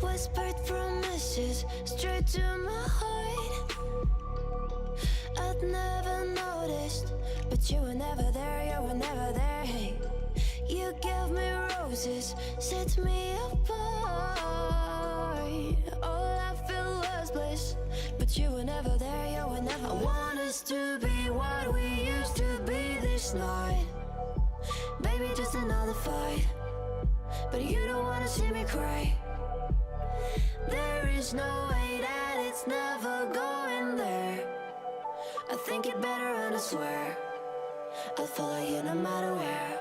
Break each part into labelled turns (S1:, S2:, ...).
S1: Whispered promises straight to my heart. I'd never noticed, but you were never there, you were never there. Hey, you gave me roses, set me apart. All I feel was bliss, but you were never there, you were never there. I want us to be what we used to be this night. Baby, just another fight, but you don't wanna see me cry. There is no way that it's never going there. I think it better and I swear I'll follow you no matter where.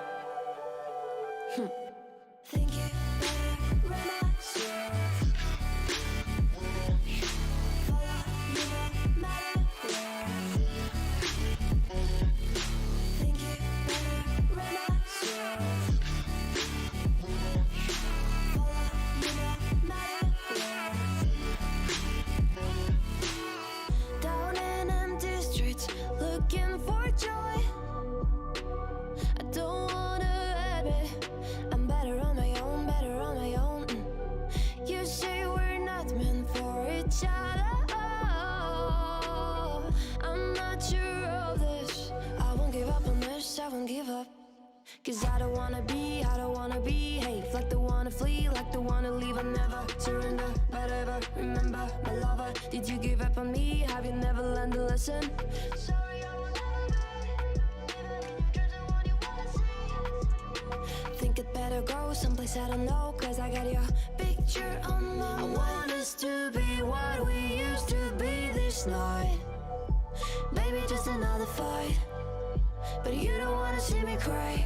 S1: Think it better and I swear follow you no matter where. Think it better and I swear follow you no matter where. Down in empty streets, looking for joy. I don't wanna admit I'm better on my own, better on my own. You say we're not meant for each other. I'm not sure of this. I won't give up on this, I won't give up. Cause I don't wanna behave like the one to flee, like the one to leave. I'll never surrender, but ever remember my lover. Did you give up on me? Have you never learned a lesson? Sorry, I will never be, even in your dreams, the one you wanna see. Think it better go someplace I don't know, cause I got your picture on my mind. I want us to be what we used to be this night. Baby, just another fight, but you don't wanna see me cry.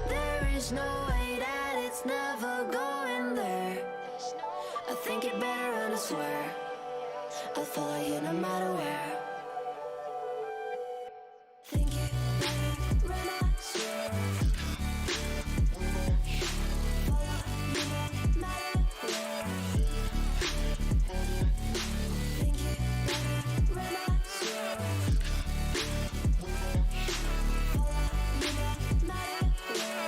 S1: There is no way that it's never going there. I think it better and I swear I'll follow you no matter where. Think it better and I swear follow you no matter where. Think it better and I swear follow you no matter where.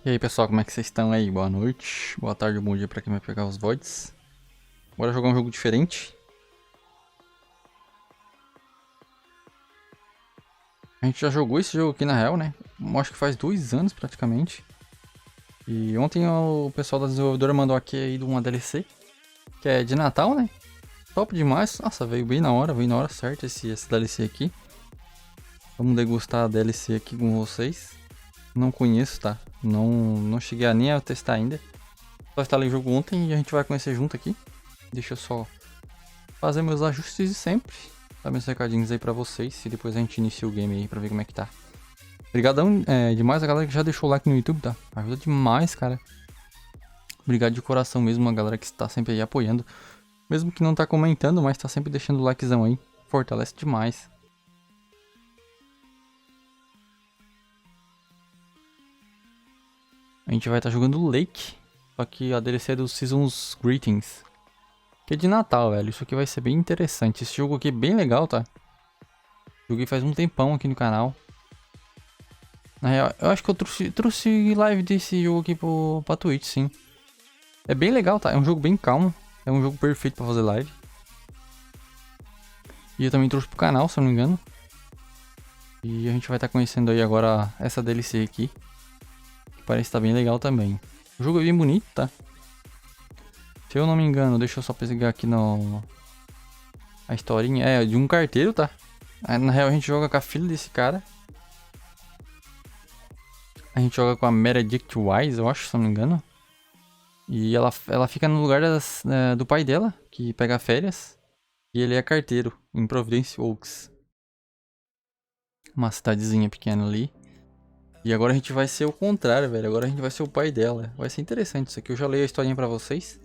S2: E aí pessoal, como é que vocês estão aí? Boa noite, boa tarde, bom dia pra quem vai pegar os VODs. Bora jogar um jogo diferente. A gente já jogou esse jogo aqui na real, né? Acho que faz 2 anos praticamente. E ontem o pessoal da desenvolvedora mandou aqui aí de uma DLC, que é de Natal, né? Top demais. Nossa, veio na hora certa essa DLC aqui. Vamos degustar a DLC aqui com vocês. Não conheço, tá? Não cheguei nem a testar ainda. Só instalei o jogo ontem e a gente vai conhecer junto aqui. Deixa eu só fazer meus ajustes de sempre. Dar meus recadinhos aí pra vocês e depois a gente inicia o game aí pra ver como é que tá. Obrigadão demais a galera que já deixou o like no YouTube, tá? Ajuda demais, cara. Obrigado de coração mesmo a galera que está sempre aí apoiando. Mesmo que não tá comentando, mas tá sempre deixando o likezão aí. Fortalece demais. A gente vai estar jogando Lake, só que a DLC é do Seasons Greetings, que é de Natal, velho. Isso aqui vai ser bem interessante. Esse jogo aqui é bem legal, tá? Joguei faz um tempão aqui no canal. Na real, eu acho que eu trouxe live desse jogo aqui pra Twitch, sim. É bem legal, tá? É um jogo bem calmo. É um jogo perfeito pra fazer live. E eu também trouxe pro canal, se eu não me engano. E a gente vai estar conhecendo aí agora essa DLC aqui. Parece estar bem legal também. O jogo é bem bonito, tá? Se eu não me engano, deixa eu só pegar aqui a historinha. É de um carteiro, tá? Na real a gente joga com a filha desse cara. A gente joga com a Meredith, eu acho, se eu não me engano. E ela fica no lugar do pai dela, que pega férias. E ele é carteiro, em Providence Oaks. Uma cidadezinha pequena ali. E agora a gente vai ser o contrário, velho. Agora a gente vai ser o pai dela. Vai ser interessante isso aqui. Eu já leio a historinha pra vocês.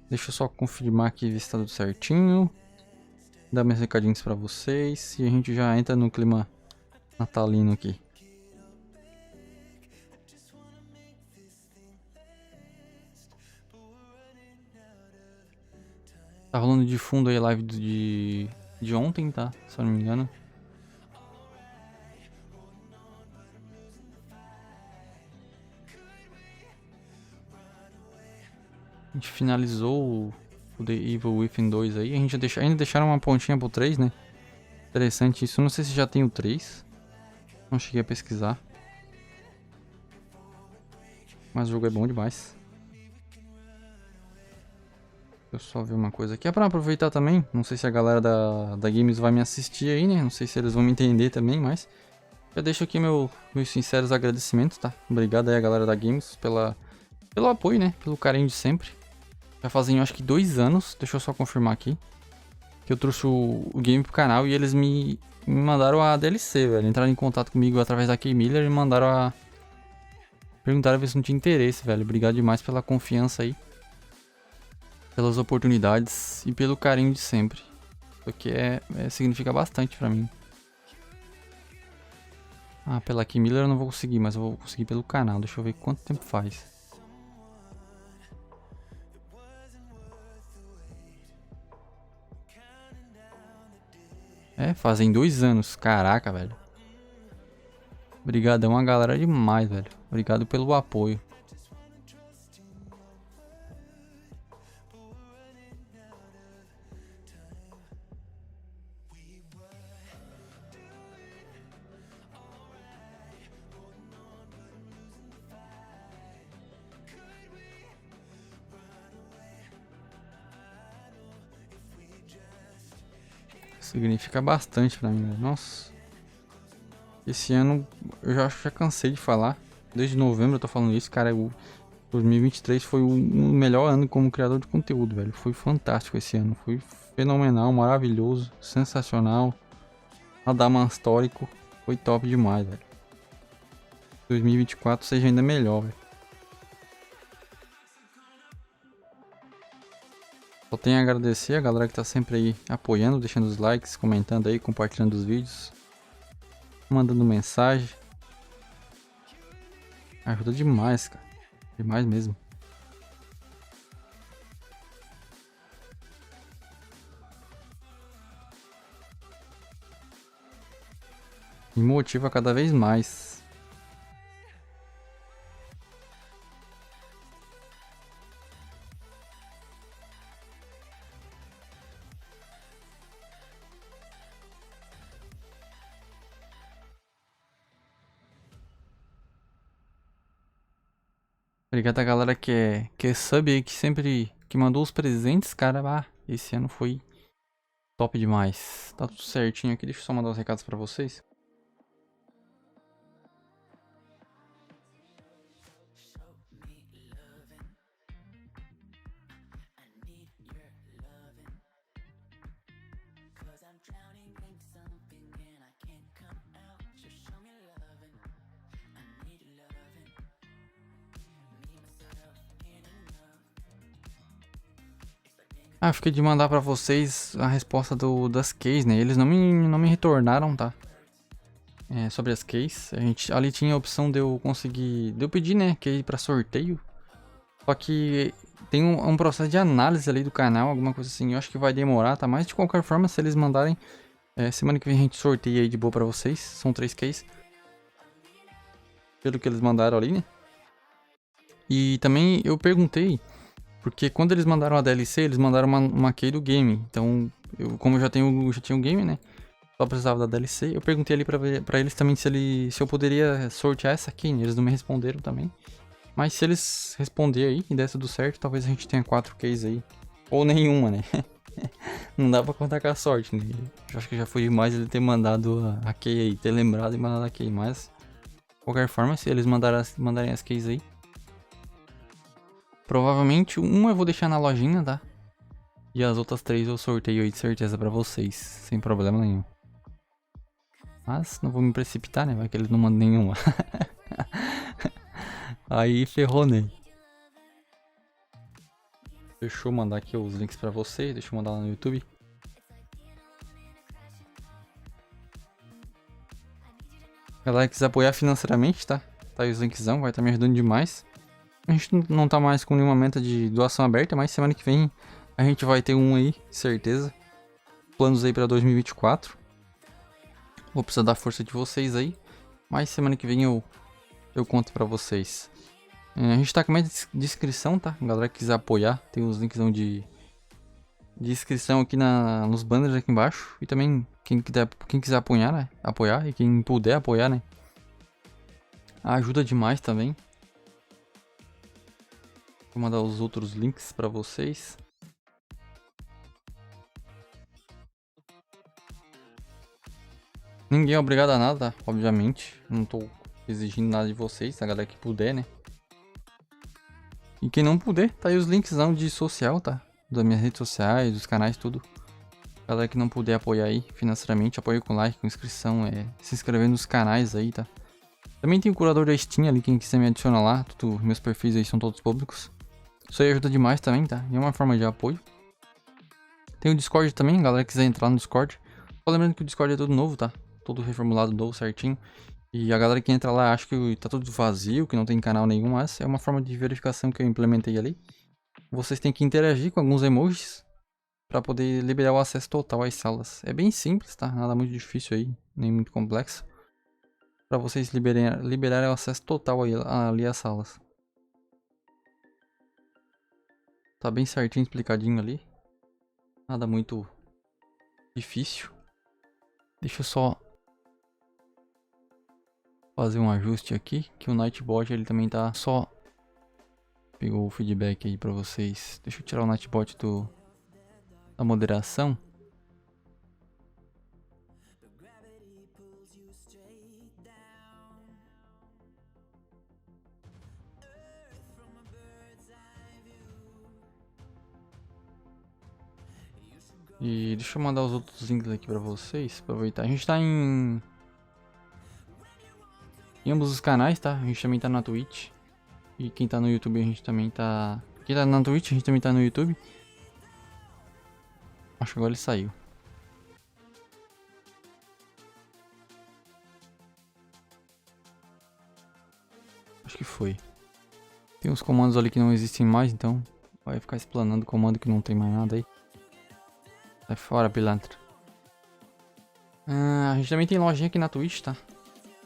S2: Deixa eu só confirmar aqui, ver se tá tudo certinho. Dar meus recadinhos pra vocês. E a gente já entra no clima natalino aqui. Tá rolando de fundo aí a live de ontem, tá? Se eu não me engano. A gente finalizou o The Evil Within 2 aí. A gente ainda deixaram uma pontinha pro 3, né? Interessante isso. Não sei se já tem o 3. Não cheguei a pesquisar. Mas o jogo é bom demais. Deixa eu só ver uma coisa aqui. É pra aproveitar também. Não sei se a galera da Games vai me assistir aí, né? Não sei se eles vão me entender também, mas... Já deixo aqui meus sinceros agradecimentos, tá? Obrigado aí a galera da Games pelo apoio, né? Pelo carinho de sempre. Já fazem, acho que 2 anos, deixa eu só confirmar aqui, que eu trouxe o game pro canal e eles me mandaram a DLC, velho. Entraram em contato comigo através da Keymiller e mandaram perguntaram ver se não tinha interesse, velho. Obrigado demais pela confiança aí, pelas oportunidades e pelo carinho de sempre. Isso aqui significa bastante pra mim. Ah, pela Kim Miller eu não vou conseguir, mas eu vou conseguir pelo canal. Deixa eu ver quanto tempo faz. É, fazem 2 anos. Caraca, velho. Obrigadão a galera demais, velho. Obrigado pelo apoio. Significa bastante pra mim, velho. Nossa. Esse ano eu já acho que já cansei de falar. Desde novembro eu tô falando isso, cara. O 2023 foi o melhor ano como criador de conteúdo, velho. Foi fantástico esse ano. Foi fenomenal, maravilhoso, sensacional. Adaman histórico. Foi top demais, velho. 2024 seja ainda melhor, velho. Só tenho a agradecer a galera que tá sempre aí apoiando, deixando os likes, comentando aí, compartilhando os vídeos, mandando mensagem. Ajuda demais, cara. Demais mesmo. Me motiva cada vez mais. Obrigado a galera que é sub aí, que sempre que mandou os presentes, cara. Ah, esse ano foi top demais. Tá tudo certinho aqui. Deixa eu só mandar os recados pra vocês. Ah, fiquei de mandar pra vocês a resposta das keys, né? Eles não me retornaram, tá? É, sobre as keys. Ali tinha a opção de eu conseguir... De eu pedir, né? Key pra sorteio. Só que tem um processo de análise ali do canal, alguma coisa assim. Eu acho que vai demorar, tá? Mas de qualquer forma, se eles mandarem... semana que vem a gente sorteia aí de boa pra vocês. São 3 keys. Pelo que eles mandaram ali, né? E também eu perguntei... Porque quando eles mandaram a DLC, eles mandaram uma key do game. Então, como eu já tinha o game, né? Só precisava da DLC. Eu perguntei ali pra eles também se eu poderia sortear essa key. Eles não me responderam também. Mas se eles responderem aí e der tudo certo, talvez a gente tenha 4 keys aí. Ou nenhuma, né? Não dá pra contar com a sorte, né? Eu acho que já foi demais ele ter mandado a key aí. Ter lembrado e mandado a key. Mas, de qualquer forma, se eles mandarem as keys aí, provavelmente uma eu vou deixar na lojinha, tá? E as outras 3 eu sorteio aí de certeza pra vocês, sem problema nenhum. Mas não vou me precipitar, né? Vai que eles não mandam nenhuma. Aí ferrou, né? Deixa eu mandar aqui os links pra vocês, deixa eu mandar lá no YouTube. Galera que quiser apoiar financeiramente, tá? Tá aí os linkzão, vai estar me ajudando demais. A gente não tá mais com nenhuma meta de doação aberta, mas semana que vem a gente vai ter um aí, certeza. Planos aí pra 2024. Vou precisar da força de vocês aí, mas semana que vem eu conto pra vocês. A gente tá com a inscrição, tá? Galera que quiser apoiar, tem os links de inscrição aqui nos banners aqui embaixo. E também quem quiser apoiar, né? Apoiar e quem puder apoiar, né? Ajuda demais também. Vou mandar os outros links pra vocês. Ninguém é obrigado a nada, tá? Obviamente. Não tô exigindo nada de vocês, a galera que puder, né? E quem não puder, tá aí os links de social, tá? Das minhas redes sociais, dos canais, tudo. Galera que não puder apoiar aí financeiramente, apoia com like, com inscrição, se inscrever nos canais aí, tá? Também tem o curador da Steam ali, quem quiser me adicionar lá. Meus perfis aí são todos públicos. Isso aí ajuda demais também, tá? E é uma forma de apoio. Tem o Discord também, galera que quiser entrar no Discord. Só lembrando que o Discord é todo novo, tá? Todo reformulado, novo, certinho. E a galera que entra lá acha que tá tudo vazio, que não tem canal nenhum, mas é uma forma de verificação que eu implementei ali. Vocês têm que interagir com alguns emojis para poder liberar o acesso total às salas. É bem simples, tá? Nada muito difícil aí, nem muito complexo. Para vocês liberarem o acesso total aí, ali às salas. Tá bem certinho, explicadinho ali. Nada muito difícil. Deixa eu só fazer um ajuste aqui, que o Nightbot ele também tá só... Pegou o feedback aí pra vocês. Deixa eu tirar o Nightbot da moderação. E deixa eu mandar os outros links aqui pra vocês, aproveitar. A gente tá em ambos os canais, tá? A gente também tá na Twitch. E quem tá no YouTube a gente também tá... Quem tá na Twitch a gente também tá no YouTube. Acho que agora ele saiu. Acho que foi. Tem uns comandos ali que não existem mais, então vai ficar explanando comando que não tem mais nada aí. Sai fora, pilantra. A gente também tem lojinha aqui na Twitch, tá?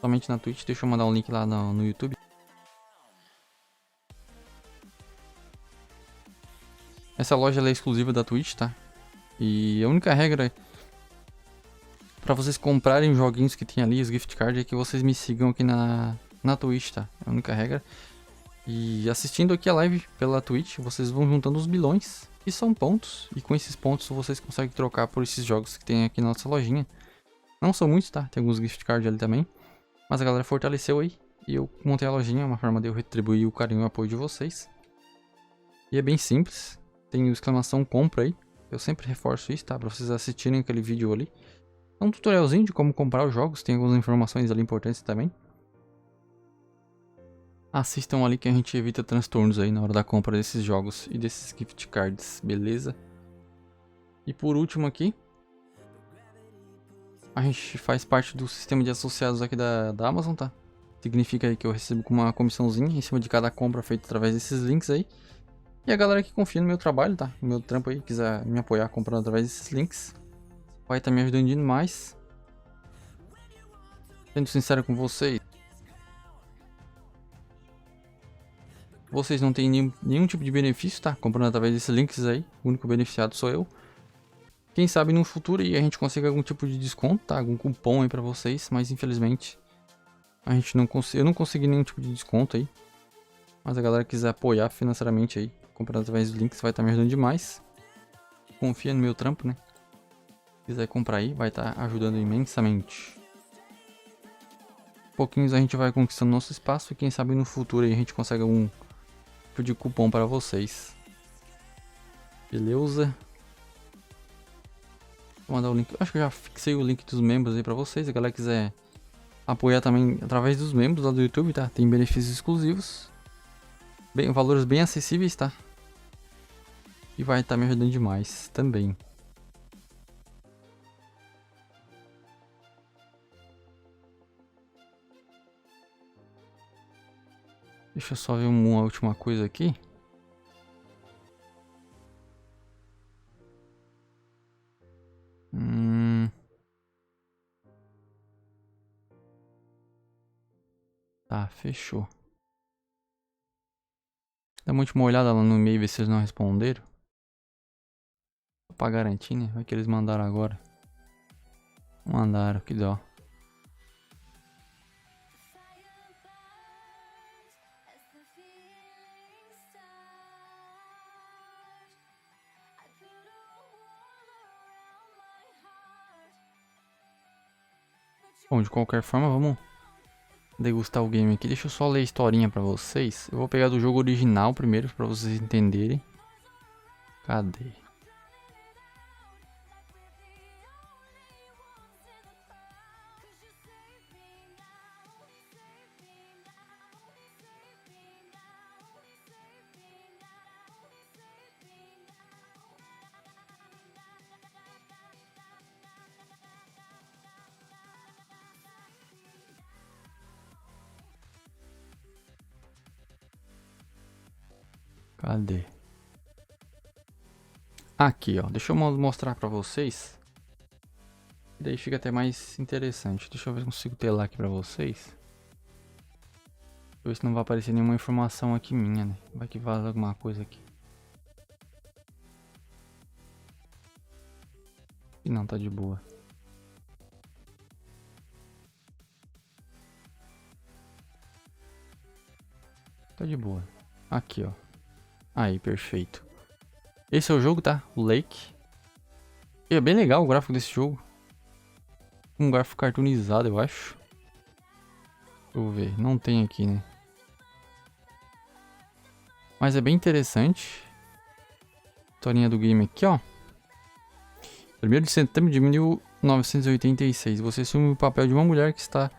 S2: Somente na Twitch. Deixa eu mandar um link lá no YouTube. Essa loja ela é exclusiva da Twitch, tá? E a única regra pra vocês comprarem os joguinhos que tem ali, os gift cards, é que vocês me sigam aqui na Twitch, tá? É a única regra. E assistindo aqui a live pela Twitch, vocês vão juntando os bilhões, que são pontos. E com esses pontos vocês conseguem trocar por esses jogos que tem aqui na nossa lojinha. Não são muitos, tá? Tem alguns gift cards ali também. Mas a galera fortaleceu aí. E eu montei a lojinha, é uma forma de eu retribuir o carinho e o apoio de vocês. E é bem simples. Tem o exclamação compra aí. Eu sempre reforço isso, tá? Pra vocês assistirem aquele vídeo ali. É um tutorialzinho de como comprar os jogos. Tem algumas informações ali importantes também. Assistam ali que a gente evita transtornos aí na hora da compra desses jogos e desses gift cards, beleza? E por último aqui, a gente faz parte do sistema de associados aqui da Amazon, tá? Significa aí que eu recebo uma comissãozinha em cima de cada compra feita através desses links aí. E a galera que confia no meu trabalho, tá? No meu trampo aí, quiser me apoiar comprando através desses links, vai estar me ajudando demais. Sendo sincero com vocês, vocês não têm nenhum tipo de benefício, tá? Comprando através desses links aí. O único beneficiado sou eu. Quem sabe no futuro aí a gente consiga algum tipo de desconto, tá? Algum cupom aí pra vocês. Mas infelizmente eu não consegui nenhum tipo de desconto aí. Mas a galera que quiser apoiar financeiramente aí, comprando através dos links, vai estar me ajudando demais. Confia no meu trampo, né? Se quiser comprar aí, vai estar ajudando imensamente. Pouquinhos a gente vai conquistando nosso espaço e quem sabe no futuro aí a gente consegue algum tipo de cupom para vocês. Beleza? Vou mandar o link. Acho que eu já fixei o link dos membros aí para vocês. Se a galera quiser apoiar também através dos membros lá do YouTube, tá? Tem benefícios exclusivos. Valores bem acessíveis, tá? E vai estar me ajudando demais também. Deixa eu só ver uma última coisa aqui. Tá, fechou. Dá uma última olhada lá no e-mail, ver se eles não responderam. Só pra garantir, né? Vai que eles mandaram agora. Mandaram, que dó. Bom, de qualquer forma, vamos degustar o game aqui. Deixa eu só ler a historinha pra vocês. Eu vou pegar do jogo original primeiro, pra vocês entenderem. Cadê? Cadê? Aqui, ó. Deixa eu mostrar pra vocês. E daí fica até mais interessante. Deixa eu ver se consigo telar aqui pra vocês. Deixa eu ver se não vai aparecer nenhuma informação aqui minha, né? Vai que vaza alguma coisa aqui. E não, tá de boa. Tá de boa. Aqui, ó. Aí, perfeito. Esse é o jogo, tá? O Lake. E é bem legal o gráfico desse jogo. Um gráfico cartoonizado, eu acho. Deixa eu ver. Não tem aqui, né? Mas é bem interessante. Historinha do game aqui, ó. 1º de setembro de 1986. Você assume o papel de uma mulher que está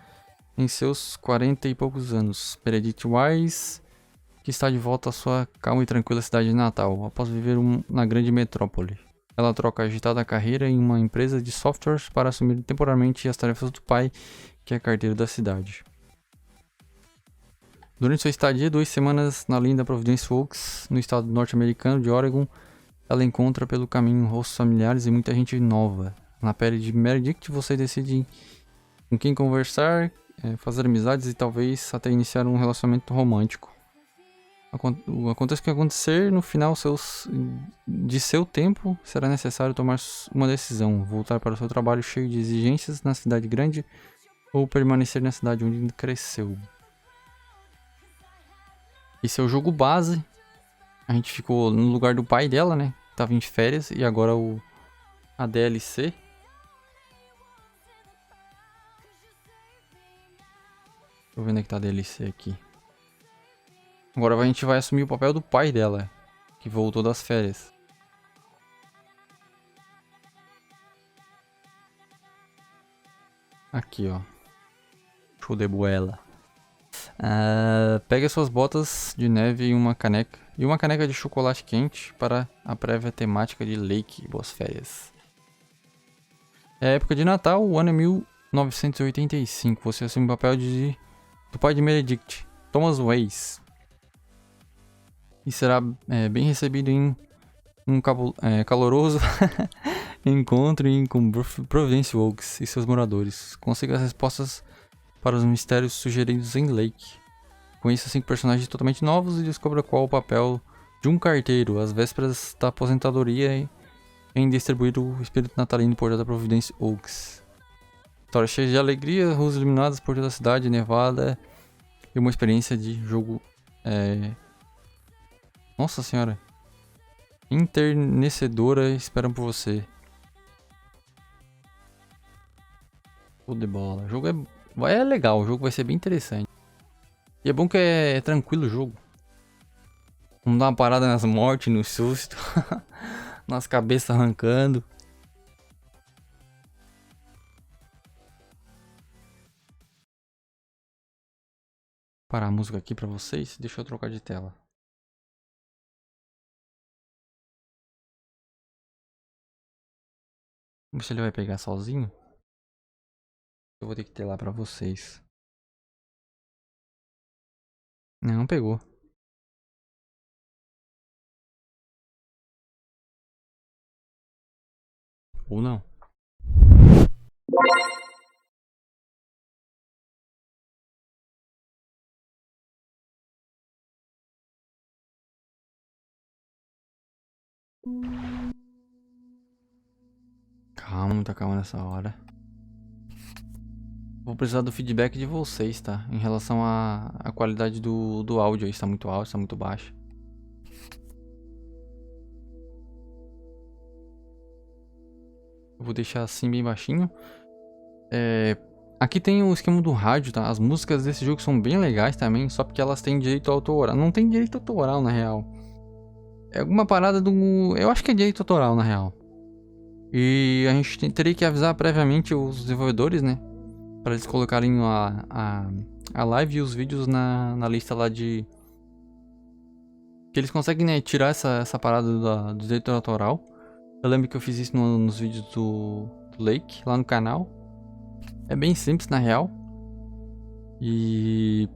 S2: em seus 40 e poucos anos. Meredith Wise, que está de volta à sua calma e tranquila cidade de Natal, após viver na grande metrópole. Ela troca a agitada carreira em uma empresa de softwares para assumir temporariamente as tarefas do pai, que é carteiro da cidade. Durante sua estadia, 2 semanas na linda Providence Oaks, no estado norte-americano de Oregon, ela encontra pelo caminho rostos familiares e muita gente nova. Na pele de Meredith, você decide com quem conversar, fazer amizades e talvez até iniciar um relacionamento romântico. Acontece o que acontecer, no final de seu tempo, será necessário tomar uma decisão: voltar para o seu trabalho cheio de exigências na cidade grande ou permanecer na cidade onde cresceu. Esse é o jogo base. A gente ficou no lugar do pai dela, né? Tava em férias e agora a DLC. Deixa eu ver onde é que tá a DLC aqui. Agora a gente vai assumir o papel do pai dela, que voltou das férias. Aqui, ó. Show de bola. Pegue as suas botas de neve e uma caneca de chocolate quente para a prévia temática de Lake. Boas Festas. É época de Natal, o ano é 1985. Você assume o papel do pai de Meredith, Thomas Weiss. E será bem recebido em um caloroso encontro com Providence Oaks e seus moradores. Consiga as respostas para os mistérios sugeridos em Lake. Conheça 5 personagens totalmente novos e descubra qual o papel de um carteiro às vésperas da aposentadoria em distribuir o Espírito NATALINO por toda a Providence Oaks. História cheia de alegria, ruas iluminadas por toda a cidade nevada e uma experiência de jogo nossa senhora, enternecedora esperam por você. Show de bola. O jogo é legal, o jogo vai ser bem interessante. E é bom que é tranquilo o jogo. Vamos dar uma parada nas mortes, no susto, nas cabeças arrancando. Parar a música aqui pra vocês, deixa eu trocar de tela. Vamos ver se ele vai pegar sozinho. Eu vou ter que ter lá pra vocês. Não pegou. Ou não. Calma, muita calma nessa hora. Vou precisar do feedback de vocês, tá? Em relação à qualidade do áudio aí. Está muito alto, está muito baixo. Eu vou deixar assim bem baixinho. Aqui tem o esquema do rádio, tá? As músicas desse jogo são bem legais também, só porque elas têm direito autoral. Não tem direito autoral, na real. É alguma parada do... Eu acho que é direito autoral, na real. E a gente teria que avisar previamente os desenvolvedores, né? Para eles colocarem a live e os vídeos na lista lá de... Que eles conseguem, né, tirar essa parada do direito autoral. Eu lembro que eu fiz isso nos vídeos do Lake, lá no canal. É bem simples, na real. E...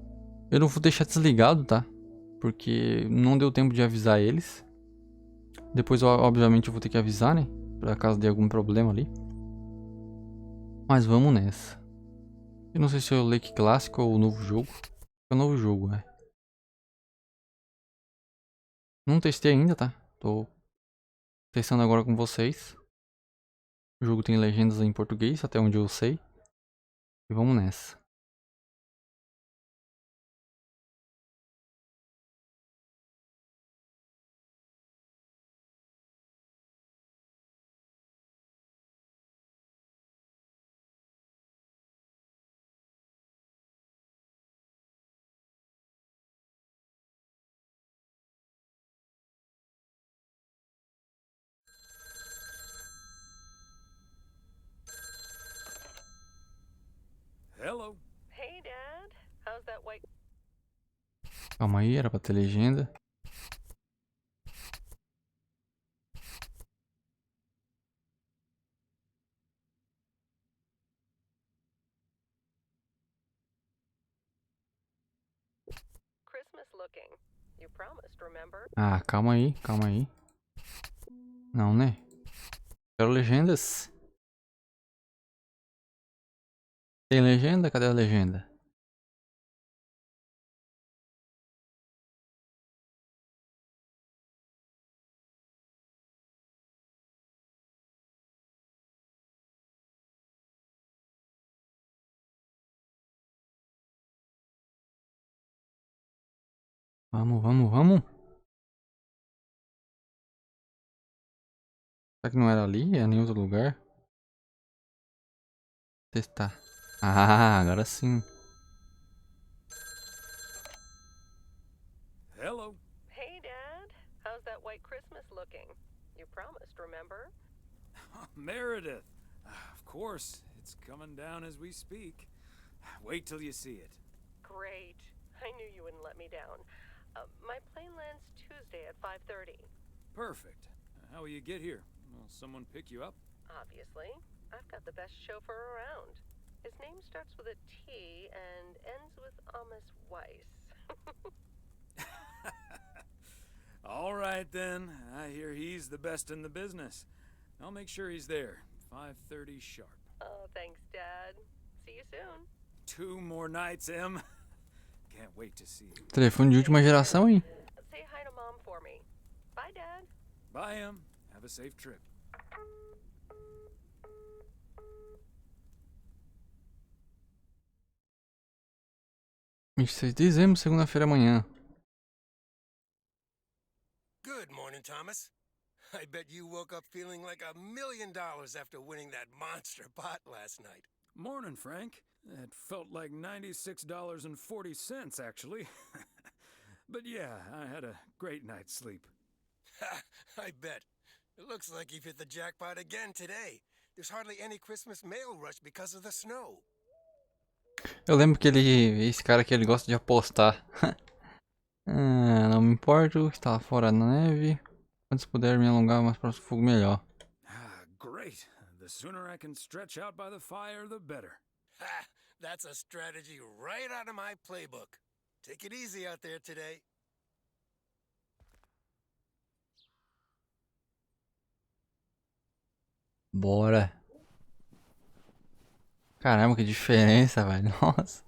S2: eu não vou deixar desligado, tá? porque não deu tempo de avisar eles. Depois, obviamente, eu vou ter que avisar, né? Pra caso dê algum problema ali. Mas vamos nessa. Eu não sei se é o Lake Clássico ou o novo jogo. É o novo jogo, né? Não testei ainda, tá? Tô testando agora com vocês. O jogo tem legendas em português, até onde eu sei. E vamos nessa.
S3: Hello.
S4: Hey, Dad. How's that white?
S2: Calma aí, era pra ter legenda.
S4: Christmas looking. You promised, remember?
S2: Ah, calma aí, calma aí. Não, né? Quero legendas. Tem legenda? Cadê a legenda? Vamos, vamos, vamos. Será que não era ali? É em outro lugar? Testar. Ah, agora sim.
S3: Hello.
S4: Hey, Dad. How's that white Christmas looking? You promised, remember?
S3: Meredith. Of course, it's coming down as we speak. Wait till you see it.
S4: Great. I knew you wouldn't let me down. My plane lands Tuesday at 5:30.
S3: Perfect. How will you get here? Will someone pick you up?
S4: Obviously. I've got the best chauffeur around. His name starts with a T and ends with Amos Weiss.
S3: All right then. I hear he's the best in the business. I'll make sure he's there. 5:30 sharp.
S4: Oh, thanks, Dad. See you soon.
S3: 2 more nights, Em. Can't wait to see you.
S2: Telefone de última geração, hein?
S4: Say hi to Mom for me. Bye, Dad.
S3: Bye, Em. Have a safe trip.
S2: 26 de dezembro, segunda-feira amanhã.
S5: Good morning, Thomas. I bet you woke up feeling like $1 million after winning that monster pot last night.
S3: Morning, Frank. It felt like $96.40, actually. But yeah, I had a great night's sleep.
S5: I bet. It looks like you've hit the jackpot again today. There's hardly any Christmas mail rush because of the snow.
S2: Eu lembro que esse cara que ele gosta de apostar. Não me importo, está lá fora na neve. Quanto puder me alongar mais para o fogo, melhor.
S3: Ah, great. The sooner I can stretch out by the fire, the better.
S5: Ha! That's a strategy right out of my playbook. Take it easy out there today.
S2: Bora. Caramba, que diferença, velho. Nossa.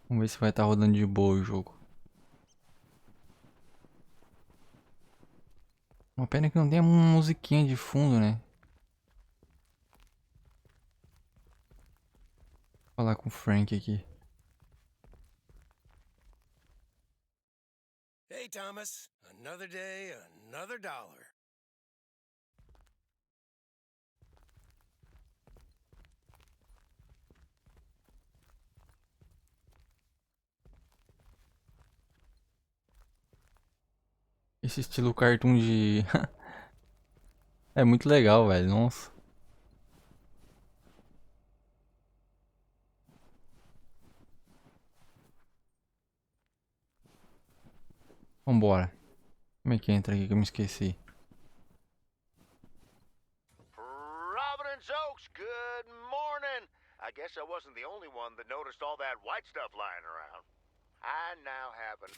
S2: Vamos ver se vai estar rodando de boa o jogo. Uma pena que não tem uma musiquinha de fundo, né? Vou falar com o Frank aqui.
S5: Hey, Thomas. Another day, another dollar.
S2: Esse estilo cartoon de... é muito legal, velho. Nossa. Vambora. Como é que entra aqui que eu me esqueci?
S6: Providence Oaks, good morning. I guess I wasn't the only one that noticed all that white stuff lying around. I now have an...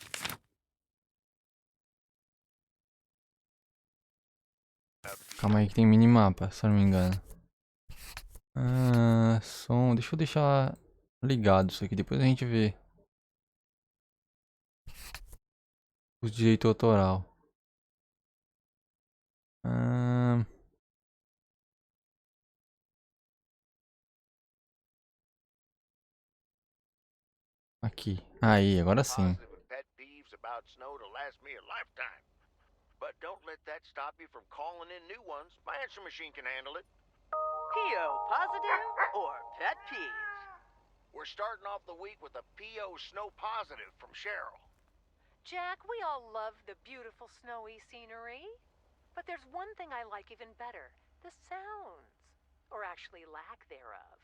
S2: Calma aí que tem minimapa, se eu não me engano. Som. Deixa eu deixar ligado isso aqui, depois a gente vê. Os direitos autoral. Aqui. Aí, agora sim.
S6: Positive and pet peeves about snow to last me a lifetime. But don't let that stop you from calling in new ones. My answer machine can handle it.
S4: PO positive or pet peeves?
S6: We're starting off the week with a PO snow positive from Cheryl.
S7: Jack, we all love the beautiful snowy scenery. But there's one thing I like even better. The sounds. Or actually lack thereof.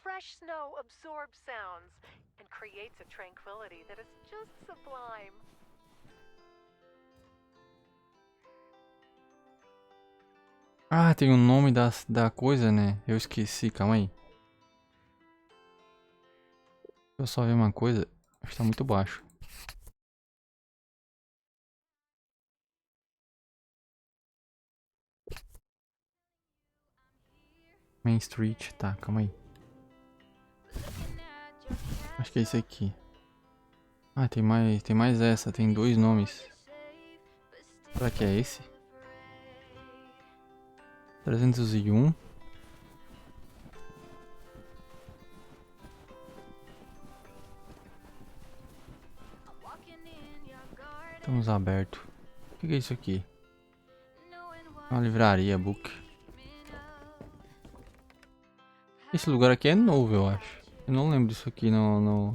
S7: Fresh snow absorbs sounds and creates a tranquility that is just sublime.
S2: Ah, tem o nome da coisa, né? Eu esqueci, calma aí. Eu só ver uma coisa. Acho que tá muito baixo. Main Street, tá, calma aí. Acho que é esse aqui. Ah, tem mais essa, tem dois nomes. Será que é esse? 301. Estamos abertos. O que é isso aqui? É uma livraria, book. Esse lugar aqui é novo, eu acho. Eu não lembro disso aqui na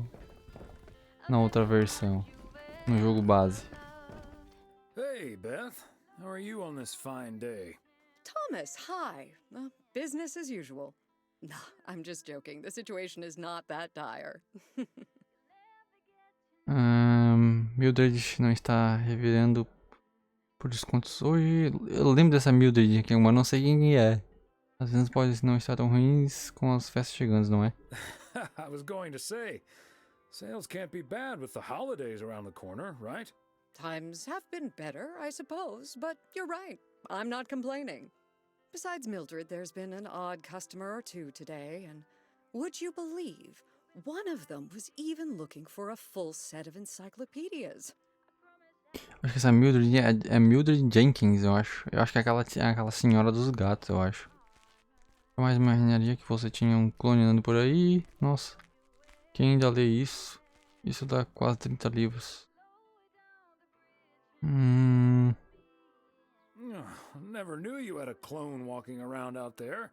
S2: outra versão. No jogo base.
S3: Hey, Beth. How are you on this fine day?
S8: Thomas, hi. Business as usual. No, I'm just joking. The situation is not that dire.
S2: Mildred não está revirando por descontos hoje. Eu lembro dessa Mildred aqui, mas não sei quem é. Às vezes pode não estar tão ruins com as festas chegando, não é?
S3: I was going to say, sales can't be bad with the holidays around the corner, right?
S8: Times have been better, I suppose, but you're right. I'm not complaining. Besides Mildred, there's been an odd customer or two today, and would you believe, one of them was even looking for a full set of encyclopedias.
S2: Acho que essa Mildred é Mildred Jenkins, eu acho. Eu acho que é aquela senhora dos gatos, eu acho. Mais imaginaria que você tinha um clone andando por aí. Nossa, quem ainda lê isso? Isso dá quase 30 livros.
S3: Never knew you had a clone walking around out there.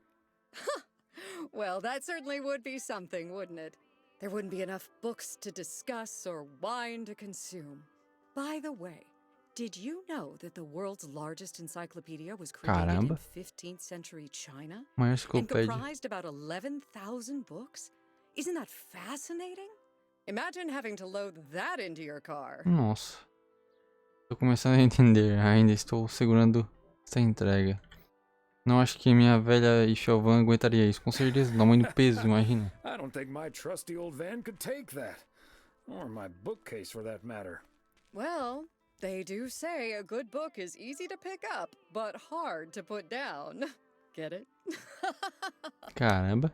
S8: Well, that certainly would be something, wouldn't it? There wouldn't be enough books to discuss or wine to consume. By the way, did you know that the world's largest encyclopedia was created
S2: Caramba.
S8: in 15th century China?
S2: Maior
S8: And
S2: enciclopédia.
S8: comprised about 11,000 books? Isn't that fascinating? Imagine having to load that into your car.
S2: Nossa. Tô começando a entender. Ainda estou segurando essa entrega. Não acho que minha velha e van aguentaria isso. Com certeza, do tamanho do peso, imagina.
S3: I don't think my trusty old van could take that. Or my bookcase for that matter.
S8: Well, they do say a good book is easy to pick up, but hard to put down. Get it?
S2: Caramba.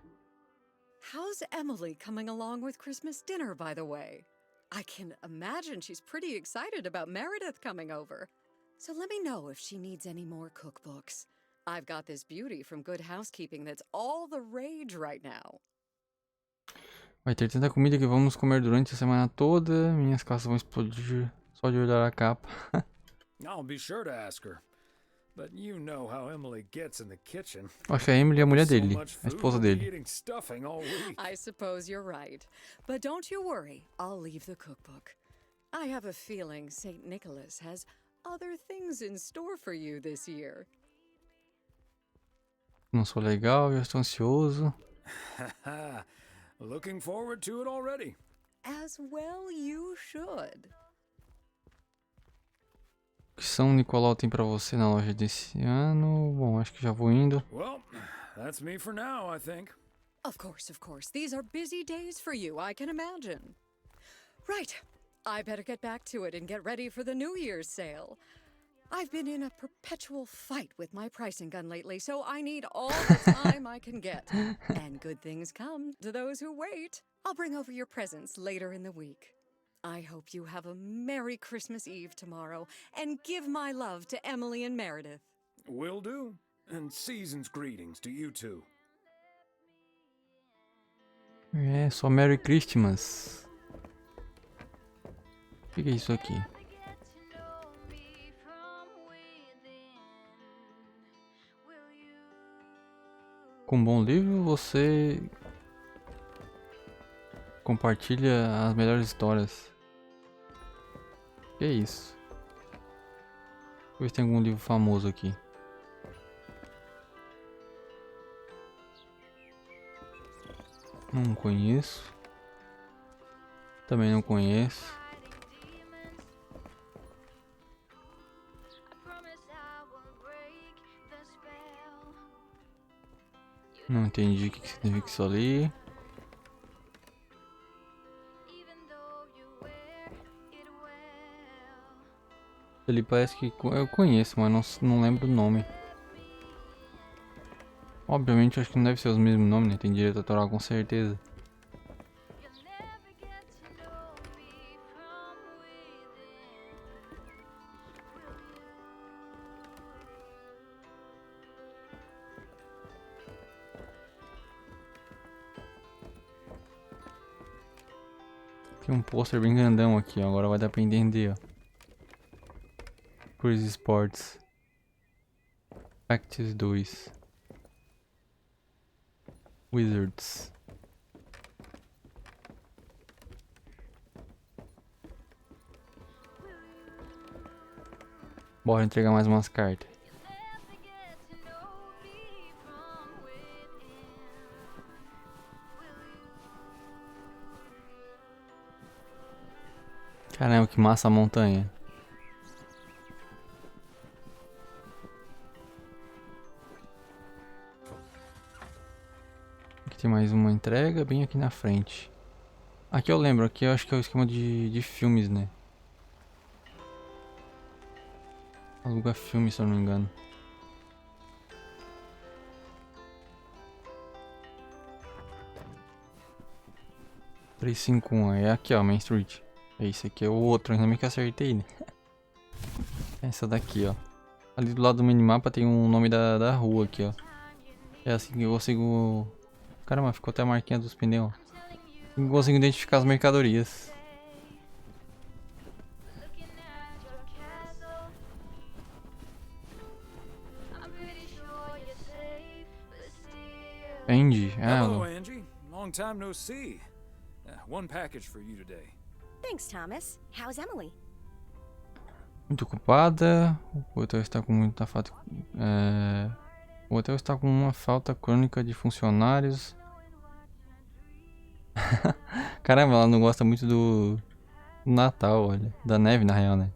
S8: How's Emily coming along with Christmas dinner, by the way? I can imagine she's pretty excited about Meredith coming over. So let me know if she needs any more cookbooks. I've got this beauty from Good Housekeeping that's all the rage right now.
S2: Vai ter tanta comida que vamos comer durante a semana toda. Minhas costas vão explodir só de olhar a capa.
S3: I'll be sure to ask her. But you know how Emily gets in the kitchen.
S2: Acho que a Emily é a mulher
S3: So
S2: dele,
S3: much
S2: a
S3: food,
S2: esposa
S3: we'll be
S2: dele.
S3: eating stuffing all week.
S8: I suppose you're right. But don't you worry, I'll leave the cookbook. I have a feeling St. Nicholas has other things in store for you this year.
S2: Não sou legal, já estou ansioso.
S3: Looking forward to it already.
S8: As well you should.
S2: O que São Nicolau tem pra você na loja desse ano? Bom, acho que já vou indo.
S3: Well, that's me for now, I think.
S8: Of course, of course. These are busy days for you, I can imagine. Right. I better get back to it and get ready for the New Year's sale. I've been in a perpetual fight with my pricing gun lately, so I need all the time I can get. And good things come to those who wait. I'll bring over your presents later in the week. I hope you have a Merry Christmas Eve tomorrow, and give my love to Emily and Meredith.
S3: Will do. And season's greetings to you two.
S2: É, só Merry Christmas. O que é isso aqui? Com um bom livro, você compartilha as melhores histórias. Que é isso? Deixa eu ver se tem algum livro famoso aqui. Não conheço. Também não conheço. Não entendi o que significa isso ali. Ele parece que eu conheço, mas não lembro o nome. Obviamente, acho que não deve ser os mesmos nomes, né? Tem direito autoral com certeza. Tem um pôster bem grandão aqui, ó. Agora vai dar pra entender, ó. Cruise Sports Practice 2 Wizards. Bora entregar mais umas cartas. Caramba, que massa a montanha. Aqui tem mais uma entrega bem aqui na frente. Aqui eu lembro, aqui eu acho que é o esquema de filmes, né? Aluga filme, se eu não me engano. (351) é aqui, ó, Main Street. Esse aqui é o outro, ainda bem que eu acertei, né? Essa daqui, ó. Ali do lado do minimapa tem um nome da rua aqui, ó. É assim que eu consigo... Caramba, ficou até a marquinha dos pneus. Eu consigo identificar as mercadorias. Angie,
S3: Hello, Angie. Long time no see. One package for you today.
S9: Thanks, Thomas. How's Emily?
S2: Muito ocupada. O hotel está com muita falta. O hotel está com uma falta crônica de funcionários. Caramba, ela não gosta muito do Natal, olha. Da neve, na real, né?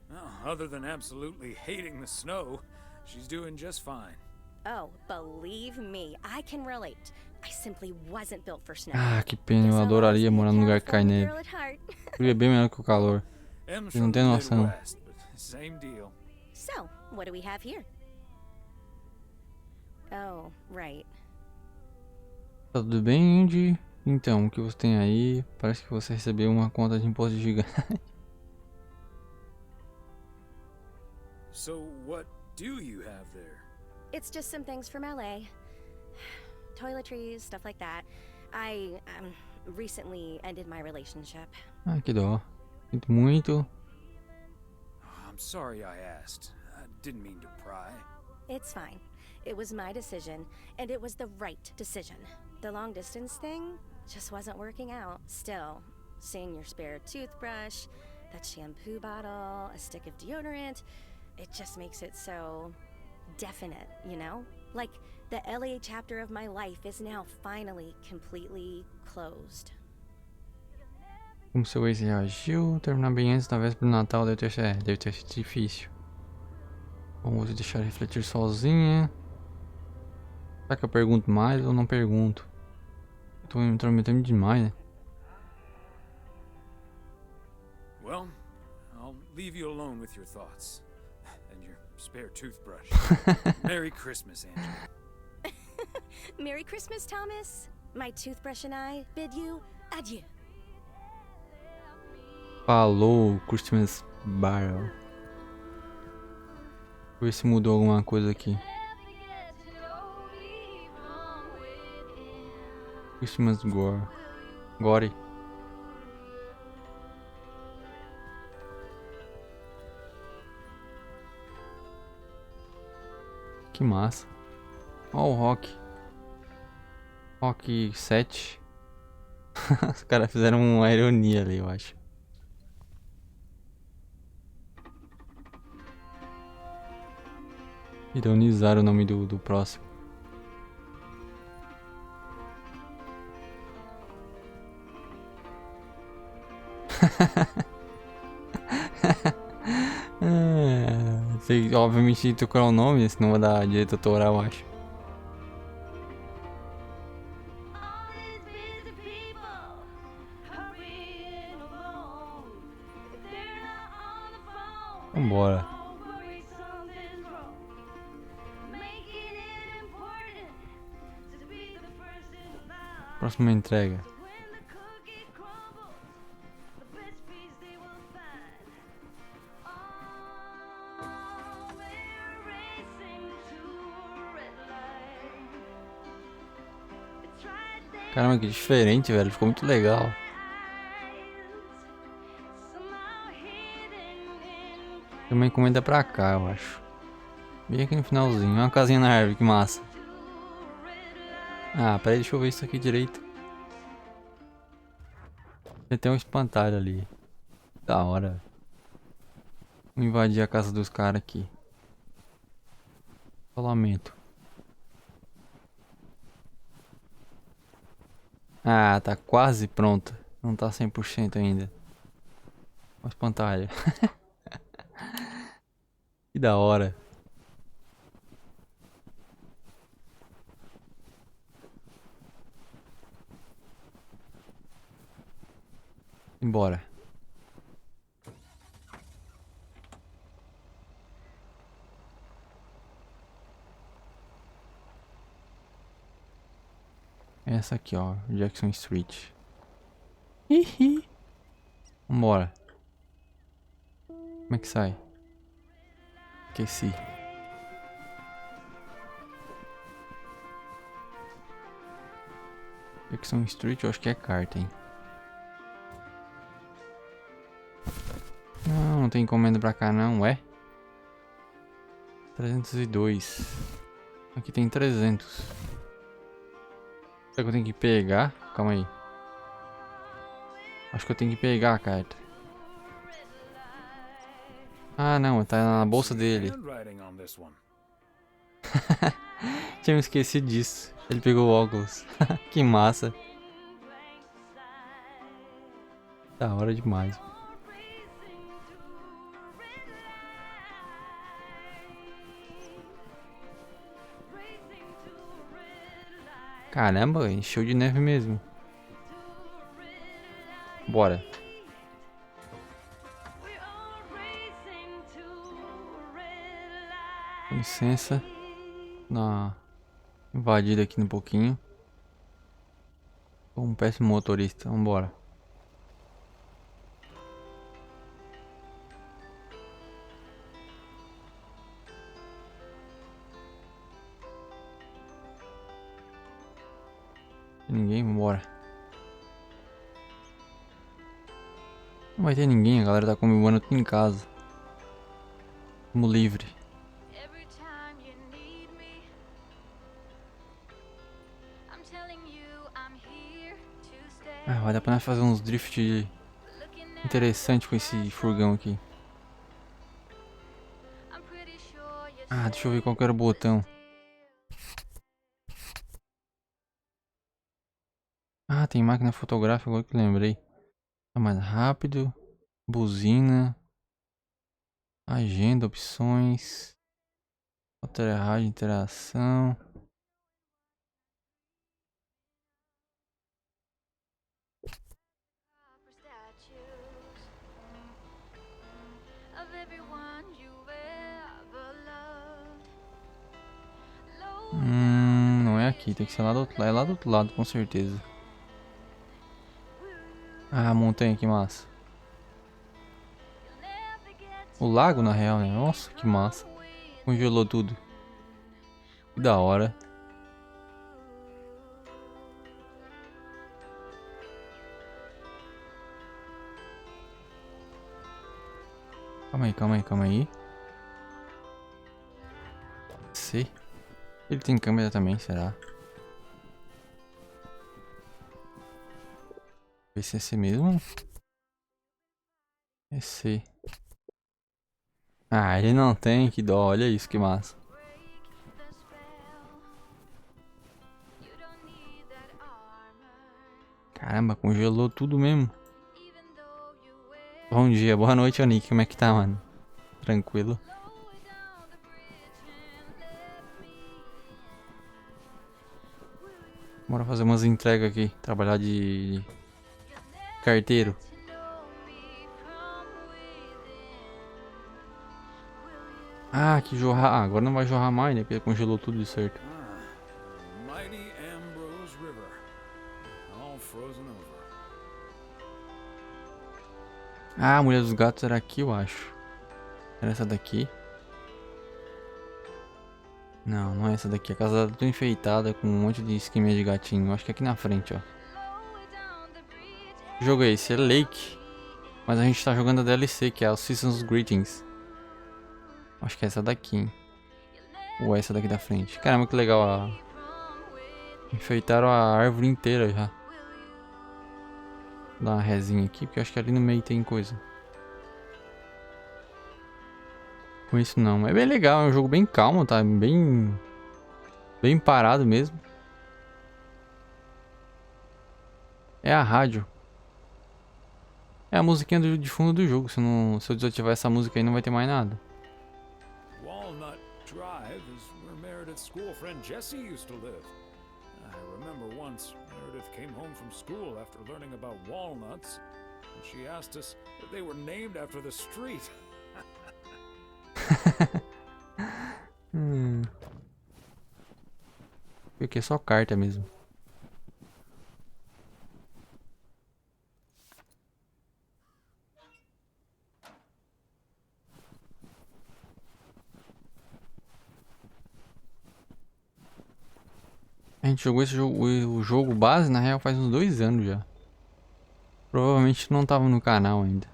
S3: Well, other than absolutely hating the snow, she's doing just fine.
S9: Oh, believe me, I can relate. I simply wasn't built for snow.
S2: Ah, que pena, eu adoraria morar num lugar que cai neve. O frio é bem melhor que o calor. Você não tem noção.
S9: So, what do we have here? Oh, right.
S2: Tá tudo bem, Andy? Então, o que você tem aí? Parece que você recebeu uma conta de imposto gigante.
S3: So, what do you have there?
S9: It's just some things from LA. Toiletries, stuff like that. I recently ended my relationship.
S2: Ah, que dó. Sinto muito.
S3: I'm sorry I asked. I didn't mean to pry.
S9: It's fine. It was my decision, and it was the right decision. The long distance thing just wasn't working out. Still, seeing your spare toothbrush, that shampoo bottle, a stick of deodorant, it just makes it so definite, you know? Like, the LA chapter of my life is now finally completely closed.
S2: Como seu ex reagiu? Terminar bem antes da véspera do Natal deve ter sido difícil. Vamos deixar refletir sozinha. Será que eu pergunto mais ou não pergunto? Eu tô me intrometendo demais, né?
S3: you alone with your thoughts. And your spare toothbrush. Merry Christmas, Angela.
S9: Merry Christmas, Thomas. My toothbrush and I bid you adieu.
S2: Falou, Christmas Barrel. Ver se mudou alguma coisa aqui. Christmas Gore. Que massa. Ó o Rock. Rock 7. Os caras fizeram uma ironia ali, eu acho. Ironizaram o nome do próximo. Sei, obviamente tocar o nome, senão vai dar direito autoral, eu acho. Vambora. Próxima entrega. Caramba, que diferente, velho. Ficou muito legal. Tem uma encomenda pra cá, eu acho. Bem aqui no finalzinho. Uma casinha na árvore, que massa. Ah, peraí, deixa eu ver isso aqui direito. Tem um espantalho ali. Da hora. Vou invadir a casa dos caras aqui. Lamento. Ah, tá quase pronta. Não tá 100% ainda. O espantalho. Que da hora. Embora. Essa aqui, ó, Jackson Street. Hihi. Vambora. Como é que sai? Esqueci. Jackson Street, eu acho que é carta, hein? Não tem encomenda pra cá não, é? 302. Aqui tem 300. Será que eu tenho que pegar? Calma aí. Acho que eu tenho que pegar a carta. Ah não, tá na bolsa dele. Tinha me esquecido disso. Ele pegou o óculos. Que massa. Da hora demais. Caramba, encheu de neve mesmo. Bora. Com licença. Dar uma invadida aqui um pouquinho. Sou um péssimo motorista. Vambora. Ninguém, vambora. Não vai ter ninguém, a galera tá comemorando tudo em casa. Vamos livre. Ah, vai dar pra nós fazer uns drift interessante com esse furgão aqui. Ah, deixa eu ver qual que era o botão. Ah, tem máquina fotográfica, agora que eu lembrei. Tá mais rápido. Buzina. Agenda, opções. Altera rádio, interação. Não é aqui, tem que ser lá do outro lado. É lá do outro lado, com certeza. Ah, montanha, que massa. O lago, na real, né? Nossa, que massa. Congelou tudo. Que da hora. Calma aí. C. Ele tem câmera também, será? Vê se é C mesmo. É C. Ah, ele não tem, que dó. Olha isso, que massa. Caramba, congelou tudo mesmo. Bom dia, boa noite, Nick. Como é que tá, mano? Tranquilo? Bora fazer umas entregas aqui. Trabalhar de carteiro. Ah, que jorrar. Ah, agora não vai jorrar mais, né? Porque congelou tudo de certo.
S3: Mighty Ambrose River. All frozen over.
S2: Ah, a mulher dos gatos era aqui, eu acho. Era essa daqui. Não, não é essa daqui. A casa tá toda enfeitada com um monte de esqueminha de gatinho. Eu acho que é aqui na frente, ó. Que jogo é esse? É Lake. Mas a gente tá jogando a DLC, que é o Season's Greetings. Acho que é essa daqui, hein? Ou é essa daqui da frente. Caramba, que legal. Enfeitaram a árvore inteira já. Vou dar uma resinha aqui, porque eu acho que ali no meio tem coisa. Com isso não. É bem legal, é um jogo bem calmo, tá? Bem parado mesmo. É a rádio. É a musiquinha de fundo do jogo. Se eu desativar essa música aí, não vai ter mais nada.
S3: Walnut Drive is where Meredith's school friend Jessie used to live. I remember once Meredith came home from school after learning about walnuts, and she asked us if they were named after the street.
S2: Porque é só carta mesmo. A gente jogou esse jogo, o jogo base, na real, faz uns 2 anos já. Provavelmente não tava no canal ainda.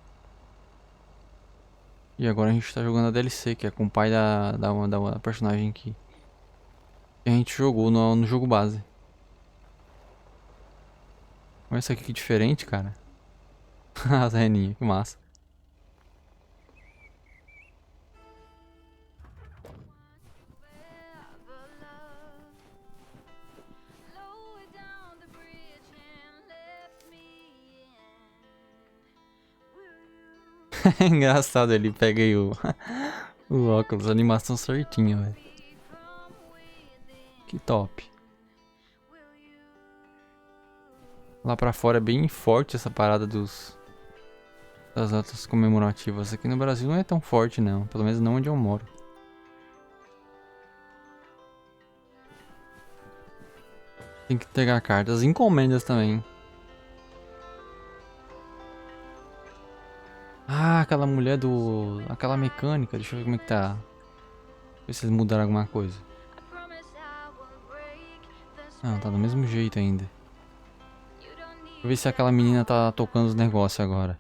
S2: E agora a gente tá jogando a DLC, que é com o pai da personagem que a gente jogou no jogo base. Olha isso aqui que diferente, cara. As reninhas, que massa. É engraçado, ele pega aí o óculos, a animação certinha, velho. Que top. Lá pra fora é bem forte essa parada das datas comemorativas. Aqui no Brasil não é tão forte não, pelo menos não onde eu moro. Tem que entregar cartas, encomendas também. Ah, aquela mulher aquela mecânica, deixa eu ver como é que tá. Ver se eles mudaram alguma coisa. Não, tá do mesmo jeito ainda. Deixa eu ver se aquela menina tá tocando os negócios agora.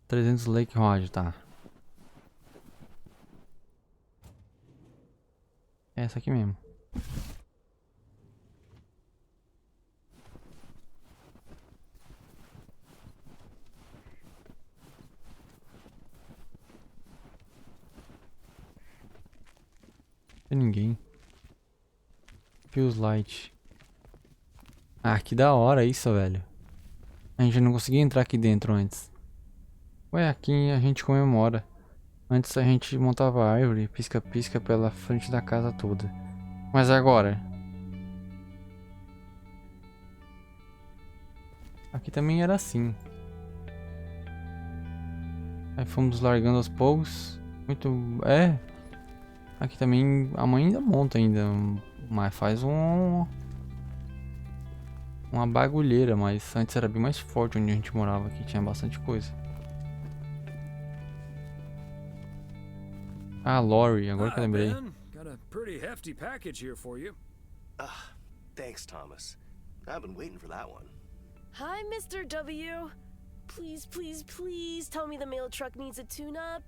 S2: 300 Lake Road, tá. É essa aqui mesmo. Tem ninguém. Feels light. Ah, que da hora isso, velho. A gente não conseguia entrar aqui dentro antes. Ué, aqui a gente comemora. Antes a gente montava a árvore, pisca-pisca pela frente da casa toda. Mas agora? Aqui também era assim. Aí fomos largando aos poucos. Muito... É. Aqui também a mãe ainda monta ainda. Mas faz uma bagulheira. Mas antes era bem mais forte onde a gente morava. Aqui tinha bastante coisa. Ah, Lori, agora que eu lembrei.
S3: Ben, got a pretty hefty package here for you.
S10: Thanks, Thomas. I've been waiting for that one.
S11: Hi, Mr. W. Please, please, please tell me the mail truck needs a tune-up.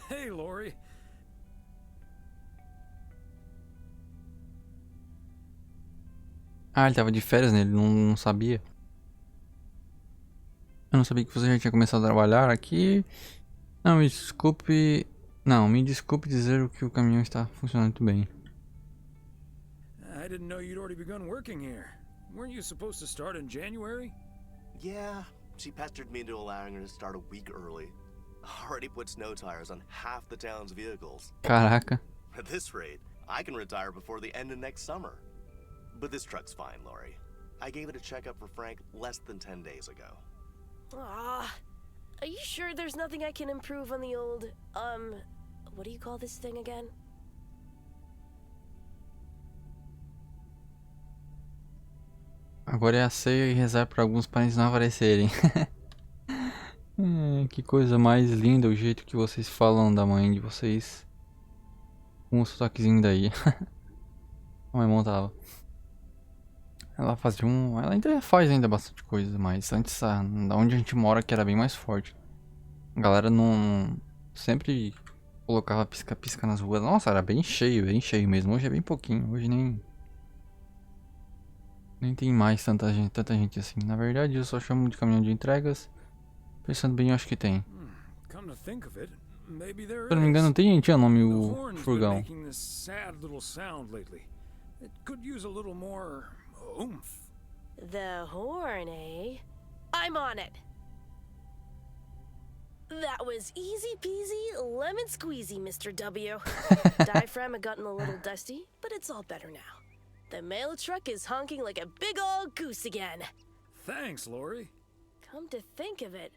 S3: Hey, Lori.
S2: Ah, ele tava de férias, né? Ele não sabia. Eu não sabia que você já tinha começado a trabalhar aqui. Não, me desculpe. Não, me desculpe dizer que o caminhão está funcionando muito bem.
S3: I didn't know you'd already begun working here. Weren't you supposed to start in January?
S10: Yeah, she pestered me into allowing her to start a week early. Already put snow tires on half the town's vehicles.
S2: Caraca.
S10: At this rate, I can retire before the end of next summer. But this truck's fine, Lori. I gave it a checkup for Frank less than 10 days ago.
S11: Are you sure there's nothing I can improve on the old, what do you call this thing again?
S2: Agora é a ceia e rezar para alguns parentes não aparecerem. Que coisa mais linda o jeito que vocês falam da mãe de vocês. Com um sotaquezinho daí. A mãe montava. Ela fazia ela ainda faz bastante coisa, mas antes da onde a gente mora que era bem mais forte. A galera não sempre colocava pisca-pisca nas ruas. Nossa, era bem cheio mesmo. Hoje é bem pouquinho. Hoje nem tem mais tanta gente assim. Na verdade, eu só chamo de caminhão de entregas. Pensando bem, eu acho que tem. Se eu não me engano, tinha nome o furgão.
S11: The horn, eh? I'm on it. That was easy peasy lemon squeezy, Mr. W. Diaphragm had gotten a little dusty, but it's all better now. The mail truck is honking like a big old goose again.
S3: Thanks, Lori.
S11: Come to think of it,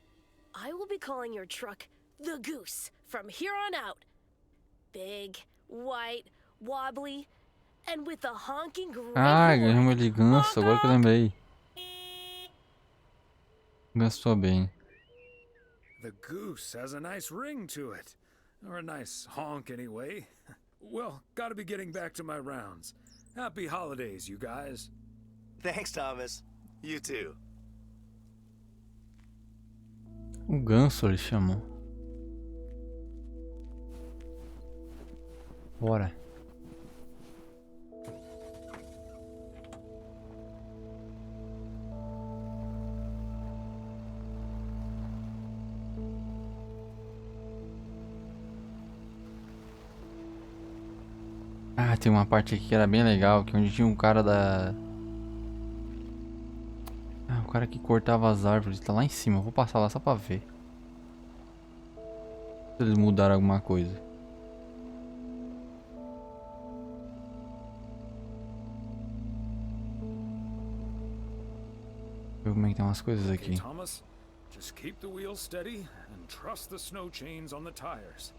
S11: I will be calling your truck the Goose from here on out. Big, white, wobbly, and with a honking great
S2: ganhamos de ganso, agora que eu lembrei. Ganso soa bem.
S3: The goose has a nice ring to it. Or a nice honk, anyway. Well, gotta be getting back to my rounds. Happy holidays, you guys.
S10: Thanks, Thomas. You too.
S2: O ganso eles chamam. Bora. Ah, tem uma parte aqui que era bem legal, que onde tinha um cara o cara que cortava as árvores, tá lá em cima. Eu vou passar lá só pra ver se eles mudaram alguma coisa. Deixa eu ver como é que tem umas coisas aqui.
S3: Thomas, just keep the wheels steady and trust the snow chains on the tires.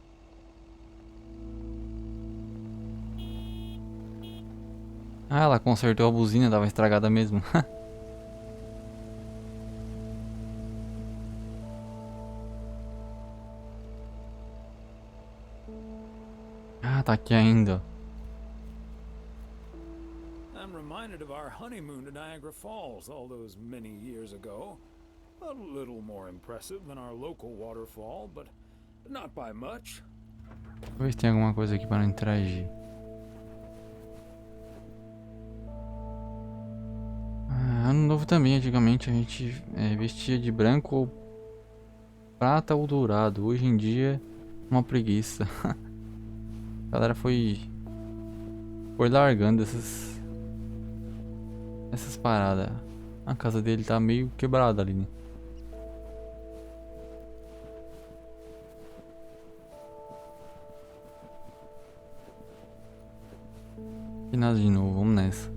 S2: Ah, ela consertou a buzina, tava estragada mesmo. Ah, tá aqui ainda.
S3: I'm reminded of our honeymoon to Niagara Falls all those many years ago. A little more impressive than our local waterfall, but not by much.
S2: Deixa eu ver se tem alguma coisa aqui para interagir. Ano novo também, antigamente a gente vestia de branco ou prata ou dourado. Hoje em dia, uma preguiça. A galera foi largando essas paradas. A casa dele tá meio quebrada ali, né? E nada de novo, vamos nessa.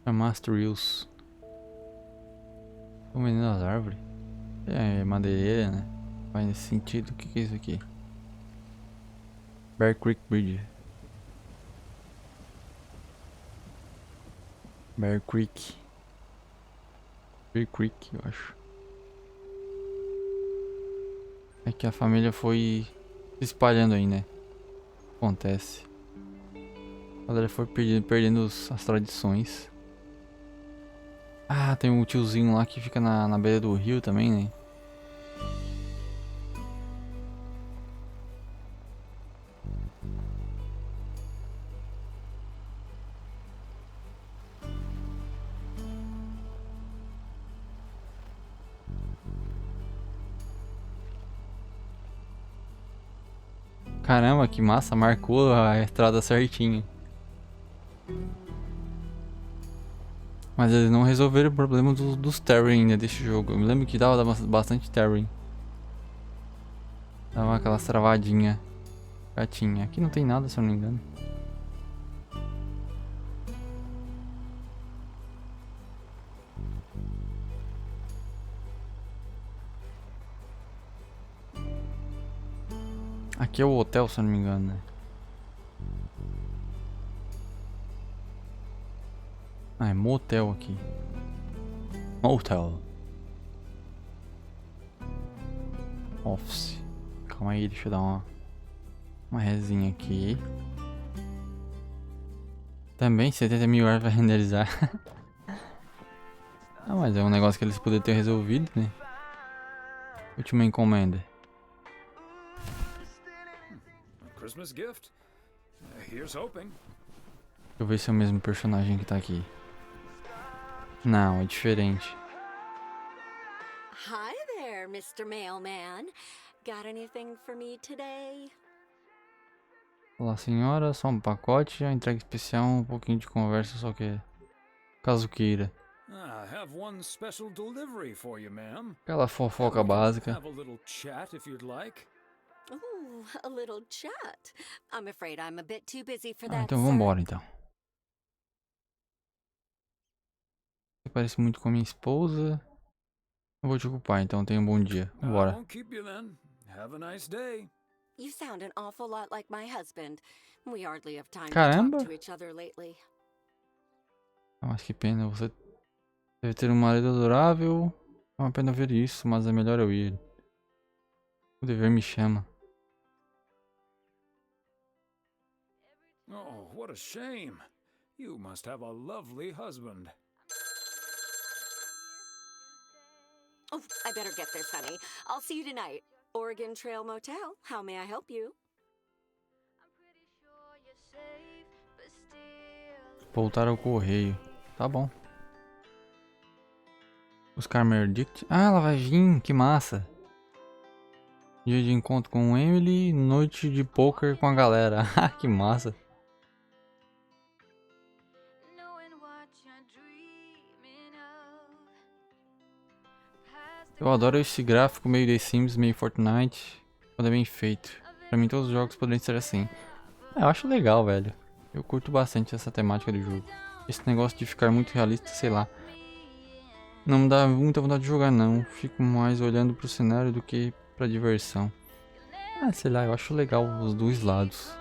S2: É Master Wheels. Tô vendendo as árvores. É madeireira, né? Faz nesse sentido. O que é isso aqui? Bear Creek Bridge. Bear Creek. Bear Creek, eu acho. É que a família foi se espalhando aí, né? Acontece. A galera foi perdendo as tradições. Ah, tem um tiozinho lá que fica na beira do rio também, né? Caramba, que massa, marcou a estrada certinho. Mas eles não resolveram o problema dos terrain ainda desse jogo. Eu me lembro que dava bastante terrain. Dava aquelas travadinhas. Gatinha. Aqui não tem nada, se eu não me engano. Aqui é o hotel, se eu não me engano, né? Ah, é motel aqui. Motel. Office. Calma aí, deixa eu dar uma resinha aqui. Também 70 mil horas pra renderizar. Ah, mas é um negócio que eles poderiam ter resolvido, né? Última encomenda.
S3: Christmas gift. Here's hoping.
S2: Deixa eu ver se é o mesmo personagem que tá aqui. Não, é diferente.
S12: Hi there, Mr. Mailman. Got anything for me today?
S2: Olá, senhora, só um pacote, a entrega especial, um pouquinho de conversa, só que caso queira.
S3: I have one special delivery for you, ma'am.
S2: Aquela fofoca básica.
S3: Have a little chat if you'd like.
S12: Ooh, a little chat. I'm afraid I'm a bit too busy for
S2: Ah,
S12: that,
S2: então
S12: sir.
S2: vambora então. Você parece muito com a minha esposa. Eu vou te ocupar, então tenha um bom dia.
S3: I
S2: Vambora.
S3: won't keep you then. Have a nice day.
S12: You sound an awful lot like my husband. We hardly have time
S2: Caramba.
S12: to talk to each other lately.
S2: Ah, mas que pena, você deve ter um marido adorável. É uma pena ver isso, mas é melhor eu ir. O dever me chama.
S3: Oh, what a shame. You must have a lovely husband.
S12: Oh, I better get this, honey. I'll see you tonight. Oregon Trail Motel. How may I help you?
S2: Voltar ao correio. Tá bom. Buscar Meredith. Ah, ela vai vir, que massa. Dia de encontro com Emily, noite de poker com a galera. Ah, que massa. Eu adoro esse gráfico meio The Sims, meio Fortnite. Quando é bem feito. Pra mim todos os jogos poderiam ser assim. Eu acho legal, velho. Eu curto bastante essa temática do jogo. Esse negócio de ficar muito realista, sei lá. Não me dá muita vontade de jogar não. Fico mais olhando pro cenário do que pra diversão. Ah, sei lá, eu acho legal os dois lados.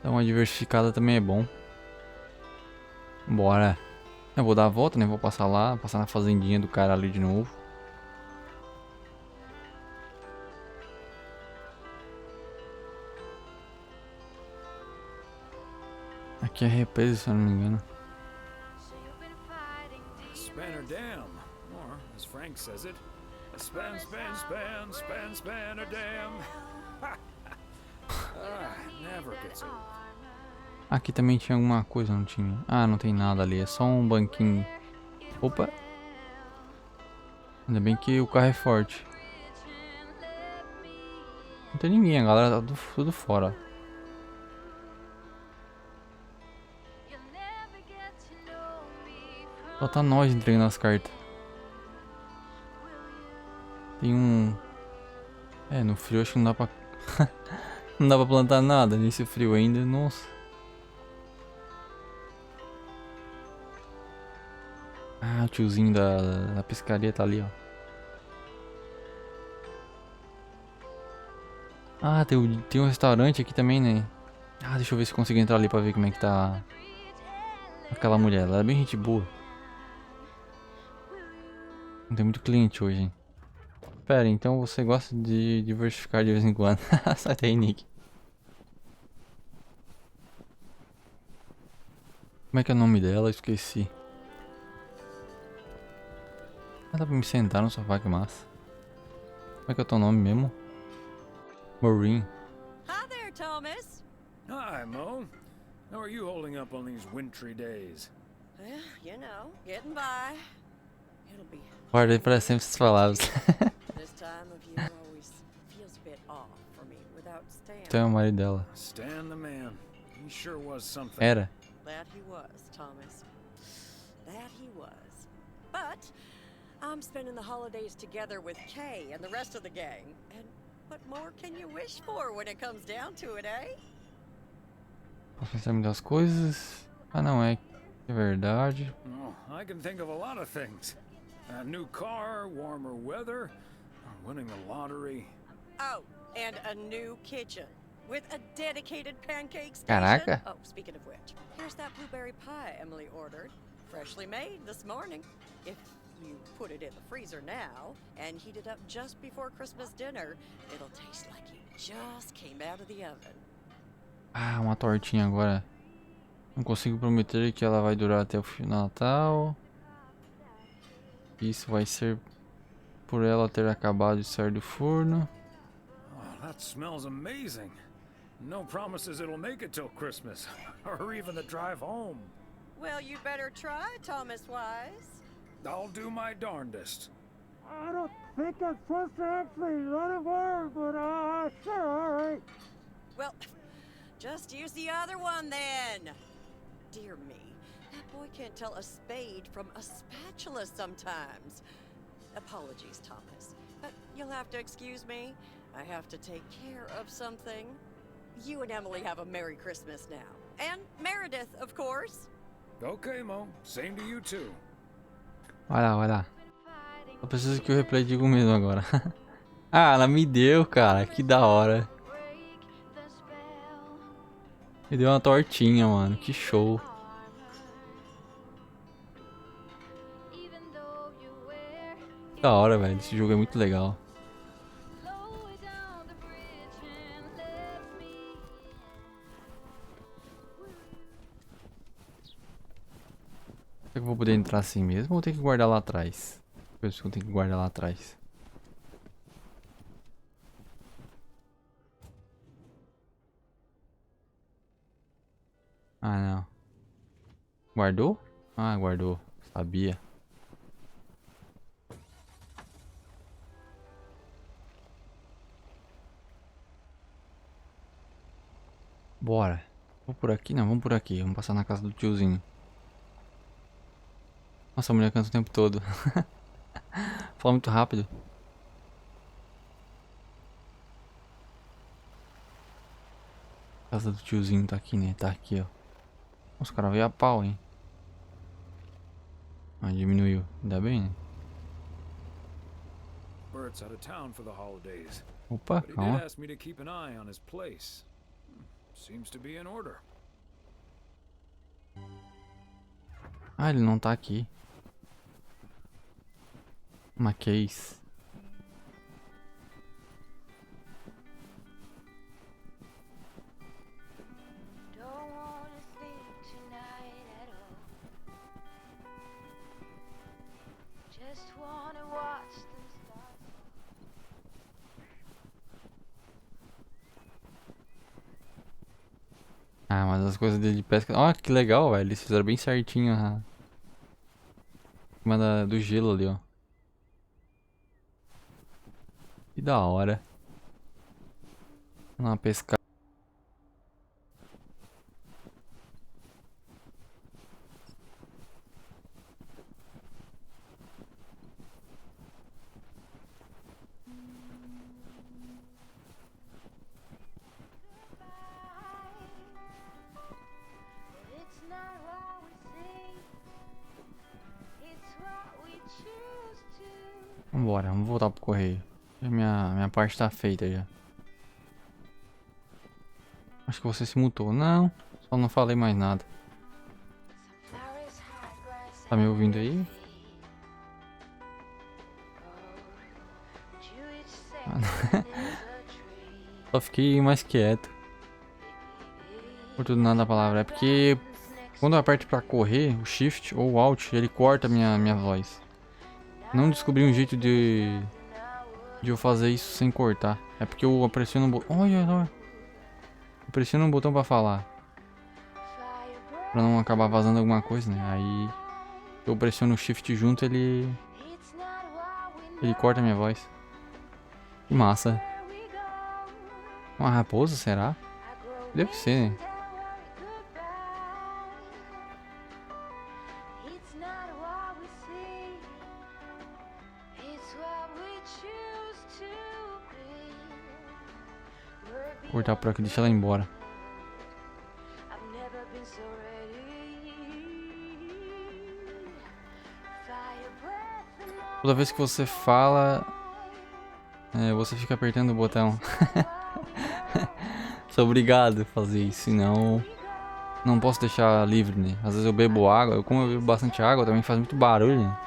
S2: Dar uma diversificada também é bom. Bora. Eu vou dar a volta, né? Vou passar lá, passar na fazendinha do cara ali de novo. Aqui é represa, se eu não me engano.
S3: Spanner Dam, or as Frank says it, a span a dam. Never gets old.
S2: Aqui também tinha alguma coisa, não tinha? Ah, não tem nada ali, é só um banquinho. Opa! Ainda bem que o carro é forte. Não tem ninguém, a galera tá tudo fora. Só tá nós entregando as cartas. Tem um... É, no frio acho que não dá pra... Não dá pra plantar nada nesse frio ainda, nossa. Ah, o tiozinho da pescaria tá ali, ó. Ah, tem um restaurante aqui também, né? Ah, deixa eu ver se eu consigo entrar ali pra ver como é que tá aquela mulher. Ela é bem gente boa. Não tem muito cliente hoje, hein? Pera, então você gosta de diversificar de vez em quando. Sai daí, Nick. Como é que é o nome dela? Esqueci. Ah, dá pra me sentar no sofá, que massa. Como é que é o teu nome mesmo? Maureen.
S11: Hi there, Thomas.
S3: Hi, Mo. How are you holding up on these wintry days?
S11: Well, you know, getting by. It'll be
S2: Guardei pra sempre essas palavras.
S11: this time of year always feels a bit off for me without Stan.
S2: Então é o marido dela.
S3: Stan the man. He sure was something.
S2: Era.
S11: That he was, Thomas. That he was. But I'm spending the holidays together with Kay and the rest of the gang. And what more can you wish for when it comes down to it, eh?
S2: Posso pensar em muitas coisas. Ah, não, é verdade.
S3: Oh, I can think of a lot of things. A new car, warmer weather, winning the lottery.
S11: Oh, and a new kitchen with a dedicated pancake station.
S2: Caraca.
S11: Oh, speaking of which, here's that blueberry pie Emily ordered. Freshly made this morning. If you put it in the freezer now and heat it up just before Christmas dinner, it'll taste like it just came out of the oven.
S2: Ah, uma tortinha agora. Não consigo prometer que ela vai durar até o final do Natal. Isso vai ser por ela ter acabado de sair do forno.
S3: Oh, that smells amazing. No promises it'll make it till Christmas, or even the drive home.
S11: Well, you better try, Thomas Wise.
S3: I'll do my darndest.
S13: I don't think I'm supposed to actually run a bar, but sure, alright.
S11: Well, just use the other one then. Dear me, that boy can't tell a spade from a spatula sometimes. Apologies, Thomas, but you'll have to excuse me. I have to take care of something. You and Emily have a Merry Christmas now. And Meredith, of course.
S3: Okay, Mo. Same to you too.
S2: Vai lá, vai lá. Só preciso que o replay diga o mesmo agora. Ah, ela me deu, cara. Que da hora. Me deu uma tortinha, mano. Que show. Da hora, velho. Esse jogo é muito legal. Será que eu vou poder entrar assim mesmo ou tem que guardar lá atrás? Eu acho que eu tenho que guardar lá atrás. Ah, não. Guardou? Ah, guardou. Sabia. Bora. Vamos por aqui? Não, vamos por aqui. Vamos passar na casa do tiozinho. Nossa, a mulher canta o tempo todo. Fala muito rápido. A casa do tiozinho tá aqui, né? Tá aqui, ó. Os caras veio a pau, hein? Ah, diminuiu. Ainda bem, né?
S3: Bert's out of town for the holidays.
S2: Opa,
S3: But he did
S2: calma.
S3: ask me to keep an eye on his place. Seems to be in order.
S2: Ah, ele não tá aqui. Uma case.
S1: Don't wanna sleep tonight at all. Just wanna watch them stars.
S2: Ah, mas as coisas dele de pesca... Ó, que legal, velho. Eles fizeram bem certinho a... Em cima do gelo ali, ó. Que da hora. Vamos lá pescar. Vambora, vamos voltar pro correio. Minha parte tá feita já. Acho que você se mutou. Não, só não falei mais nada. Tá me ouvindo aí? Só fiquei mais quieto. Por tudo nada a palavra. É porque quando eu aperto pra correr, o Shift ou o Alt, ele corta minha voz. Não descobri um jeito de eu fazer isso sem cortar. É porque eu pressiono um botão. Olha, olha. Eu pressiono um botão pra falar. Pra não acabar vazando alguma coisa, né? Aí eu pressiono o Shift junto, ele corta minha voz. Que massa. Uma raposa, será? Deve ser, né? Cortar por aqui, deixa ela embora. Toda vez que você fala, você fica apertando o botão. Sou obrigado a fazer isso, senão não posso deixar livre, né? Às vezes eu bebo água, como eu bebo bastante água, também faz muito barulho, né?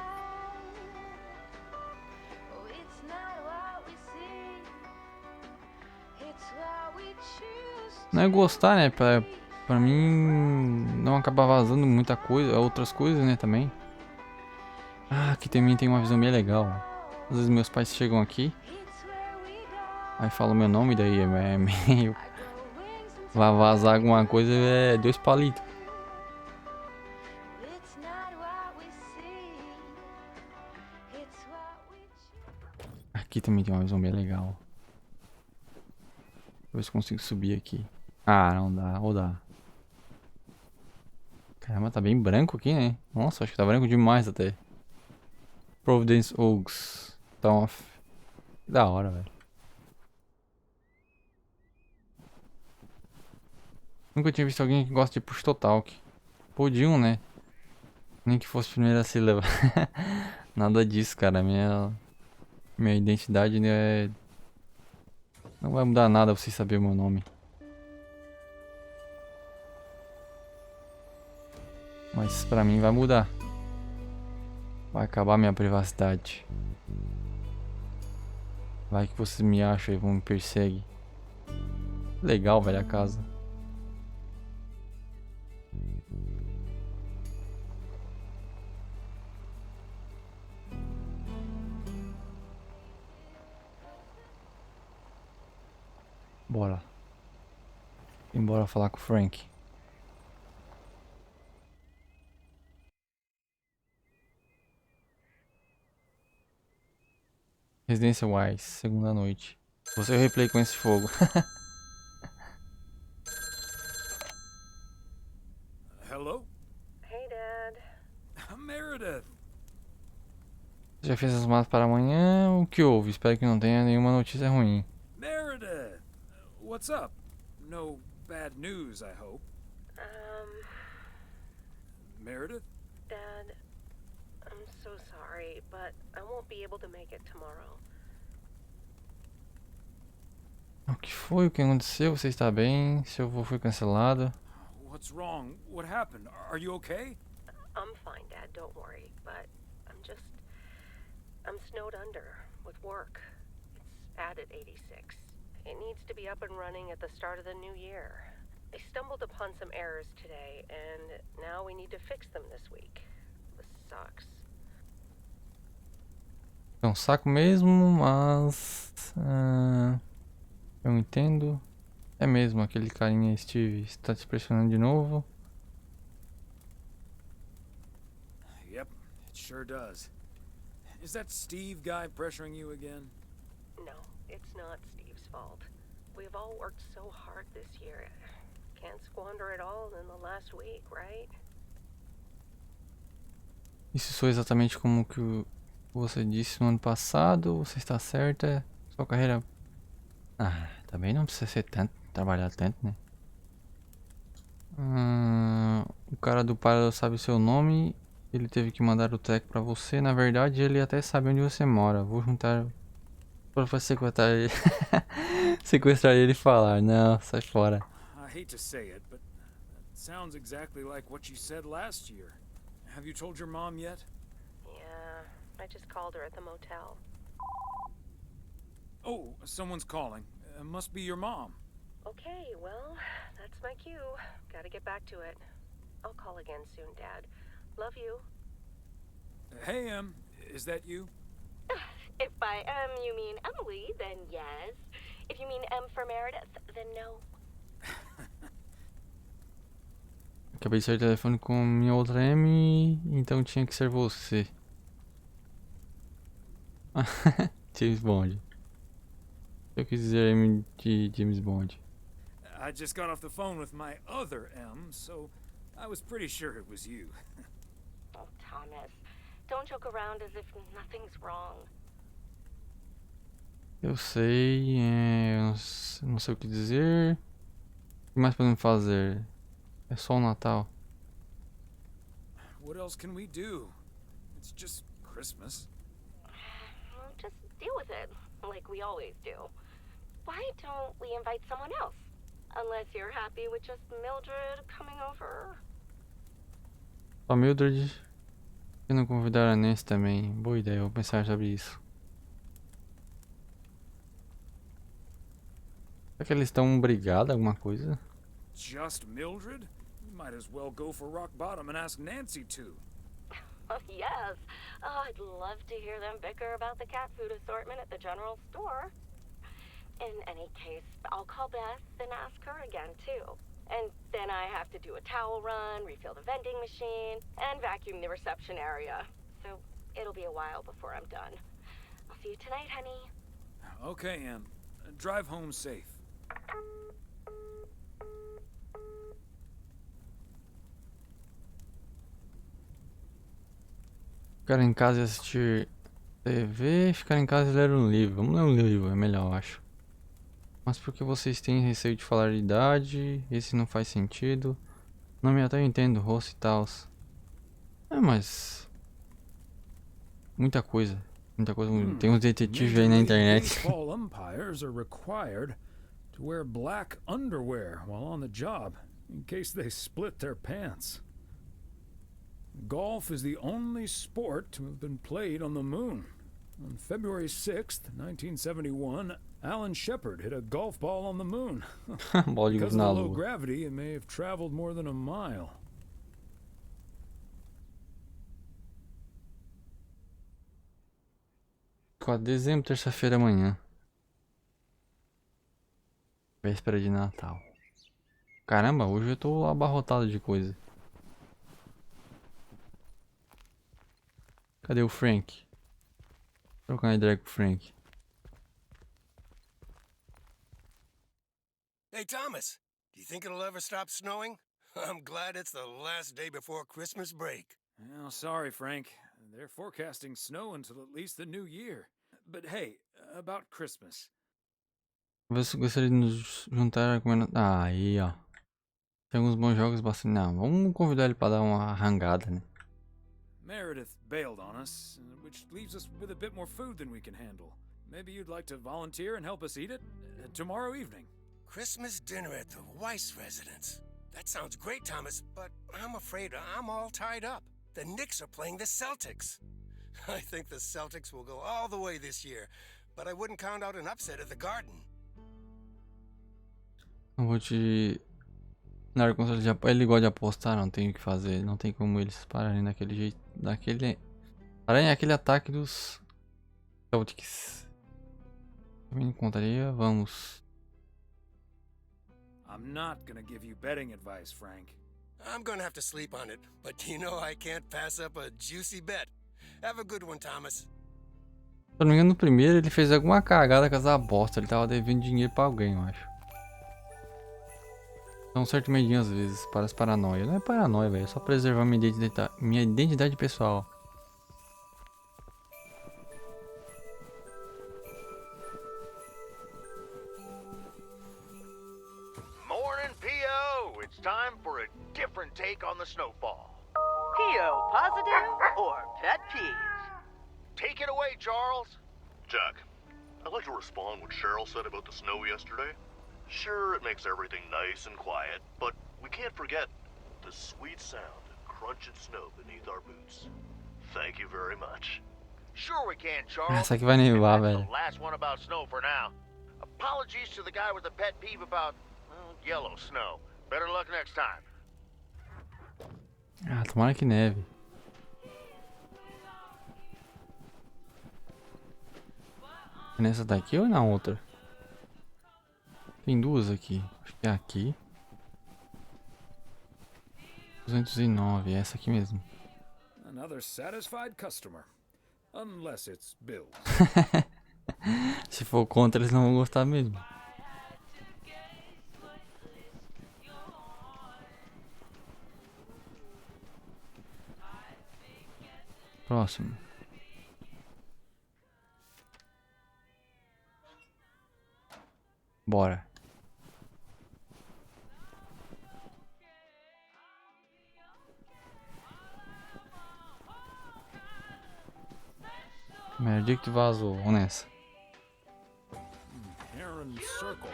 S2: Não é gostar, né? Pra mim não acabar vazando muita coisa, outras coisas, né, também. Ah, aqui também tem uma visão bem legal. Às vezes meus pais chegam aqui, aí falam meu nome, daí é meio... Vai vazar alguma coisa, é 2 palitos. Aqui também tem uma visão bem legal. Deixa eu ver se consigo subir aqui. Ah, não dá, ou dá. Caramba, tá bem branco aqui, né? Nossa, acho que tá branco demais até. Providence Oaks. Então, da hora, velho. Nunca tinha visto alguém que gosta de push to talk. Podiam, né? Nem que fosse a primeira sílaba. Nada disso, cara. Minha identidade, né? Não vai mudar nada você saber o meu nome. Mas pra mim vai mudar. Vai acabar minha privacidade. Vai que vocês me acham e vão me perseguir. Legal, velho, a casa. Bora. Embora falar com o Frank. Residência Wise, segunda noite. Você replay com esse fogo.
S3: Hello?
S4: Hey, Dad.
S3: Meredith!
S2: Já fez as malas para amanhã? O que houve? Espero que não tenha nenhuma notícia ruim.
S3: Meredith! What's up? No bad news, I hope. Meredith?
S4: Dad, I'm so sorry, but I won't be able to make it tomorrow.
S2: O que foi? O que aconteceu? Você está bem? Seu voo foi cancelado?
S3: What's wrong? What happened? Are you okay?
S4: I'm fine, Dad, don't worry, but I'm snowed under with work. It's at 86. It needs to be up and running at the start of the new year. I stumbled upon some errors today, and now we need to fix them this week. This sucks.
S2: É um saco mesmo, mas... eu entendo. É mesmo, aquele carinha Steve está te pressionando de novo.
S3: Yep, it sure does. Is that Steve guy pressuring you again?
S4: No, it's not Steve's fault. We've all worked so hard this year. Can't squander it all in the last week, right?
S2: Isso sou exatamente como que você disse no ano passado. Você está certa. Sua carreira... Ah, também não precisa ser tanto, trabalhar tanto, né? O cara do Pala sabe seu nome Ele teve que mandar o treco pra você. Na verdade, ele até sabe onde você mora. Vou juntar pra sequestrar ele. Sequestrar ele e falar. Não, sai fora.
S3: I hate to say it, but it sounds exactly like what you said last year. Have you told your mom yet?
S4: Yeah, I just called her at the motel.
S3: Oh, someone's calling. Must be your mom.
S4: Okay, well, that's my cue. Gotta get back to it. I'll call again soon, Dad. Love you.
S3: Hey, is that you?
S12: If by you mean Emily, then yes. If you mean M for Meredith, then no.
S2: Acabei de sair do telefone com minha outra M, então tinha que ser você. James Bond. Eu quis dizer M de James Bond.
S3: I just got off the phone with my other M, so I was pretty sure it was you.
S12: Oh, Thomas, don't joke around as if nothing's wrong.
S2: Eu sei, eu não sei o que dizer. O que mais podemos fazer? É só o Natal.
S3: What else can we do? It's just Christmas.
S12: Well, just deal with it, like we always do. Why don't we invite someone else? Unless you're happy with just Mildred coming over.
S2: Ó, Mildred. Por que não convidar a Nancy também? Boa ideia, vou pensar sobre isso. Será que eles estão brigados, alguma coisa?
S3: Just Mildred? You might as well go for rock bottom and ask Nancy too.
S12: Oh, yes. Oh, I'd love to hear them bicker about the cat food assortment at the general store. In any case, I'll call Beth and ask her again, too. And then I have to do a towel run, refill the vending machine, and vacuum the reception area. So it'll be a while before I'm done. I'll see you tonight, honey.
S3: Okay, Em. Drive home safe.
S2: Ficar em casa e assistir TV, ficar em casa e ler um livro. Vamos ler um livro, é melhor, eu acho. Mas porque vocês têm receio de falar de idade, esse não faz sentido. Não me até entendo, rosto e tal. É, mas... Muita coisa. Tem uns detetives aí na internet.
S3: Baseball umpires are required to wear black underwear while on the job, in case they split their pants. Golf is the only sport to have been played on the moon. On February 6th, 1971, Alan Shepard hit a golf ball on the moon. Because of the low gravity, it may have traveled more than a mile.
S2: Dezembro, terça-feira, amanhã. Véspera de Natal. Caramba, hoje eu tô abarrotado de coisa. Cadê o Frank? Vou trocar uma ideia com o Frank.
S5: Hey, Thomas, do you think it'll ever stop snowing? I'm glad it's the last day before Christmas break.
S3: Oh, sorry, Frank. They're forecasting snow until at least the new year. But hey, about Christmas.
S2: Gostaria de nos juntar a comer... Ah, aí, ó. Tem alguns bons jogos bastante... Não, vamos convidar ele pra dar uma rangada, né?
S3: Meredith bailed on us, which leaves us with a bit more food than we can handle. Maybe you'd like to volunteer and help us eat it tomorrow evening.
S5: Christmas dinner at the Weiss residence. That sounds great, Thomas, but I'm afraid I'm all tied up. The Knicks are playing the Celtics. I think the Celtics will go all the way this year, but I wouldn't count out an upset at the Garden.
S2: Não vou te... Ele gosta de apostar, não tem o que fazer. Não tem como eles pararem daquele jeito. Pararem aquele ataque dos Celtics. Também encontraria, vamos.
S3: I'm not gonna give you betting advice, Frank.
S5: I'm gonna have to sleep on it, but you know I can't pass up a juicy bet. Have a good one, Thomas.
S2: Se eu não me engano, no primeiro ele fez alguma cagada com essa bosta. Ele tava devendo dinheiro pra alguém, eu acho. Dá um certo medinho às vezes, parece paranoia. Não é paranoia, velho, é só preservar minha identidade pessoal.
S6: Morning, P.O. It's time for a different take on the snowfall.
S11: P.O.
S7: to do?
S11: Or pet peeves?
S6: Take it away, Charles.
S10: Jack, I'd like to respond what Cheryl said about the snow yesterday. Sure, it makes everything nice and quiet, but we can't forget the sweet sound of crunching snow beneath our boots. Thank you very much.
S6: Sure we can, Charles.
S2: Essa aqui vai nevar,
S6: That's
S2: velho.
S6: the last one about snow for now. Apologies to the guy with the pet peeve about yellow snow. Better luck next time.
S2: Ah, tomara que neve. É nessa daqui ou na outra? Tem duas aqui. Acho que é aqui. 209, é essa aqui mesmo.
S3: Another satisfied customer. Unless it's Bill.
S2: Se for contra, eles não vão gostar mesmo. Próximo. Bora. Meredith vazou, vamos nessa.
S3: Heron Circle.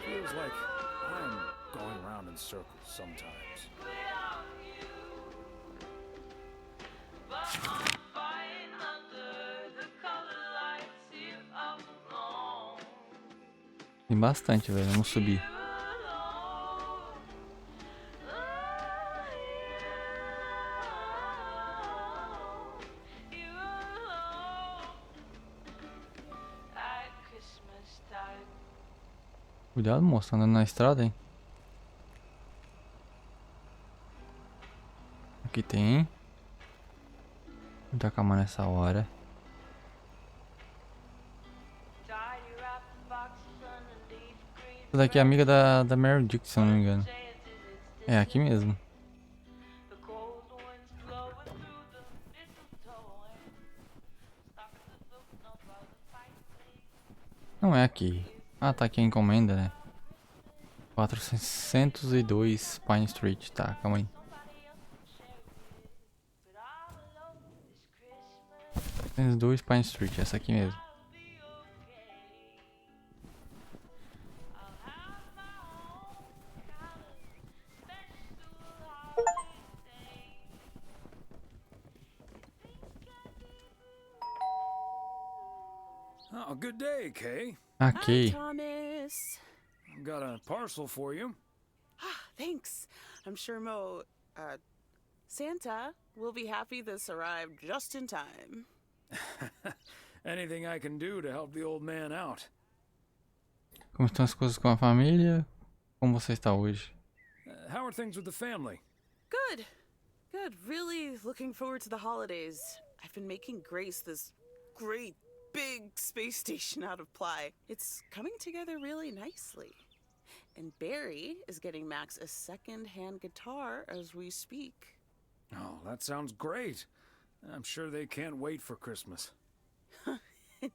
S3: Feels like I'm going round in circles sometimes.
S2: Tem bastante, velho. Vamos subir. Cuidado, moço, tá andando na estrada, hein? Aqui tem. Muita calma nessa hora. Essa daqui é amiga da Meredith, se eu não me engano. É aqui mesmo. Não é aqui. Ah, tá aqui a encomenda, né? 402 Pine Street. Tá, calma aí. 402 Pine Street, essa aqui mesmo.
S3: Oh, good day, Kay.
S2: Aqui.
S14: Hi, Thomas.
S3: Got a parcel for you.
S14: Thanks. I'm sure Santa will be happy this arrived just in time.
S3: Anything I can do to help the old man out.
S2: Como estão as coisas com a família? Como você está hoje?
S3: How are things with the family?
S14: Good. Good. Really looking forward to the holidays. I've been making Grace this great big space station out of ply. It's coming together really nicely. And Barry is getting Max a second-hand guitar as we speak.
S3: Oh, that sounds great. I'm sure they can't wait for Christmas.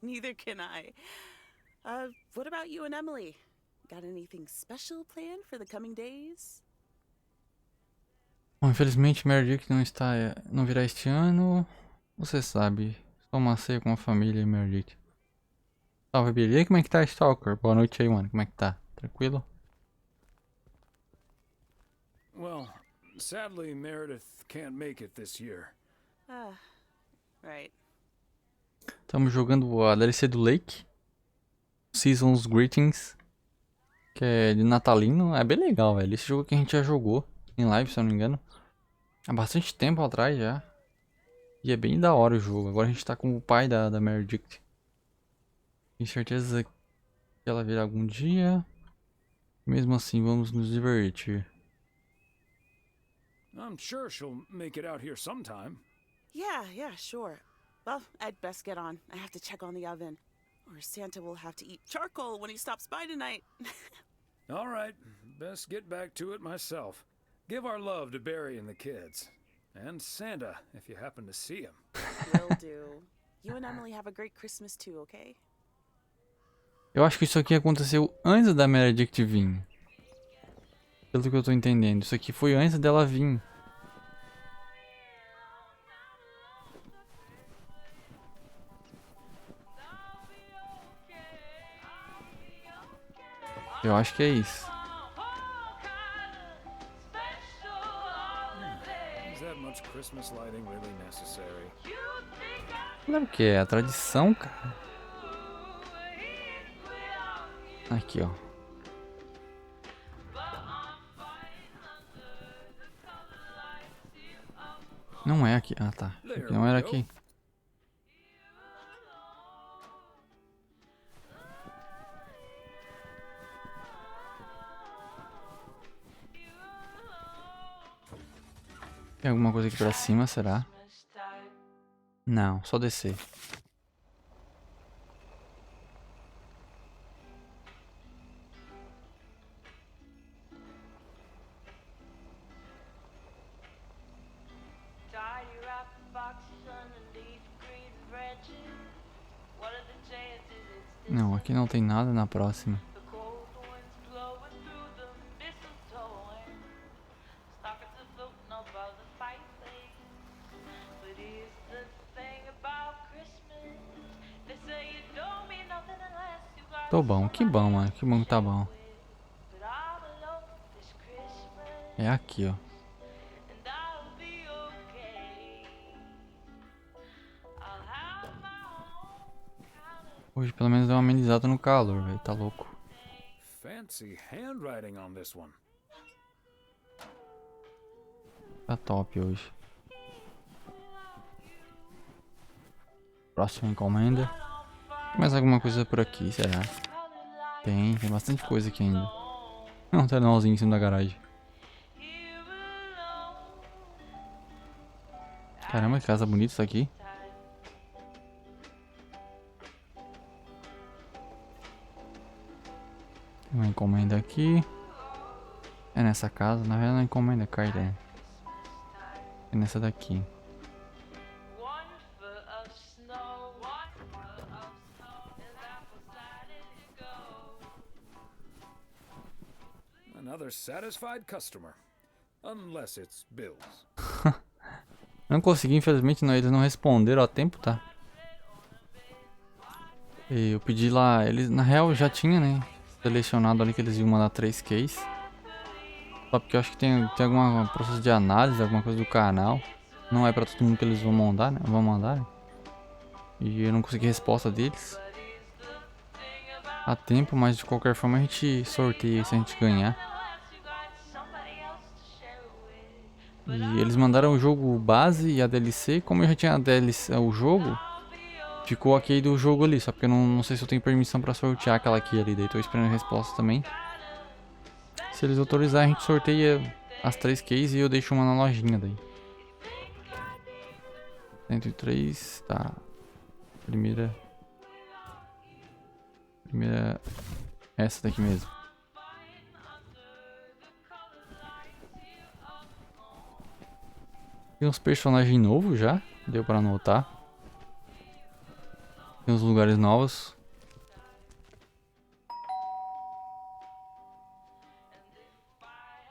S14: Neither can I. What about you and Emily? Got anything special planned for the coming days?
S2: Bom, infelizmente Meredith não virá este ano. Você sabe, só uma ceia com a família e Meredith. Salve, Billy. Como é que tá, Stalker? Boa noite aí, mano. Como é que tá? Tranquilo?
S3: Well, sadly, Meredith can't make it this year.
S14: Right.
S2: Estamos jogando a DLC do Lake. Season's Greetings. Que é de natalino. É bem legal, velho. Esse jogo que a gente já jogou em live, se eu não me engano. Há bastante tempo atrás já. E é bem da hora o jogo. Agora a gente tá com o pai da Meredith. Tenho certeza que ela virá algum dia. Mesmo assim, vamos nos divertir.
S3: I'm sure she'll make it out here sometime.
S14: Yeah, sure. Well, I'd best get on. I have to check on the oven. Or Santa will have to eat charcoal when he stops by tonight.
S3: All right, best get back to it myself. Give our love to Barry and the kids. And Santa, if you happen to see him.
S14: Will do. You and Emily have a great Christmas too, okay?
S2: Eu acho que isso aqui aconteceu antes da Meredith vir. Pelo que eu tô entendendo. Isso aqui foi antes dela vir. Eu acho que é isso.
S3: Is that much Christmas lighting really necessary?
S2: Claro que é a tradição, cara. Aqui, ó. Não é aqui. Ah, tá. Aqui não era aqui. Tem alguma coisa aqui pra cima, será? Não, só descer. Não, aqui não tem nada na próxima. Tô bom, que bom, mano. Que bom que tá bom. É aqui, ó. Hoje pelo menos deu uma amenizada no calor, velho. Tá louco.
S3: Fancy handwriting on this one.
S2: Tá top hoje. Próxima encomenda. Tem mais alguma coisa por aqui, será? Tem bastante coisa aqui ainda. Um terminalzinho em cima da garagem. Caramba, que casa bonita isso aqui. Tem uma encomenda aqui. É nessa casa, na verdade não é encomenda, é carta. É nessa daqui.
S3: Another satisfied customer. Unless it's bills.
S2: Não consegui, infelizmente, não, eles não responderam a tempo, tá? E eu pedi lá, eles na real já tinha, né? Selecionado ali que eles iam mandar 3 cases. Só porque eu acho que tem alguma processo de análise, alguma coisa do canal. Não é pra todo mundo que eles vão mandar, né? Né? E eu não consegui resposta deles a tempo, mas de qualquer forma a gente sorteia se a gente ganhar. E eles mandaram o jogo base e a DLC. Como eu já tinha a DLC, o jogo, ficou aqui do jogo ali. Só porque eu não sei se eu tenho permissão pra sortear aquela aqui ali. Daí tô esperando a resposta também. Se eles autorizarem, a gente sorteia as 3 cases e eu deixo uma na lojinha daí. 103, tá. Primeira. Essa daqui mesmo. Tem uns personagens novos já, deu pra anotar. Tem uns lugares novos.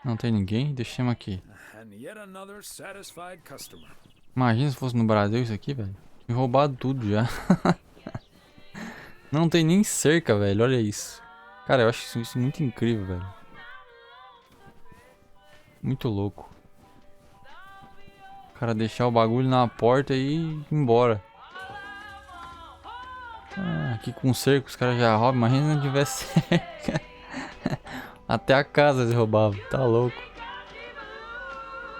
S2: Não tem ninguém, deixemos aqui. Imagina se fosse no Brasil isso aqui, velho. Tinha roubado tudo já. Não tem nem cerca, velho, olha isso. Cara, eu acho isso muito incrível, velho. Muito louco. O cara deixar o bagulho na porta e ir embora. Ah, aqui com cerco os caras já roubam. Imagina se não tivesse cerca. Até a casa eles roubavam. Tá louco.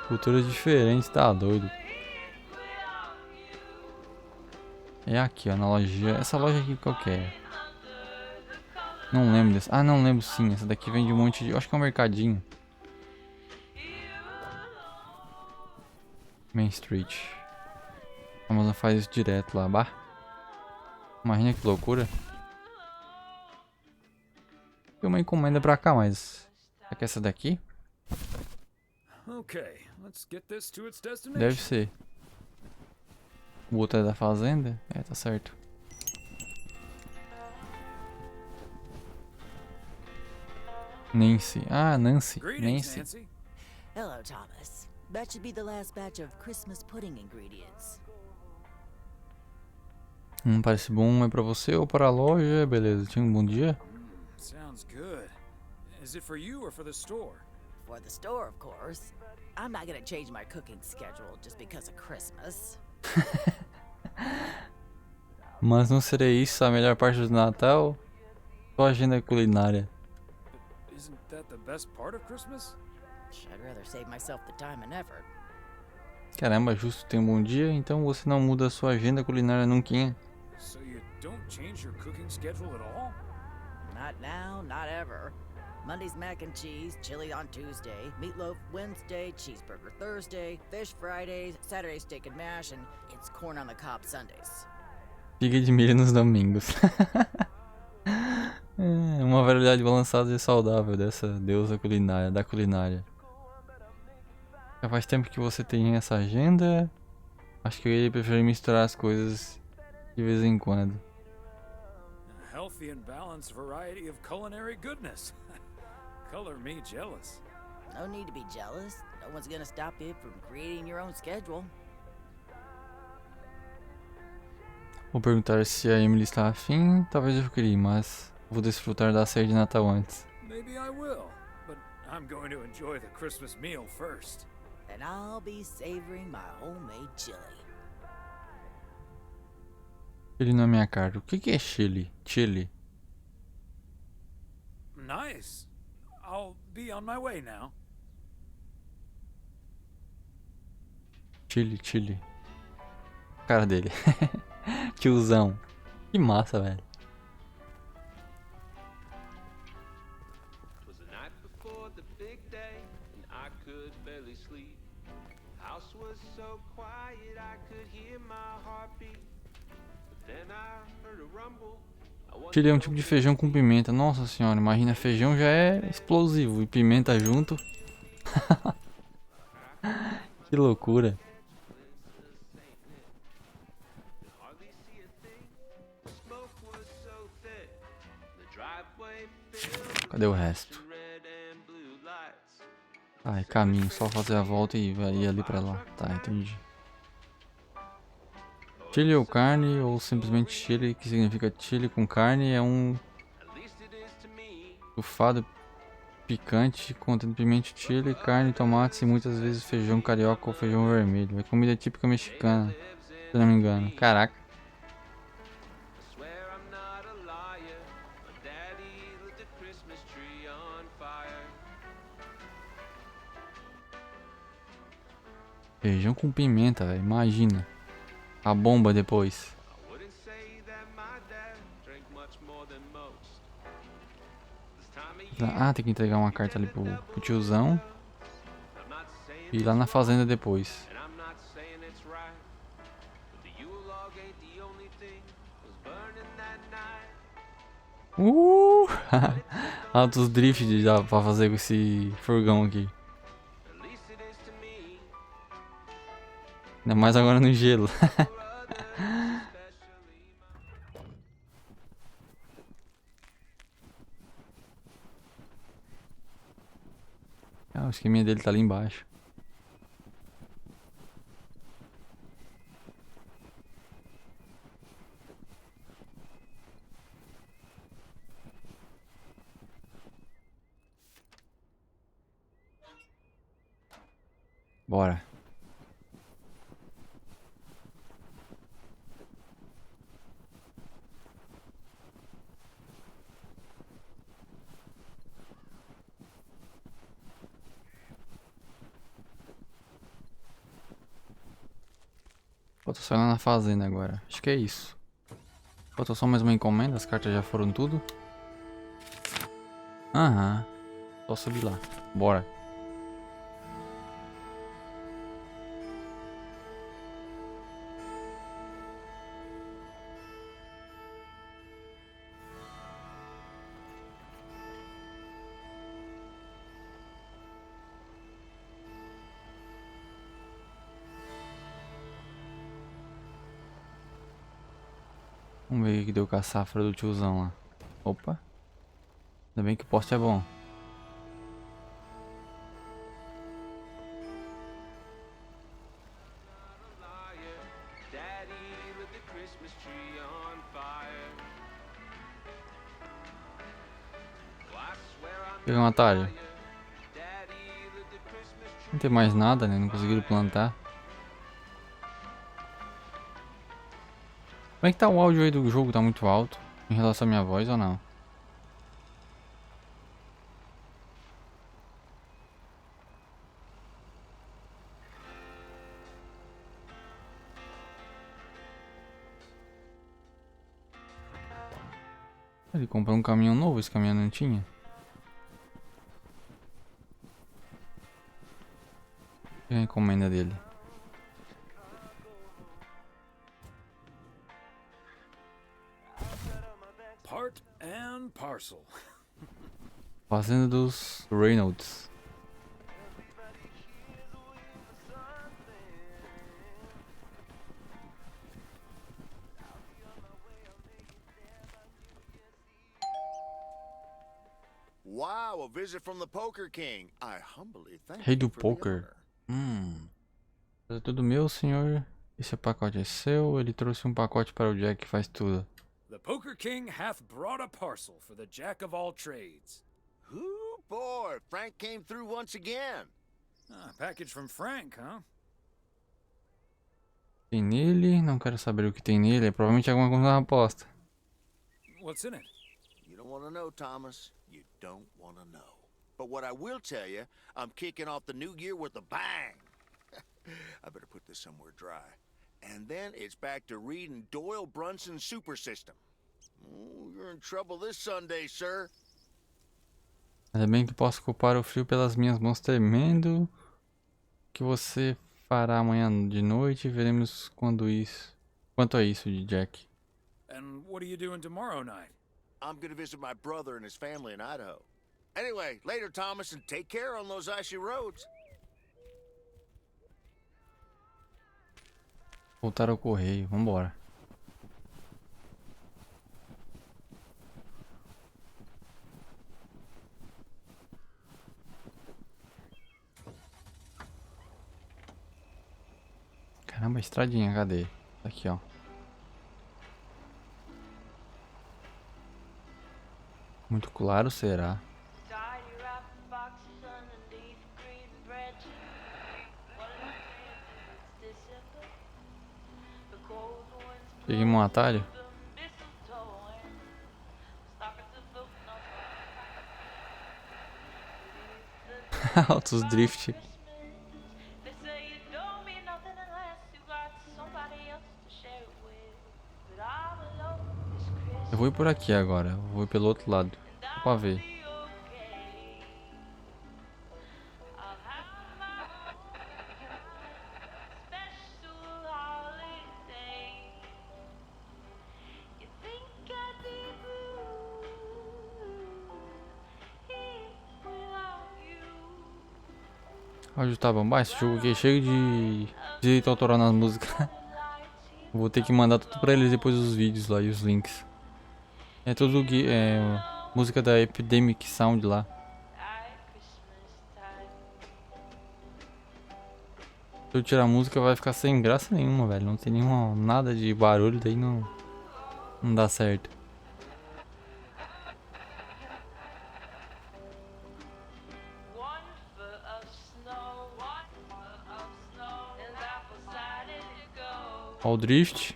S2: Culturas diferentes, tá doido. É aqui, ó, na loja. Essa loja aqui qual que é? Não lembro dessa. Ah, não lembro sim. Essa daqui vende um monte de... Eu acho que é um mercadinho. Main Street. A Amazon faz isso direto lá, bah. Imagina que loucura. Tem uma encomenda pra cá, mas... Será que é essa daqui? Deve ser. O outro é da fazenda? É, tá certo. Nancy. Ah, Nancy. Nancy.
S15: Hello, Thomas. That should be the last batch of Christmas pudding ingredients.
S2: Parece bom, é pra você ou para a loja? Beleza, tinha um bom dia?
S3: Sounds good. Is it for you or for the store?
S11: For the store, of course. I'm not gonna change my cooking schedule just because of Christmas.
S2: Mas não seria isso a melhor parte do Natal? Sua agenda culinária.
S3: Isn't that the best part of Christmas?
S11: I'd rather save myself the time and effort.
S2: Caramba, justo tem um bom dia, então você não muda a sua agenda culinária nunca.
S3: So you don't change your cooking schedule at all?
S11: Not now, not ever. Monday's mac and cheese, chili on Tuesday, meatloaf Wednesday, cheeseburger Thursday, fish Fridays, Saturday steak and mash, and it's corn on the cob Sundays.
S2: Figa de milho nos domingos. É uma variedade balançada e saudável dessa deusa culinária, da culinária. Já faz tempo que você tem essa agenda. Acho que eu ia preferir misturar as coisas de vez em quando.
S3: A healthy and balanced variety of culinary goodness. Color me jealous.
S11: No need to be jealous. No one's gonna stop you from creating your own schedule.
S2: Vou perguntar se a Emily está afim. Talvez eu queria, mas vou desfrutar da ceia de Natal antes.
S3: Maybe I will, but I'm going to enjoy the Christmas meal first.
S11: And I'll be savoring my homemade chili.
S2: Chile na minha carta. O que é chile? Chile.
S3: Nice. I'll be on my way now.
S2: Chile. Cara dele. Tiozão. Que massa, velho. Chile é um tipo de feijão com pimenta. Nossa senhora, imagina, feijão já é explosivo e pimenta junto. Que loucura. Cadê o resto? Ah, é caminho, só fazer a volta e ir ali pra lá. Tá, entendi. Chile ou carne, ou simplesmente chile, que significa chile com carne, é um estufado picante contendo pimenta, chile, carne, tomates e muitas vezes feijão carioca ou feijão vermelho. É comida típica mexicana, se não me engano. Caraca. Feijão com pimenta, velho, imagina. A bomba depois. Ah, tem que entregar uma carta ali pro tiozão. E ir lá na fazenda depois. Altos drift dá pra fazer com esse furgão aqui. Ainda mais agora no gelo. O esqueminha dele tá ali embaixo. Bora. Falta só ir lá na fazenda agora. Acho que é isso. Falta só mais uma encomenda. As cartas já foram tudo. Aham. Só subir lá. Bora. Vamos ver o que deu com a safra do tiozão lá. Opa. Ainda bem que o poste é bom. Pegar um atalho. Não tem mais nada, né? Não conseguiram plantar. Como é que tá o áudio aí do jogo? Tá muito alto em relação à minha voz ou não? Ele comprou um caminhão novo, esse caminhão não tinha. E a encomenda dele.
S3: Part and parcel.
S2: Fazenda dos Reynolds.
S6: Wow, a visit from the Poker King. I humbly thank
S2: Rei
S6: you
S2: do
S6: for the
S2: poker.
S6: honor.
S2: É tudo meu, senhor. Esse pacote é seu. Ele trouxe um pacote para o Jack que faz tudo.
S3: The Poker King hath brought a parcel for the jack of all trades.
S6: Ooh, boy, Frank came through once again.
S3: Ah, package from Frank, huh?
S2: Tem nele. Não quero saber o que tem nele. É provavelmente alguma coisa na aposta.
S3: What's in it?
S6: You don't want to know, Thomas. You don't want to know. But what I will tell you, I'm kicking off the new year with a bang. I better put this somewhere dry. And then it's back to reading Doyle Brunson's Super System. Oh, you're in trouble this Sunday, sir.
S2: Ainda bem que posso culpar o frio pelas minhas mãos temendo. O que você fará amanhã de noite? Veremos quando isso. Quanto a isso, de Jack.
S3: And what are you doing tomorrow night?
S6: I'm gonna visit my brother and his family in Idaho. Anyway, later, Thomas, and take care on those icy roads.
S2: Voltar ao correio. Vambora. Caramba, estradinha, cadê? Tá aqui, ó. Muito claro, será? Peguei um atalho. Altos drift. Eu vou ir por aqui agora. Eu vou ir pelo outro lado. Só pra ver. O áudio tá bom. Esse jogo aqui é cheio de direito autoral nas músicas. Vou ter que mandar tudo pra eles depois os vídeos lá e os links. É tudo música da Epidemic Sound lá. Se eu tirar a música vai ficar sem graça nenhuma, velho. Não tem nenhuma, nada de barulho, daí não dá certo. Ó o drift.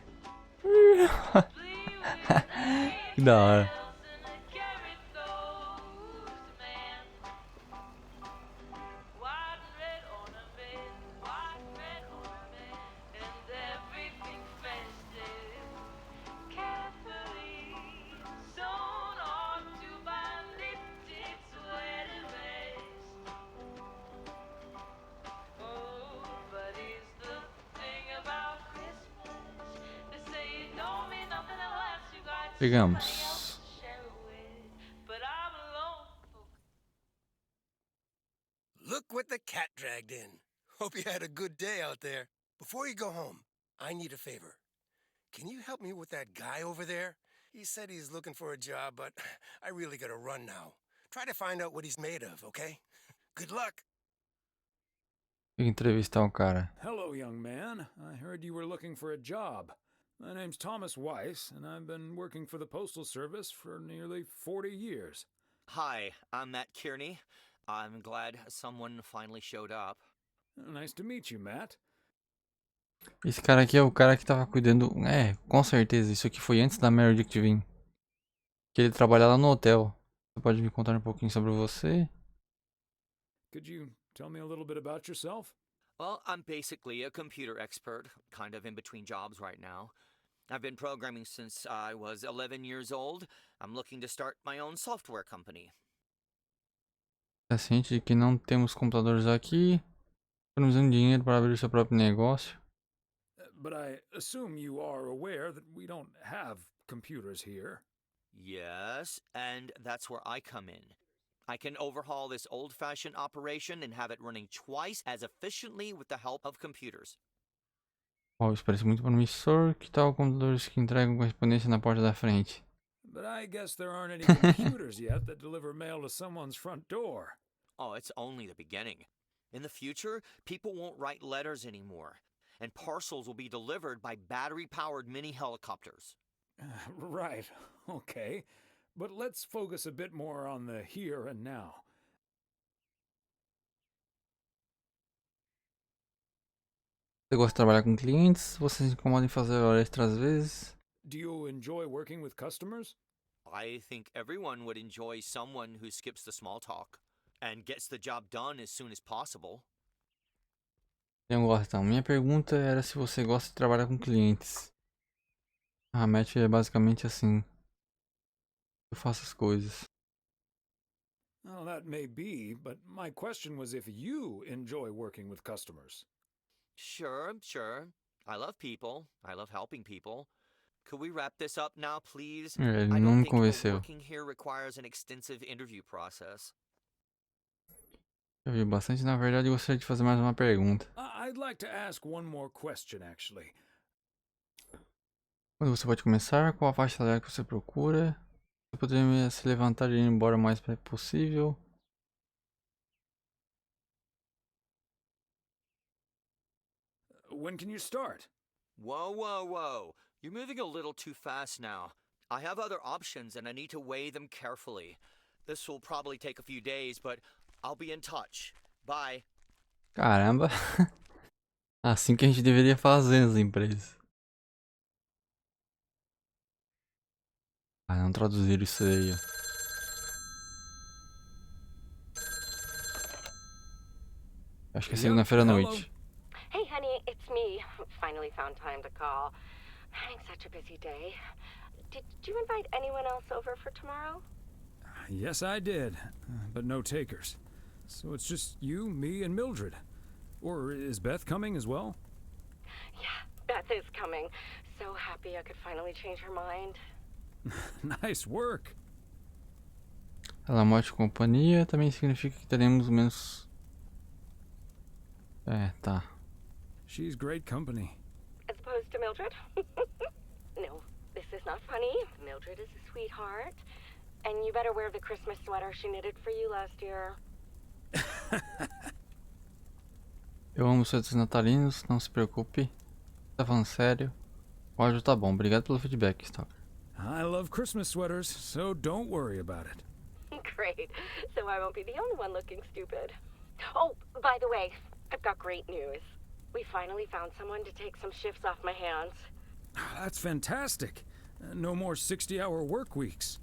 S2: Que da hora. Pegamos.
S5: Look what the cat dragged in. Hope you had a good day out there. Before you go home, I need a favor. Can you help me with that guy over there? He said he's looking for a job, but I really gotta run now. Try to find out what he's made of, okay? Good luck.
S2: Tem que entrevistar o cara.
S3: Hello, young man. I heard you were looking for a job. My name's Thomas Weiss, and I've been working for the Postal Service for nearly 40 years.
S15: Hi, I'm Matt Kearney. I'm glad someone finally showed up.
S3: Nice to meet you, Matt.
S2: Esse cara aqui é o cara que tava cuidando... É, com certeza, isso aqui foi antes da Meredith vir. Que ele trabalha lá no hotel. Você pode me contar um pouquinho sobre você?
S3: Could you tell me a little bit about yourself?
S15: Well, I'm basically a computer expert, kind of in between jobs right now. I've been programming since I was 11 years old. I'm looking to start my own software company.
S2: É ciente de que não temos computadores aqui. Economizando dinheiro para abrir seu próprio negócio.
S3: But I assume you are aware that we don't have computers here.
S15: Yes, and that's where I come in. I can overhaul this old-fashioned operation and have it running twice as efficiently with the help of computers.
S2: Oh, isso parece muito promissor. Que tal computadores que entregam correspondência na porta da frente?
S3: But I guess there aren't any computers yet that deliver mail to someone's front door.
S15: Oh, it's only the beginning. In the future, people won't write letters anymore, and parcels will be delivered by battery-powered mini helicopters.
S3: Right, okay. But let's focus a bit more on the here and now.
S2: Você gosta de trabalhar com clientes? Você se incomoda em fazer hora extra às vezes?
S3: Do you enjoy working with customers?
S15: I think everyone would enjoy someone who skips the small talk and gets the job done as soon as possible.
S2: Eu gosto, então. Minha pergunta era se você gosta de trabalhar com clientes. A Matt é basicamente assim. Eu faço as coisas.
S3: Well, that may be, but my question was if you enjoy working with customers.
S15: Sure. I love people. I love helping people. Could we wrap this up now, please?
S2: Ele
S15: I
S2: não
S15: don't
S2: me
S15: think
S2: convenceu.
S15: working here requires an extensive interview process.
S2: Eu vi bastante, na verdade, eu gostaria de fazer mais uma pergunta.
S3: I'd like to ask one more question, actually.
S2: Quando você pode começar? Qual a faixa salarial que você procura? Você poderia se levantar e ir embora o mais breve possível?
S3: When can you start?
S15: Whoa. You're moving a little too fast now. I have other options and I need to weigh them carefully. This will probably take a few days, but I'll be in touch. Bye.
S2: Caramba! Assim que a gente deveria fazer nas empresas. Ah, não traduziram isso aí, ó. Acho que é segunda-feira à noite.
S12: Hey, honey, it's me. Finally found time to call. Having such a busy day. Did you invite anyone else over for tomorrow?
S3: Yes, I did, but no takers. So it's just you, me, and Mildred. Or is Beth coming as well?
S12: Yeah, Beth is coming. So happy I could finally change her mind.
S3: Nice work.
S2: Ela morte de companhia também significa que teremos menos... É, tá.
S3: She's great company.
S12: As opposed to Mildred? No, this is not funny. Mildred is a sweetheart. And you better wear the Christmas sweater she knitted for you last year.
S2: Eu amo os suéteres natalinos, não se preocupe. Tá falando sério? O áudio tá bom, obrigado pelo feedback, Stalker.
S3: I love Christmas sweaters, so don't worry about it.
S12: Great. So I won't be the only one looking stupid. Oh, by the way, I've got great news. We finally found someone to take some shifts off my hands.
S3: That's fantastic. No more 60-hour work weeks.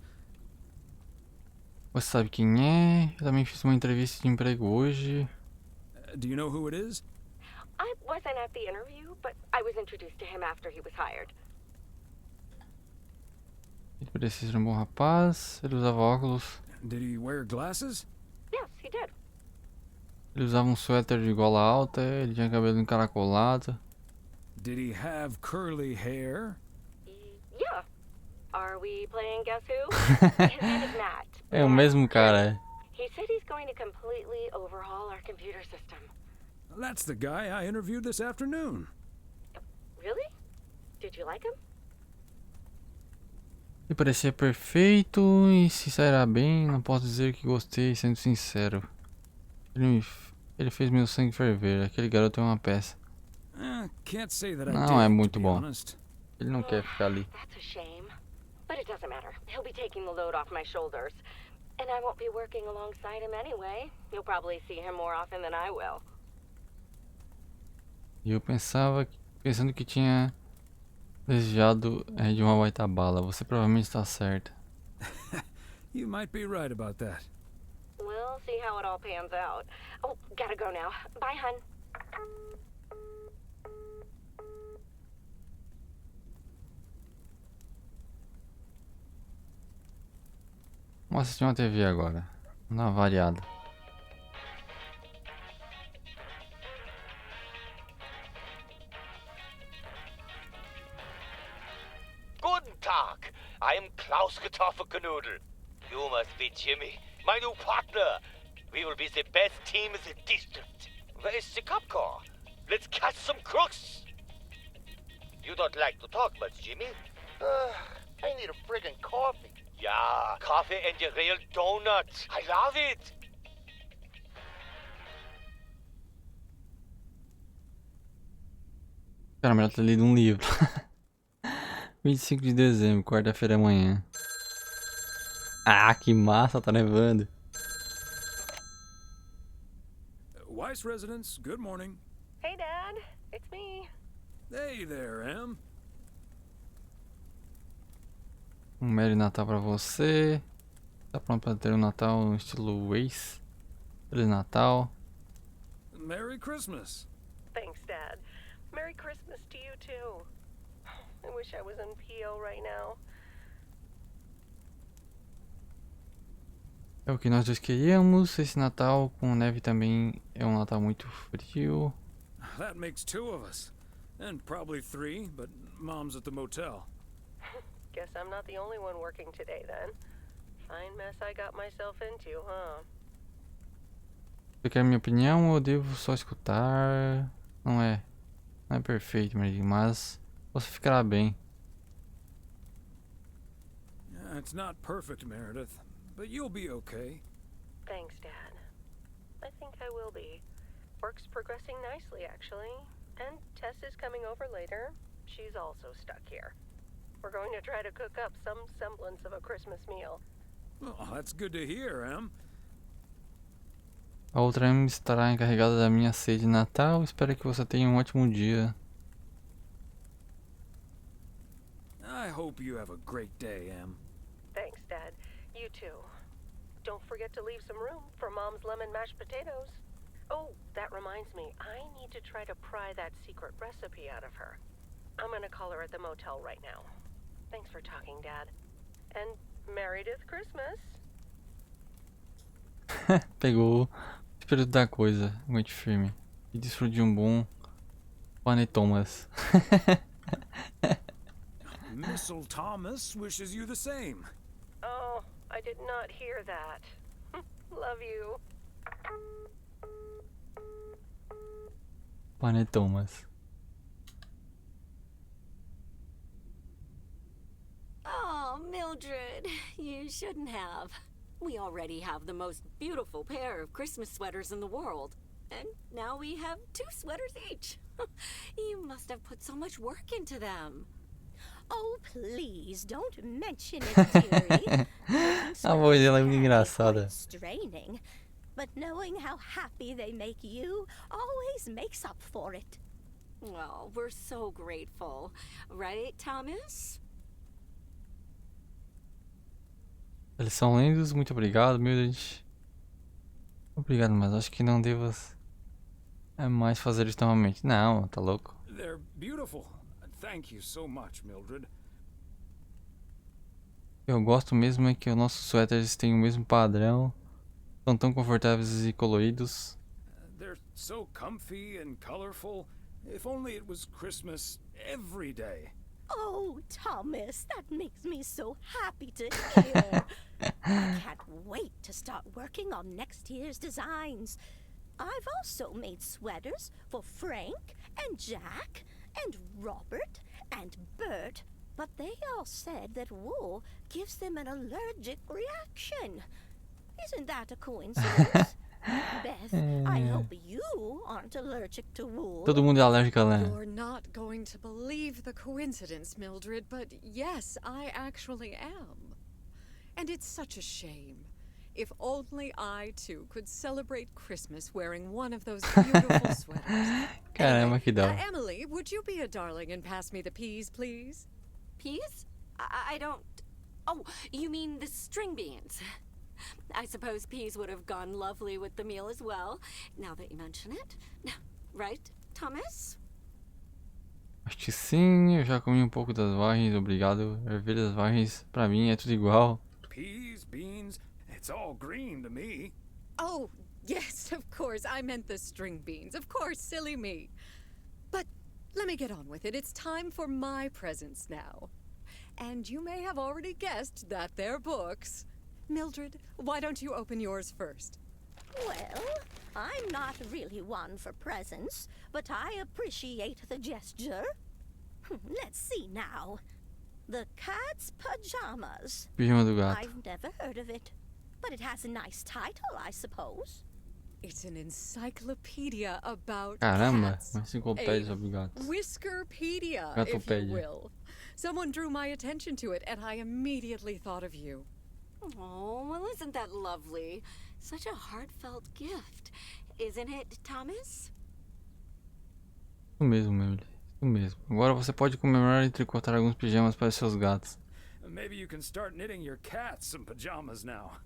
S2: Você sabe quem é? Eu também fiz uma entrevista de emprego hoje.
S3: Do you know who it is?
S12: I wasn't at the interview, but I was introduced to him after he was hired.
S2: Ele parecia ser um bom rapaz. Ele usava óculos.
S3: Did he wear glasses?
S12: Yes, he did.
S2: Ele usava um suéter de gola alta. Ele tinha cabelo encaracolado.
S3: Did he have curly hair?
S12: Yeah. Are we playing Guess Who? His name is Matt.
S2: É o mesmo cara, é.
S12: He said he's going to completely overhaul our computer system.
S3: That's the guy I interviewed this afternoon.
S12: Really? Did you like him?
S2: Ele parecia perfeito e se sairá bem. Não posso dizer que gostei, sendo sincero. Ele fez meu sangue ferver. Aquele garoto é uma peça.
S3: Can't say that I
S2: Não é
S3: did,
S2: muito
S3: to be
S2: bom.
S3: honest.
S2: Ele não quer ficar ali.
S12: That's a shame. But it doesn't matter. He'll be taking the load off my shoulders. And I won't be working alongside him anyway. You'll probably see him more often than I will.
S2: E eu pensando que tinha desejado de uma baita bala. Você provavelmente está certa.
S3: You might be right about that.
S12: We'll see how it all pans out. Oh, gotta go now. Bye, hun.
S2: Vamos assistir uma TV agora. Vamos dar uma variada.
S16: Guten Tag. I am Klaus Kartoffelknudel. You must be Jimmy, my new partner. We will be the best team in the district. Where is the cop car? Let's catch some crooks. You don't like to talk much, Jimmy?
S6: I need a friggin' coffee.
S16: Yeah, coffee and a real donut. I love it.
S2: Cara, melhor ter lido um livro. 25 de dezembro, quarta-feira amanhã. Ah, que massa, tá nevando.
S3: Weiss residents, good morning.
S4: Hey, Dad. It's me.
S3: Hey there, Em.
S2: Um Merry Natal pra você. Tá pronto pra ter um Natal no estilo ex? Feliz Natal.
S3: Merry Christmas.
S4: Thanks, Dad. Merry Christmas to you, too. I wish I was in PO right now.
S2: É o que nós dois queríamos. Esse Natal com neve também é um Natal muito frio.
S3: That makes 2 of us. And probably 3, but Mom's at the motel.
S4: Guess I'm not the only one working today, then. Fine mess I got myself into, huh?
S2: Você quer minha opinião ou devo só escutar? Não é perfeito, Meredith, mas você ficará bem.
S3: It's not perfect, Meredith, but you'll be okay.
S4: Thanks, Dad. I think I will be. Work's progressing nicely, actually. And Tess is coming over later. She's also stuck here. We're going to try to cook up some semblance of a Christmas meal.
S3: Well, that's good to hear, Em.
S2: A outra M estará encarregada da minha ceia de Natal. Espero que você tenha um ótimo dia.
S3: I hope you have a great day, Em.
S4: Thanks, Dad. You too. Don't forget to leave some room for Mom's lemon mashed potatoes. Oh, that reminds me. I need to try to pry that secret recipe out of her. I'm gonna call her at the motel right now. Thanks for talking, Dad. And Meredith Christmas.
S2: Pegou o espírito da coisa. Aguente firme. E desfrute de um bom panetomas.
S3: Missile Thomas wishes you the same.
S4: Oh, I did not hear that. Love you.
S2: Panetomas.
S17: Oh, Mildred, you shouldn't have. We already have the most beautiful pair of Christmas sweaters in the world. And now we have 2 sweaters each. You must have put so much work into them.
S9: Oh, please, don't mention it, dearie.
S2: A voz dela é muito engraçada.
S9: Straining, but knowing how happy they make you always makes up for it.
S17: Well, we're so grateful. Right, Thomas?
S2: Eles são lindos, muito obrigado, Meredith. Obrigado, mas acho que não devo mais fazer isso novamente. Não, tá louco.
S3: They're beautiful. Thank you so much, Mildred.
S2: Eu gosto mesmo é que os nossos suéteres têm o mesmo padrão. São tão confortáveis e coloridos.
S3: They're so comfy and colorful. If only it was Christmas every day.
S9: Oh, Thomas, that makes me so happy to hear. I can't wait to start working on next year's designs. I've also made sweaters for Frank and Jack and Robert and Bert, but they all said that wool gives them an allergic reaction. Isn't that a coincidence?
S18: Beth, I hope you aren't allergic to wool.
S2: Todo mundo é alérgico a lã.
S8: You're not going to believe the coincidence, Mildred, but yes, I actually am. And it's such a shame. If only I, too, could celebrate Christmas wearing one of those beautiful sweaters.
S2: Caramba, que dó.
S8: Emily, would you be a darling and pass me the peas, please?
S17: Peas? I don't... Oh, you mean the string beans. I suppose peas would have gone lovely with the meal as well, now that you mention it. Right, Thomas?
S2: Acho que sim, eu já comi um pouco das vargens, obrigado. Ervilhas, vargens, pra mim é tudo igual.
S3: Peas, beans, it's all green to me.
S8: Oh, yes, of course. I meant the string beans. Of course, silly me. But let me get on with it. It's time for my presents now. And you may have already guessed that they're books. Mildred, why don't you open yours first?
S18: Well, I'm not really one for presents, but I appreciate the gesture. Let's see now. The Cat's Pajamas.
S2: Pijama do gato.
S18: I've never heard of it, but it has a nice title, I suppose.
S8: It's an encyclopedia about
S2: Caramba,
S8: cats.
S2: uma enciclopédia sobre gatos.
S8: Whiskerpedia, if you
S2: Gatopédia.
S8: will. Someone drew my attention to it, and I immediately thought of you.
S17: Oh, well, isn't that lovely? Such a heartfelt gift. Isn't it, Thomas?
S2: Isso mesmo, Meredith. Isso mesmo. Agora você pode comemorar e tricotar alguns pijamas para seus gatos.
S3: Maybe you can start knitting your cats some pajamas now.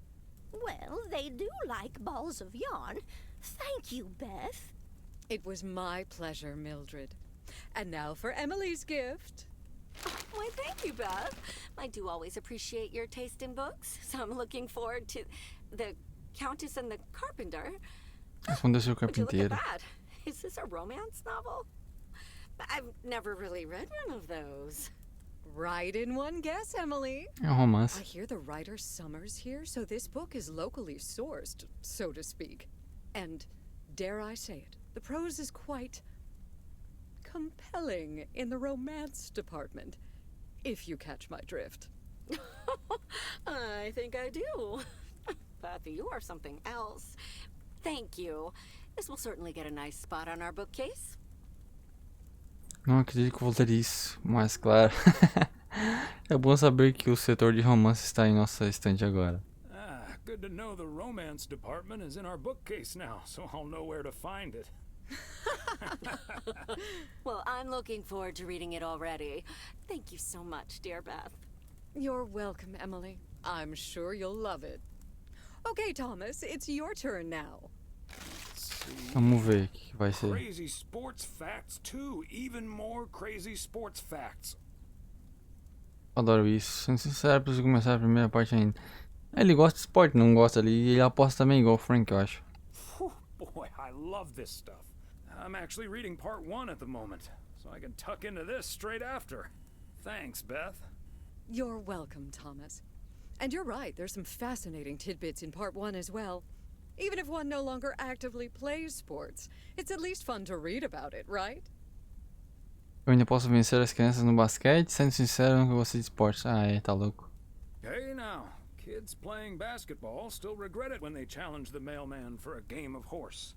S18: Well, they do like balls of yarn. Thank you, Beth.
S8: It was my pleasure, Mildred. And now for Emily's gift.
S17: Why, thank you, Beth. I do always appreciate your taste in books, so I'm looking forward to The Countess and the Carpenter.
S2: Respondeu-se o
S17: Would you look at
S2: carpinteiro.
S17: that? Is this a romance novel? I've never really read one of those.
S8: Right in one guess, Emily.
S2: É um romance.
S8: I hear the writer Summers here, so this book is locally sourced, so to speak. And, dare I say it, the prose is quite compelling in the romance department, if you catch my drift.
S17: I think I do. Beth, you are something else. Thank you. This will certainly get a nice spot on our bookcase.
S2: Não acredito que vou ler isso, mas claro. É bom saber que o setor de romance está em nossa estante agora.
S3: Ah, good to know the romance department is in our bookcase now, so I'll know where to find it.
S17: Well, I'm looking forward to reading it already. Thank you so much, dear Beth.
S8: You're welcome, Emily. I'm sure you'll love it. Okay, Thomas, it's your turn now.
S2: Vamos ver o que vai ser.
S3: Crazy sports facts too, even more crazy sports facts.
S2: Adoro isso. Sendo sincero, preciso começar a primeira parte ainda. Ele gosta de esporte, não gosta ali. E ele aposta também igual o Frank, eu acho.
S3: Boy, I love this stuff. I'm actually reading part 1 at the moment, so I can tuck into this straight after. Thanks, Beth.
S8: You're welcome, Thomas. And you're right, there's some fascinating tidbits in part 1 as well. Even if one no longer actively plays sports, it's at least fun to read about it, right?
S2: Eu ainda posso vencer as crianças no basquete, sendo sincero, eu nunca gostei de esportes. Ah, é, tá louco.
S3: Hey now, kids playing basketball still regret it when they challenge the mailman for a game of horse.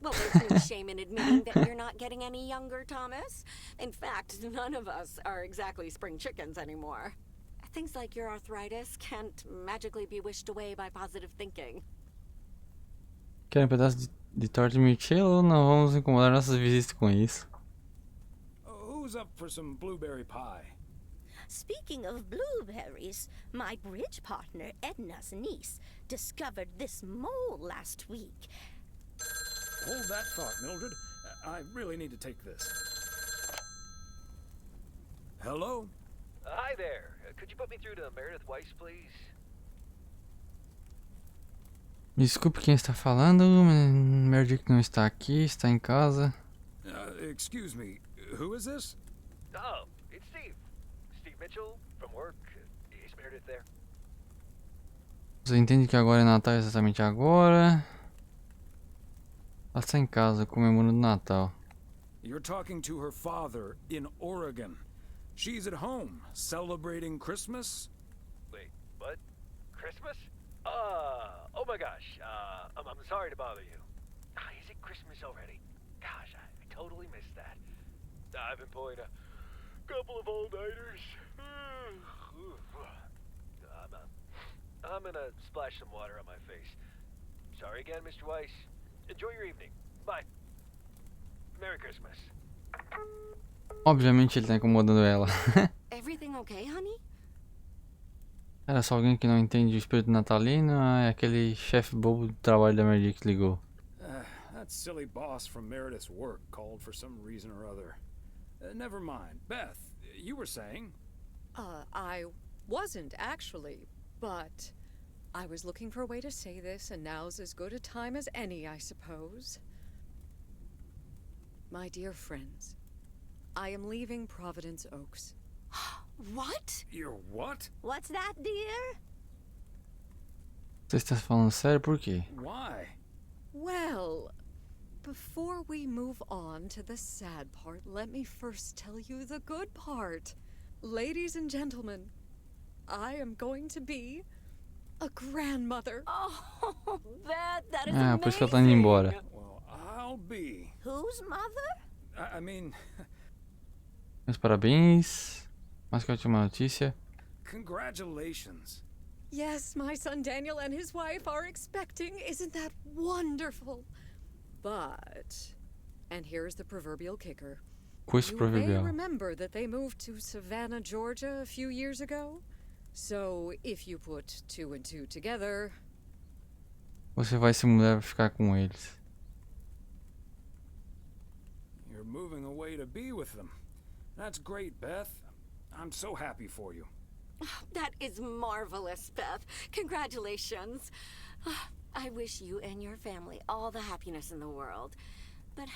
S17: Well, there's no shame in admitting that you're not getting any younger, Thomas. In fact, none of us are exactly spring chickens anymore. Things like your arthritis can't magically be wished away by positive thinking.
S2: Quer um pedaço de torta de mirtilo ou não vamos incomodar nossas visitas com isso?
S3: Who's up for some blueberry pie?
S18: Speaking of blueberries, my bridge partner Edna's niece discovered this mole last week.
S3: Hold that thought, Mildred. I really need to take this. Hello?
S19: Hi there. Could you put me through to Meredith Weiss, please?
S2: Me desculpe quem está falando, Meredith não está aqui, está em casa.
S3: Excuse me, who is this?
S19: Oh, it's Steve. Steve Mitchell, from work. Is Meredith there?
S2: Você entende que agora é Natal exatamente agora? Ela está em casa, comemorando o Natal.
S3: You're talking to her father in Oregon. She's at home, celebrating Christmas?
S19: Wait, what? Christmas? Oh my gosh. I'm sorry to bother you. Is it Christmas already? Gosh, I totally missed that. I've been pulling a couple of all-nighters. I'm gonna splash some water on my face. Sorry again, Mr. Weiss. Enjoy your evening. Bye. Merry Christmas.
S2: Obviamente ele tá incomodando ela.
S17: Everything okay, honey?
S2: Era só alguém que não entende o espírito natalino, é aquele chefe bobo do trabalho da Meredith que ligou.
S3: That silly boss from Meredith's work called for some reason or other. Never mind. Beth, you were saying?
S8: I wasn't actually, but I was looking for a way to say this, and now's as good a time as any, I suppose. My dear friends, I am leaving Providence Oaks.
S17: What?
S3: You're what?
S18: What's that, dear?
S2: Você está falando sério? Por quê?
S3: Why?
S8: Well, before we move on to the sad part, let me first tell you the good part. Ladies and gentlemen, I am going to be a grandmother.
S17: Oh, Beth, that is
S2: Ah, por isso que ela tá indo embora.
S3: Well, I'll be.
S18: Whose mother?
S3: I mean...
S2: Meus parabéns. Mais que ótima notícia.
S3: Congratulations.
S8: Yes, my son Daniel and his wife are expecting. Isn't that wonderful? But, and here's the proverbial kicker.
S2: Coisa
S8: You
S2: proverbial.
S8: may remember that they moved to Savannah, Georgia a few years ago. So, if you put 2 and 2 together...
S2: Você vai se mudar e ficar com eles.
S3: You're moving away to be with them. That's great, Beth. I'm so happy for you.
S17: That is marvelous, Beth. Congratulations. I wish you and your family all the happiness in the world. But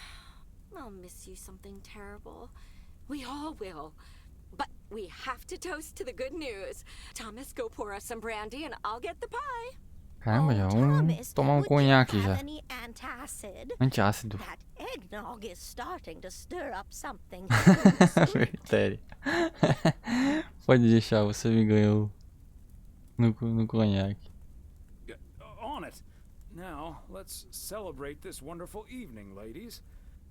S17: I'll miss you something terrible. We all will. But we have to toast to the good news. Thomas, go pour us some brandy and I'll get the pie.
S2: Caramba, já vamos tomar um conhaque já.
S18: Any antacid?
S2: Antiácido.
S18: That eggnog is starting to stir up something.
S2: Verdade. Pode deixar, você me ganhou no conhaque.
S3: On it. Now, let's celebrate this wonderful evening, ladies.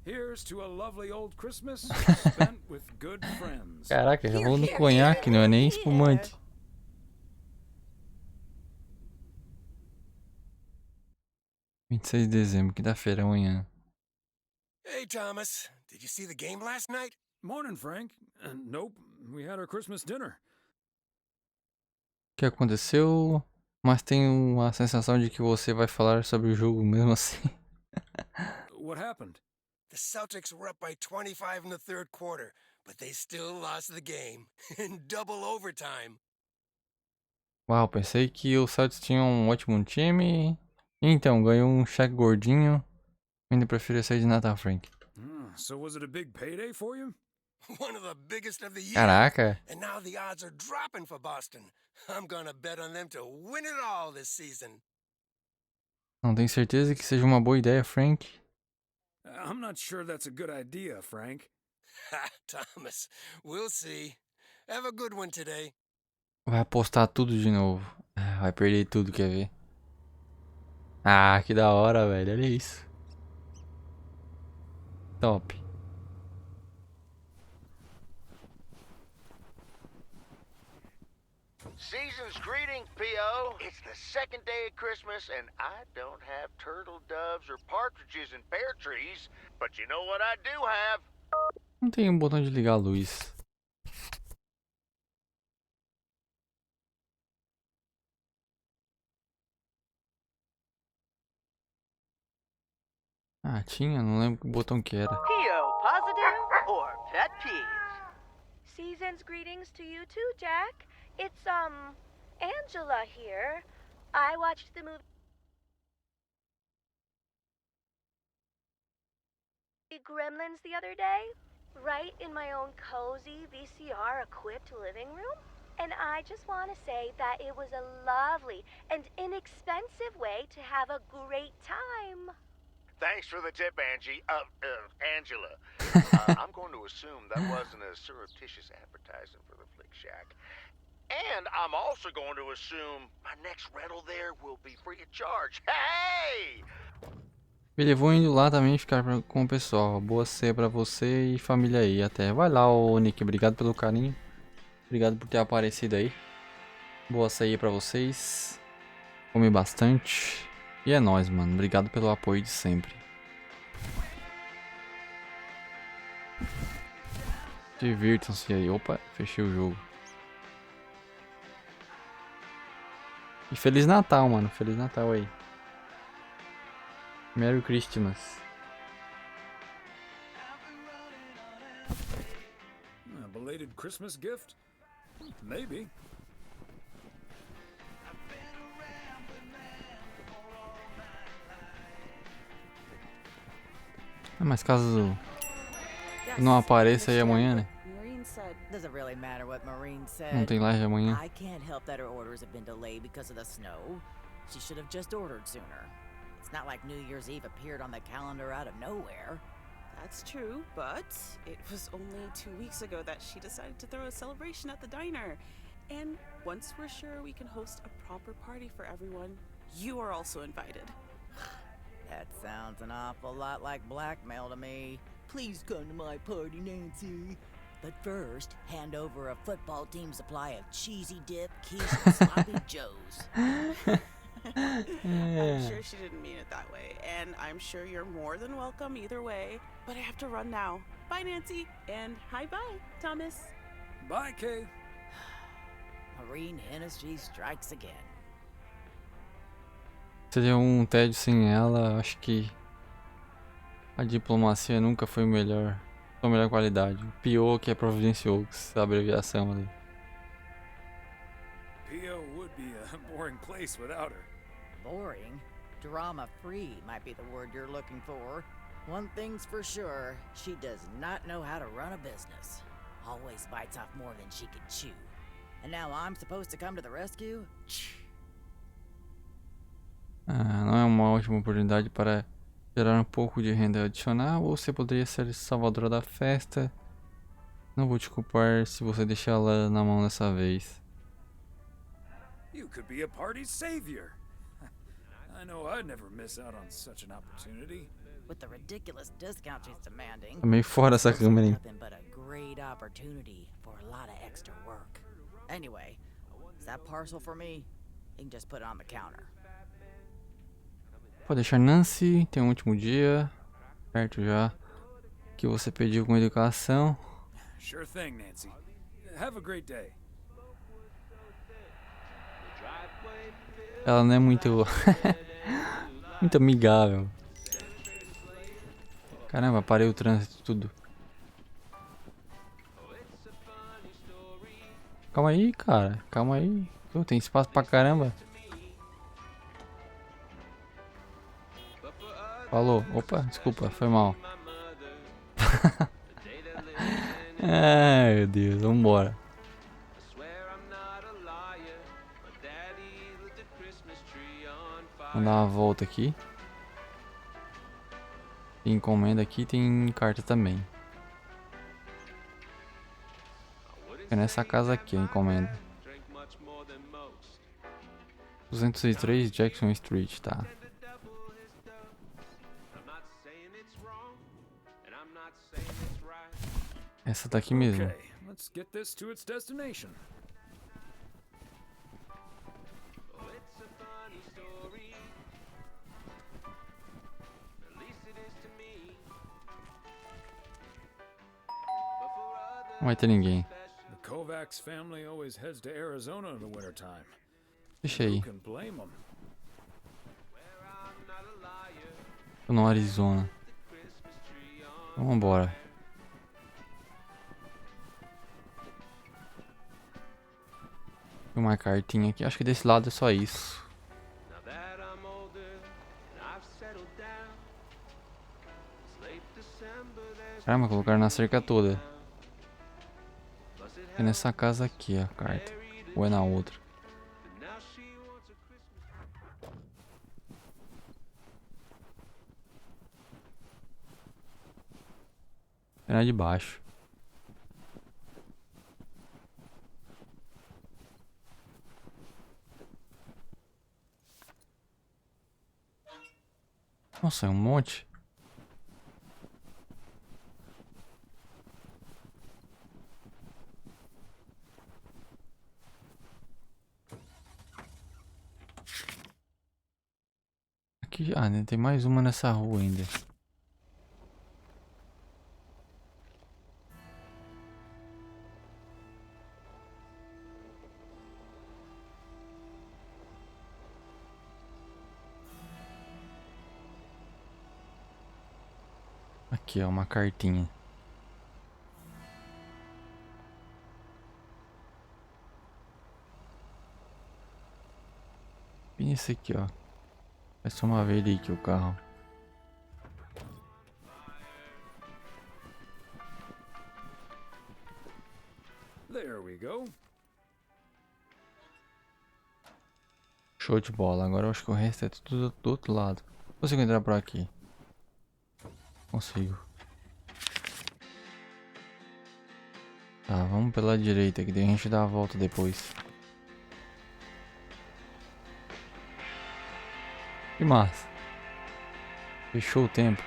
S3: Here's to a lovely old Christmas spent with good friends.
S2: Caraca, já vou no conhaque, não é nem espumante. Dia 26 de dezembro, quinta-feira, amanhã.
S5: Hey, Thomas. Did you see the game last night?
S3: Morning, Frank. Nope, we had our Christmas dinner.
S2: O que aconteceu? Mas tenho a sensação de que você vai falar sobre o jogo mesmo assim.
S3: What happened?
S5: The Celtics were up by 25 in the third quarter, but they still lost the game in double overtime.
S2: Uau, pensei que o Celtics tinha um ótimo time. Então, ganhou um cheque gordinho. Ainda prefiro sair de Natal, Frank.
S3: So was it a big payday for you?
S5: One of the biggest of the year.
S2: Caraca.
S5: And now the odds are dropping for Boston. I'm gonna bet on them to win it all this season.
S2: Não tenho certeza que seja uma boa ideia, Frank.
S3: I'm not sure that's a good idea, Frank.
S5: Ha, Thomas, we'll see. Have a good one today.
S2: Vai apostar tudo de novo. Vai perder tudo, quer ver? Ah, que da hora, velho. Olha isso. Top.
S6: Season's greetings, P.O. It's the second day of Christmas, and I don't have turtle doves or partridges in pear trees, but you know what I do have?
S2: Não tem um botão de ligar a luz. Ah, tinha? Não lembro que botão que era.
S20: P.O. positive or pet peeves?
S4: Season's greetings to you too, Jack. It's, Angela here. I watched the movie Gremlins the other day, right in my own cozy VCR-equipped living room. And I just want to say that it was a lovely and inexpensive way to have a great time.
S6: Thanks for the tip, Angie. Angela. I'm going to assume that wasn't a surreptitious advertisement for the Flick Shack. And I'm also going to assume my next rental there will be free of charge. Hey!
S2: Beleza, vou indo lá também ficar com o pessoal. Boa ceia pra você e família aí. Até. Vai lá, ô Nick. Obrigado pelo carinho. Obrigado por ter aparecido aí. Boa ceia pra vocês. Come bastante. E é nóis, mano. Obrigado pelo apoio de sempre. Divirtam-se aí. Opa, fechei o jogo. E Feliz Natal, mano. Feliz Natal aí. Merry Christmas.
S3: A belated Christmas gift? Maybe.
S2: Mas caso não apareça aí amanhã, né?
S21: Doesn't really matter what Maureen said.
S2: Não tem live amanhã.
S21: I can't help that her orders have been delayed because of the snow. She should have just ordered sooner. It's not like New Year's Eve appeared on the calendar out of nowhere.
S14: That's true, but it was only 2 weeks ago that she decided to throw a celebration at the diner. And once we're sure we can host a proper party for everyone, you are also invited.
S21: That sounds an awful lot like blackmail to me. Please come to my party, Nancy. But first, hand over a football team supply of cheesy dip, quiche, and sloppy joes.
S14: I'm sure she didn't mean it that way, and I'm sure you're more than welcome either way. But I have to run now. Bye, Nancy, and hi-bye, Thomas.
S3: Bye, Kay.
S21: Maureen Hennessy strikes again.
S2: Seria um tédio sem ela. Acho que a diplomacia nunca foi melhor. A melhor qualidade. O pior que é Providence Oaks, a abreviação ali.
S3: P.O. would be a boring place without her.
S21: Boring? Drama-free might be the word you're looking for. One thing's for sure, she does not know how to run a business. Always bites off more than she can chew. And now I'm supposed to come to the rescue?
S2: Não é uma ótima oportunidade para gerar um pouco de renda adicional, ou você poderia ser salvadora da festa. Não vou te culpar se você deixar ela na mão dessa vez.
S3: You could be a party savior. I know I'd never miss out on such an opportunity.
S21: With the ridiculous discount she's demanding.
S2: Tá meio fora essa câmera, hein?
S21: Nothing but a great opportunity for a lot of extra work. Anyway, is that parcel for me? You can just put it on the counter.
S2: Pode deixar Nancy, tem um último dia. Perto já. Que você pediu com educação.
S3: Sure thing, Nancy. Have a great day.
S2: Ela não é muito muito amigável. Caramba, parei o trânsito tudo. Calma aí, cara. Calma aí. Tem espaço pra caramba. Falou. Opa, desculpa, foi mal. Ai, meu Deus, vambora. Vamos dar uma volta aqui. Tem encomenda aqui, tem carta também. É nessa casa aqui a encomenda. 203 Jackson Street, tá. Essa tá aqui mesmo.
S3: Okay, let's get this to its destination.
S2: Não vai ter ninguém.
S3: The Kovacs family always heads to Arizona in the wintertime.
S2: Deixa aí.
S3: Who can blame them?
S2: Tô no Arizona. Então, vambora. Tem uma cartinha aqui. Acho que desse lado é só isso. Caramba, colocaram na cerca toda. É nessa casa aqui a carta. Ou é na outra? É na de baixo. Nossa, é um monte. Aqui, né, tem mais uma nessa rua ainda. Aqui, ó, uma cartinha. Bem esse aqui, ó. Vai só uma vez ali que o carro.
S3: There we go.
S2: Show de bola. Agora eu acho que o resto é tudo do outro lado. Consigo entrar por aqui? Consigo. Tá, vamos pela direita, que daí a gente dá a volta depois. Que massa. Fechou o tempo.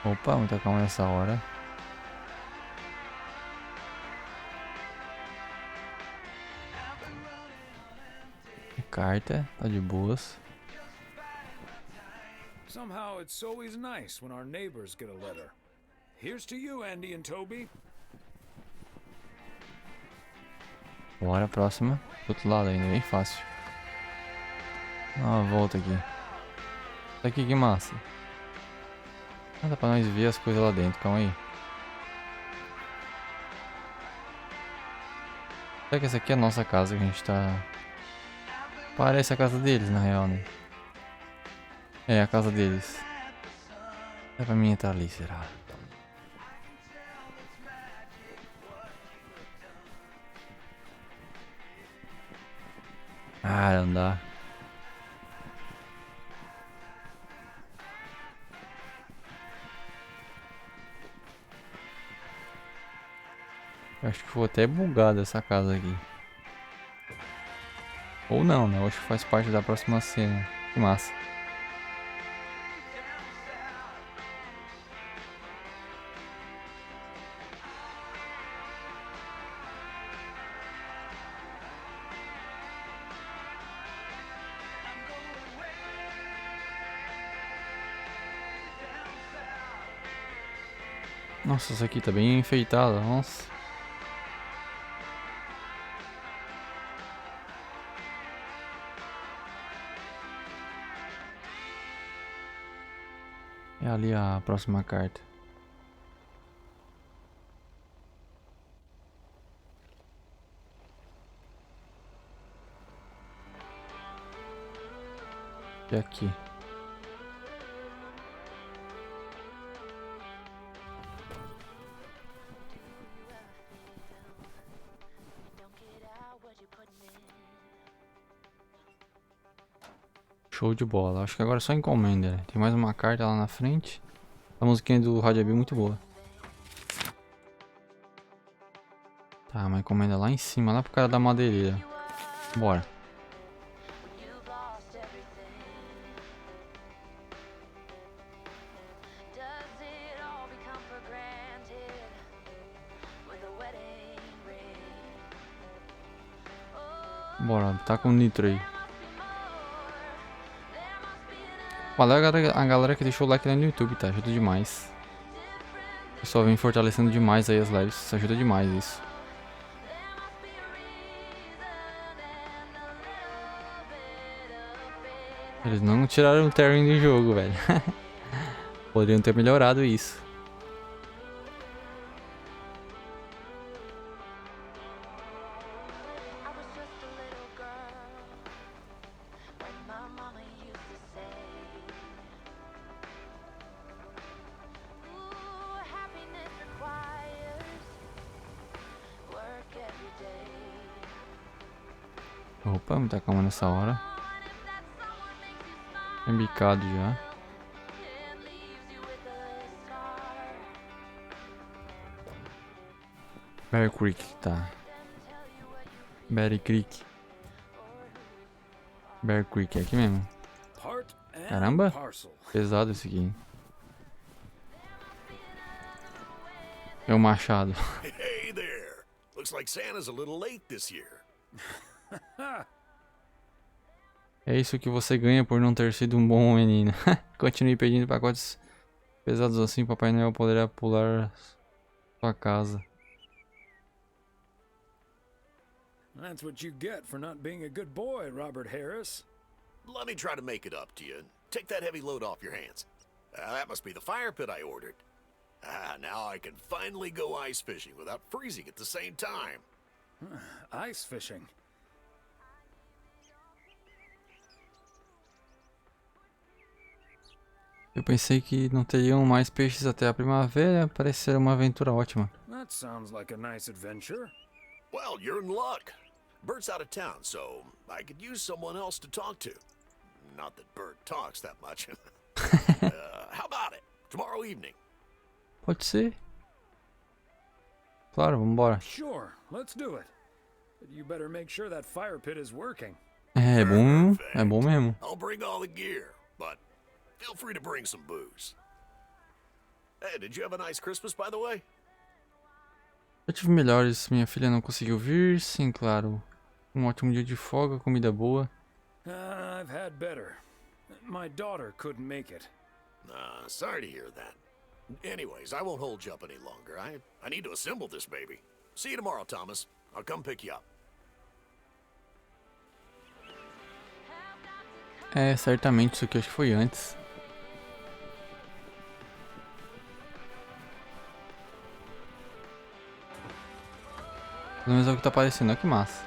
S2: Opa, muita calma nessa hora. Carta, tá de boas.
S3: Somehow it's always nice when our neighbors get a letter. Here's to you, Andy and Toby.
S2: Bora, próxima. Do outro lado ainda, bem fácil. Dá uma volta aqui. Isso aqui que massa. Ah, dá pra nós ver as coisas lá dentro, calma aí. Será que essa aqui é a nossa casa que a gente tá... Parece a casa deles, na real, né? É a casa deles. É pra mim entrar ali, será? Ah, não dá. Eu acho que ficou até bugada essa casa aqui. Ou não, né? Eu acho que faz parte da próxima cena. Que massa. Nossa, isso aqui tá bem enfeitado, nossa. É ali a próxima carta. E aqui. Show de bola. Acho que agora é só encomenda, né? Tem mais uma carta lá na frente. A musiquinha do Rádio é muito boa. Tá, uma encomenda lá em cima, lá pro cara da madeireira. Bora. Bora, tá com nitro aí. Valeu a galera que deixou o like lá no YouTube, tá? Ajuda demais. O pessoal vem fortalecendo demais aí as lives. Isso ajuda demais isso. Eles não tiraram o Terry do jogo, velho. Poderiam ter melhorado isso. Opa, muita calma nessa hora. Embicado já. Bear Creek, tá. Bear Creek. Bear Creek, é aqui mesmo. Caramba, pesado esse aqui, hein? É o machado.
S6: Hey there. Looks like Santa's a little late this year.
S2: É isso que você ganha por não ter sido um bom menino. Continue pedindo pacotes pesados assim, Papai Noel poderá pular sua casa.
S3: That's what you get for not being a good boy, Robert Harris.
S6: Let me try to make it up to you. Take that heavy load off your hands. That must be the fire pit I ordered. Now I can finally go ice fishing without freezing at the same time.
S3: Ice fishing?
S2: Eu pensei que não teriam mais peixes até a primavera, parece ser uma aventura ótima.
S3: That sounds like a nice adventure.
S6: Well, you're in luck. Bert's out of town, so I could use someone else to talk to. Not that Bert talks that much. How about it? Tomorrow evening.
S2: Pode ser. Claro, vambora.
S3: Sure, let's do it. But you better make sure that fire pit is working.
S2: É bom mesmo.
S6: I'll bring all the gear, but feel free to bring some booze. Hey, did you have a nice Christmas, by the way?
S2: Eu tive melhores, minha filha não conseguiu vir, sim, claro. Um ótimo dia de folga, comida boa.
S3: I've had better. My daughter couldn't make it.
S6: Sorry to hear that. Anyways, I won't hold you up any longer. I need to assemble this baby. See you tomorrow, Thomas. I'll come pick you up.
S2: É, certamente isso aqui acho que foi antes. Pelo menos é o que tá aparecendo, olha que massa.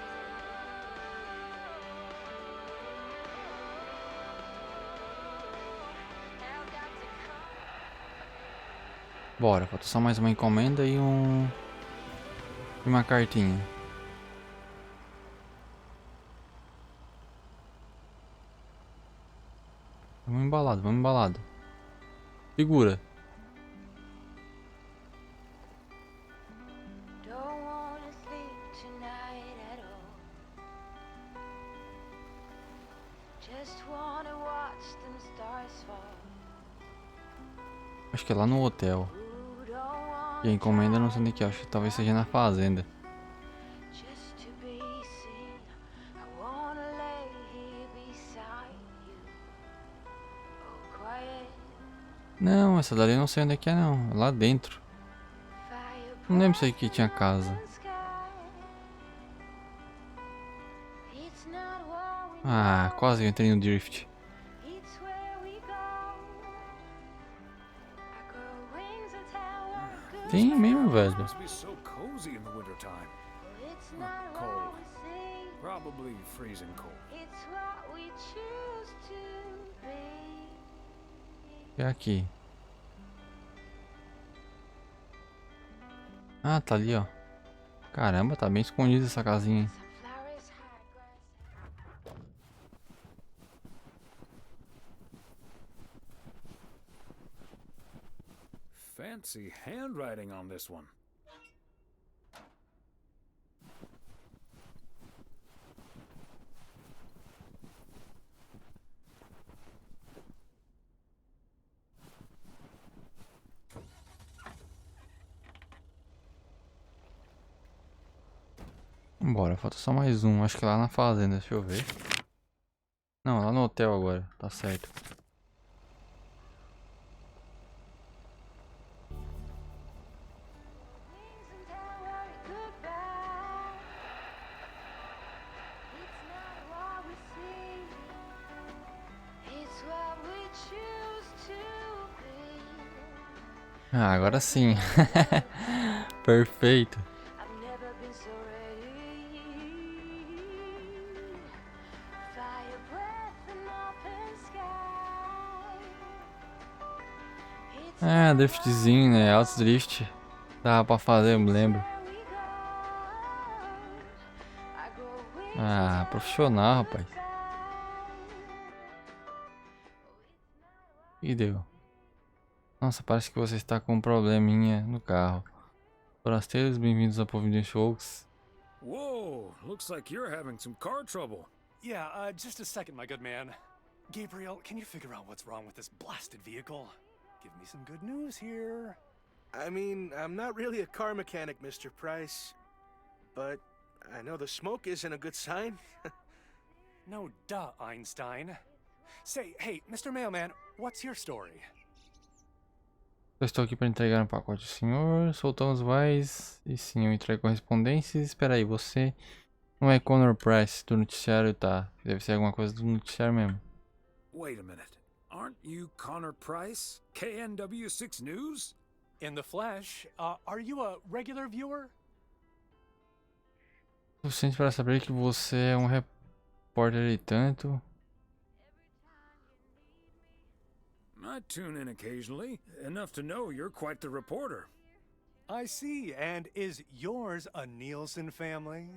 S2: Bora, falta só mais uma encomenda e uma cartinha. Vamos embalado, vamos embalado. Segura. Acho que é lá no hotel. E a encomenda não sei onde que, acho que talvez seja na fazenda. Não, essa dali eu não sei onde é que é não, é lá dentro. Não lembro se aqui tinha casa. Ah, quase entrei no drift. Tem mesmo, velho. É aqui. Ah, tá ali, ó. Caramba, tá bem escondida essa casinha.
S3: Fancy handwriting on this one.
S2: Bora, falta só mais um. Acho que lá na fazenda, deixa eu ver. Não, lá no hotel agora, tá certo. Ah, agora sim. Perfeito. Ah, driftzinho, né? Alto drift. Dava pra fazer, eu me lembro. Ah, profissional, rapaz. E deu. Nossa, parece que você está com um probleminha no carro. Forasteiros, bem-vindos a Providence Oaks.
S3: Whoa, looks like you're having some car trouble.
S13: Yeah, just a second, my good man. Gabriel, can you figure out what's wrong with this blasted vehicle? Give me some good news here.
S22: I mean, I'm not really a car mechanic, Mr. Price. But I know the smoke isn't a good sign.
S13: No, duh, Einstein. Say, hey, Mr. Mailman, what's your story?
S2: Eu estou aqui para entregar um pacote, senhor. Soltamos vais. E sim, eu entrego correspondências. Espera aí, você não é Connor Price do noticiário, tá? Deve ser alguma coisa do noticiário mesmo.
S3: Wait a minute. Aren't you Connor Price? KNW6 News?
S13: In the flesh. Are you a regular viewer?
S2: O suficiente para saber que você é um repórter e tanto.
S3: I tune in occasionally, enough to know you're quite the reporter.
S13: I see, and is yours a Nielsen family?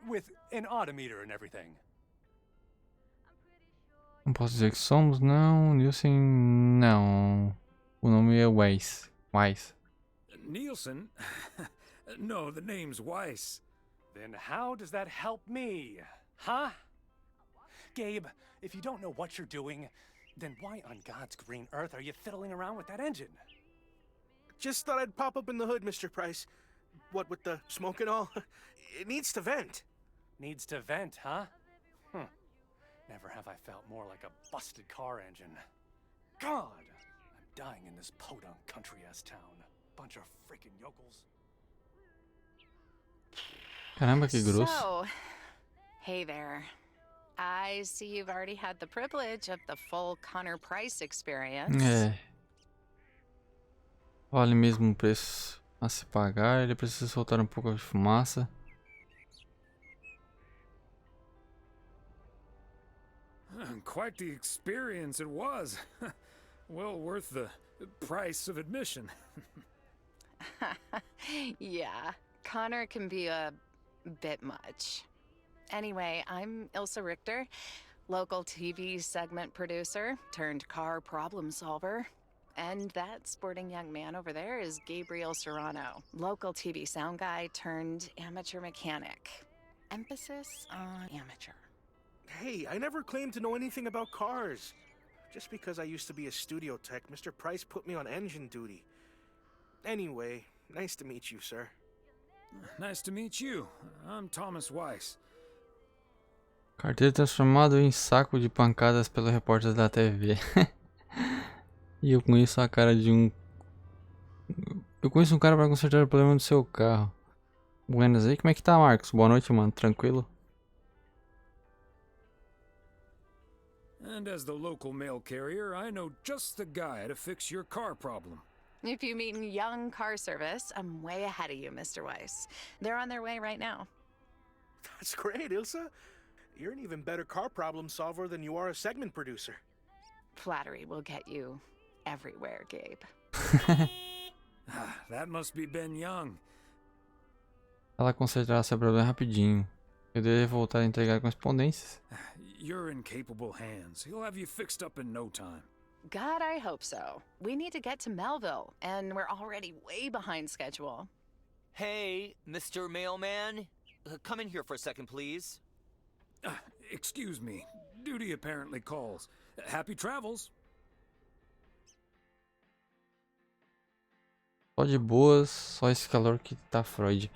S13: With an odometer and everything?
S2: Não posso dizer que somos, não. Nielsen, não. O nome é Weiss.
S3: Nielsen? No, the name's Weiss.
S13: Then how does that help me? Huh? Gabe, if you don't know what you're doing, then why on God's green earth are you fiddling around with that engine?
S22: Just thought I'd pop up in the hood, Mr. Price. What with the smoke and all? It needs to vent.
S13: Needs to vent, huh? Never have I felt more like a busted car engine. God! I'm dying in this podunk country-ass town. Bunch of freaking yokels.
S2: Caramba, que grosso.
S23: So, hey there. I see you've already had the privilege of the full Connor Price experience.
S2: É. Vale mesmo o preço a se pagar. Ele precisa soltar um pouco de fumaça.
S3: Quite the experience it was. Well worth the price of admission.
S23: Yeah, Connor can be a bit much. Anyway, I'm Ilsa Richter, local TV segment producer turned car problem solver. And that sporting young man over there is Gabriel Serrano, local TV sound guy turned amateur mechanic. Emphasis on amateur.
S22: Hey, I never claimed to know anything about cars. Just because I used to be a studio tech, Mr. Price put me on engine duty. Anyway, nice to meet you, sir.
S3: Nice to meet you. I'm Thomas Weiss.
S2: Carteiro transformado em saco de pancadas pelo repórter da TV. E eu conheço a cara de um... Eu conheço um cara para consertar o problema do seu carro. Buenas aí, como é que tá, Marcos? Boa noite, mano. Tranquilo?
S3: And as the local mail carrier, I know just the guy to fix your car problem.
S23: If you mean young car service, I'm way ahead of you, Mr. Weiss. They're on their way right now.
S22: That's great, Ilsa. You're an even better car problem solver than you are a segment producer.
S23: Flattery will get you everywhere, Gabe.
S3: That must be Ben Young.
S2: Ela consertará seu problema rapidinho. Eu deveria voltar a entregar correspondências.
S3: You're in capable hands. He'll have you fixed up in no time.
S23: God, I hope so. We need to get to Melville, and we're already way behind schedule.
S15: Hey, Mr. Mailman. Come in here for a second, please.
S3: Excuse me. Duty apparently calls. Happy travels.
S2: Só de boas, só esse calor que tá Freud.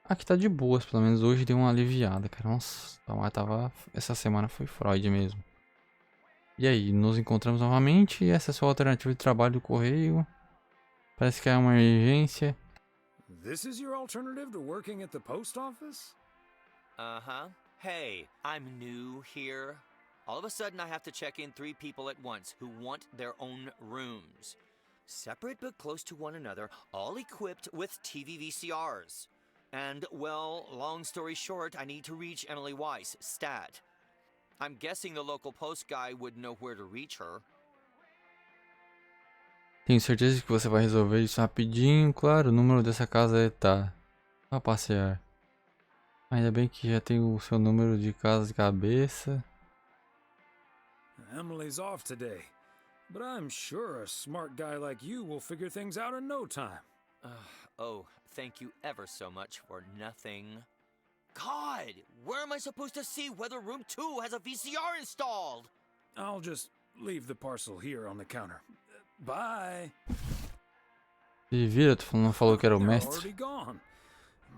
S2: Aqui tá de boas, pelo menos hoje deu uma aliviada, cara. Nossa, essa semana foi Freud mesmo. E aí, nos encontramos novamente. Essa é a sua alternativa de trabalho do correio. Parece que é uma emergência.
S3: This is your alternative to working at the post office?
S15: Uh-huh. Hey, I'm new here. All of a sudden I have to check in 3 people at once who want their own rooms. Separate but close to one another, all equipped with TV VCRs. And, well, long story short, I need to reach Emily Weiss, stat. I'm guessing the local post guy would know where to reach her.
S2: Tenho certeza que você vai resolver isso rapidinho. Claro, o número dessa casa é tá. Vá passear. Ainda bem que já tem o seu número de casa de cabeça.
S3: Emily's off today, but I'm sure a smart guy like you will figure things out in no time.
S15: Oh, thank you ever so much for nothing. God, where am I supposed to see whether room 2 has a VCR installed?
S3: I'll just leave the parcel here on the counter. Bye.
S2: Se vira, tu não falou que era o
S3: They're
S2: mestre?
S3: already gone.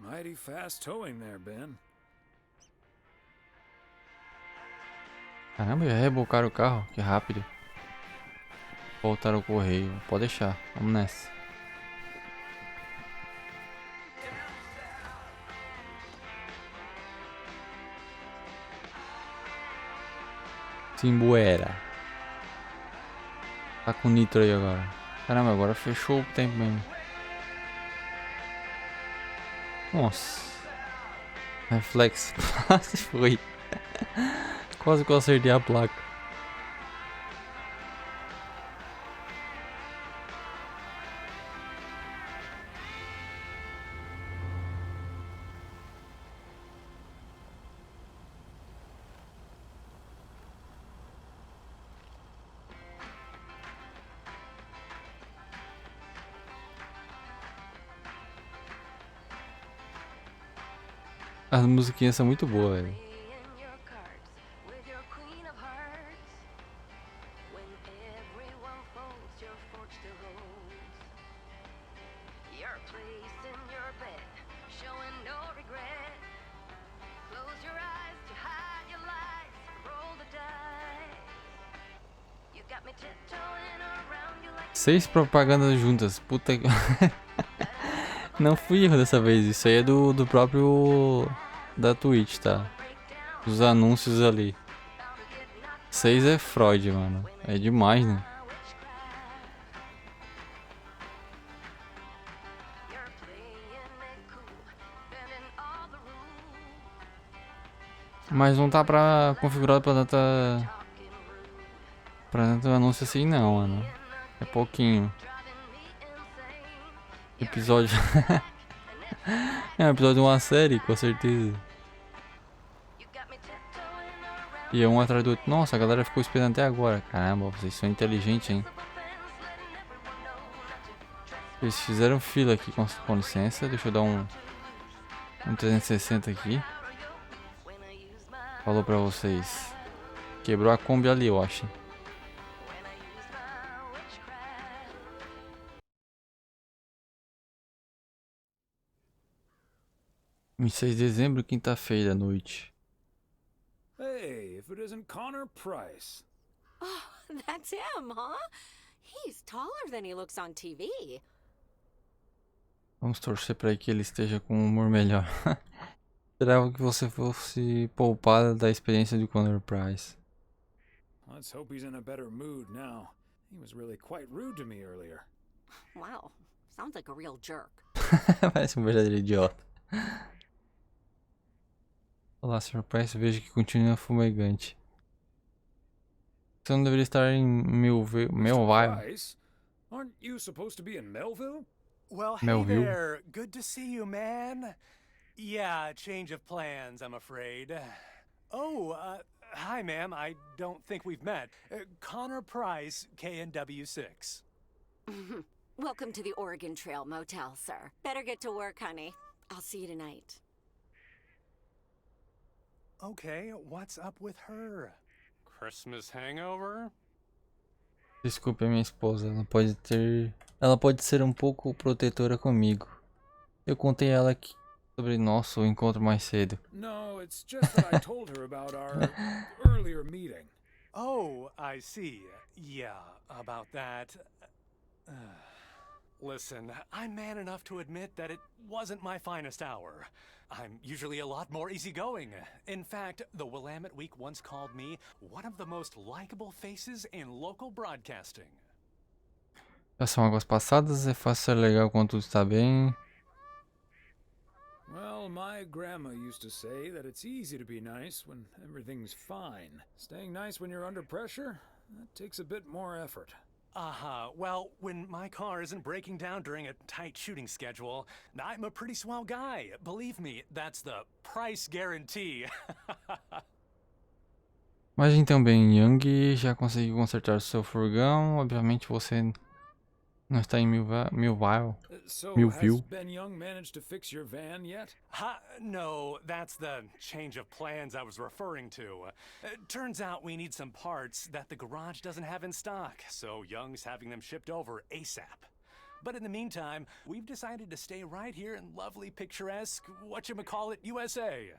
S3: Mighty fast towing there, Ben.
S2: Caramba, já rebocaram o carro, que rápido. Voltaram o correio, pode deixar, vamos nessa. Simbuera. Tá com nitro aí agora. Caramba, agora fechou o tempo mesmo. Nossa. Reflexo. Quase foi. Quase que eu acertei a placa. As musiquinhas são muito boas, velho. Seis propagandas juntas, puta que... Não fui erro dessa vez, isso aí é do próprio... da Twitch, tá? Os anúncios ali. 6 é Freud, mano. É demais, né? Mas não tá configurado pra tanto anúncio assim não, mano. É pouquinho. Episódio... É um episódio de uma série, com certeza. E é um atrás do outro. Nossa, a galera ficou esperando até agora. Caramba, vocês são inteligentes, hein? Eles fizeram fila aqui, com licença. Deixa eu dar um 360 aqui. Falou pra vocês. Quebrou a Kombi ali, eu acho. Em 6 de dezembro, quinta-feira à noite.
S3: Hey, if it isn't Connor Price.
S17: Oh, that's him, huh? He's taller than he looks on TV.
S2: Vamos torcer para que ele esteja com um humor melhor. Esperava que você fosse poupada da experiência de Connor Price.
S3: Let's hope he's in a better mood now. He was really quite rude to me earlier.
S17: Wow, sounds like a real jerk.
S2: Parece um verdadeiro idiota. Olá, Sr. Price, vejo que continua fumegante. Você não deveria estar em Melville.
S3: Price, aren't you supposed to be in Melville?
S13: Well, hey
S2: Melville.
S13: there. Good to see you, man. Yeah, change of plans, I'm afraid. Oh, hi, ma'am. I don't think we've met. Connor Price, KNW6.
S17: Welcome to the Oregon Trail Motel, sir. Better get to work, honey. I'll see you tonight.
S13: Okay, what's up with her? Christmas hangover?
S2: Desculpe a minha esposa, ela pode ser um pouco protetora comigo. Eu contei a ela sobre nosso encontro mais cedo.
S3: No, it's just that I told her about our earlier meeting.
S13: Oh, I see. Yeah, about that. Listen, I'm man enough to admit that it wasn't my finest hour. I'm usually a lot more easygoing. In fact, the Willamette Week once called me one of the most likable faces in local broadcasting.
S2: Já são águas passadas, é fácil ser legal quando tudo está bem.
S3: Well, my grandma used to say that it's easy to be nice when everything's fine. Staying nice when you're under pressure, that takes a bit more effort.
S13: Well, when my car isn't breaking down during a tight shooting schedule, I'm a pretty swell guy. Believe me, that's the price guarantee.
S2: Mas então bem, Young já conseguiu consertar o seu furgão. Obviamente você Nós está em Millville.
S3: So,
S2: Millville.
S3: has Ben Young managed to fix your van yet?
S13: No, that's the change of plans I was referring to. Turns out we need some parts that the garage doesn't have in stock, so Young's having them shipped over ASAP. But in the meantime, we've decided to stay right here in lovely, picturesque, whatchamacallit, USA.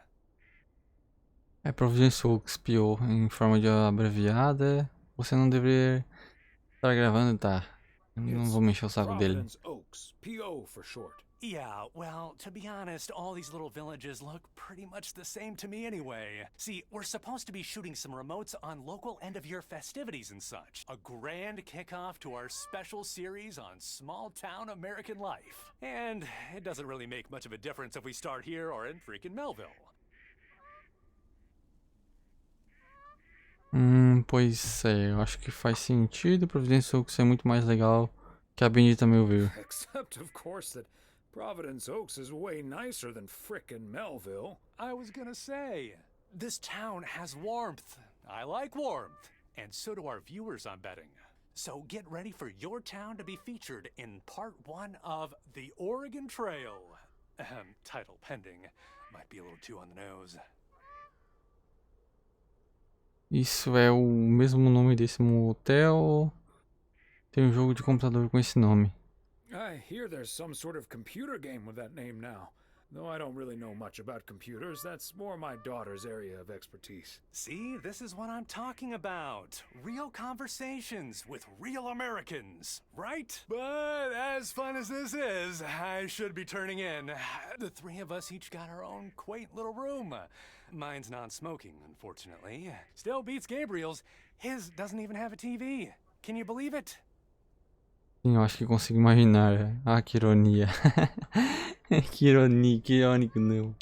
S2: É, Providence Oaks, PO, em forma de abreviada. Você não deveria estar gravando, tá? Não vou mexer o saco dele.
S3: Providence Oaks, PO for short.
S13: Yeah, well, to be honest, all these little villages look pretty much the same to me anyway. See, we're supposed to be shooting some remotes on local end-of-year festivities and such. A grand kickoff to our special series on small-town American life. And it doesn't really make much of a difference if we start here or in freaking Melville.
S2: Pois é, eu acho que faz sentido. Providence Oaks é muito mais legal que a bendita Melville.
S3: Except, of course, that Providence Oaks is way nicer than frickin' Melville.
S13: I was gonna say, this town has warmth. I like warmth. And so do our viewers, I'm betting. So get ready for your town to be featured in part 1 of The Oregon Trail. Title pending. Might be a little too on the nose.
S2: Isso é o mesmo nome desse motel. Tem um jogo de computador com esse nome.
S3: I hear there's some sort of computer game with that name now. Though I don't really know much about computers, that's more my daughter's area of expertise.
S13: See, this is what I'm talking about. Real conversations with real Americans, right? But as fun as this is, I should be turning in. The 3 of us each got our own quaint little room. Mine's non-smoking, unfortunately. Still beats Gabriel's. His doesn't even have a TV. Can you believe it?
S2: Sim, eu acho que consigo imaginar. Ah, que ironia. Que ironia, que irônico, não.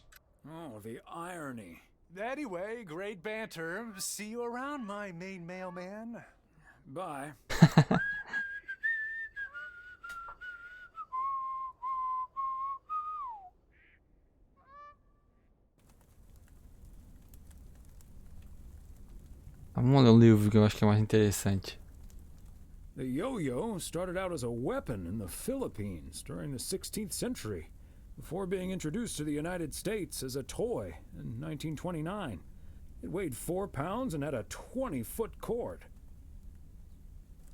S3: Oh, the irony.
S13: Anyway, great banter. See you around, my main mailman.
S3: Bye.
S2: Vamos ler o livro que eu acho que é mais interessante.
S3: The yo-yo started out as a weapon in the Philippines during the 16th century, before being introduced to the United States as a toy in 1929. It weighed 4 pounds and had a 20-foot cord.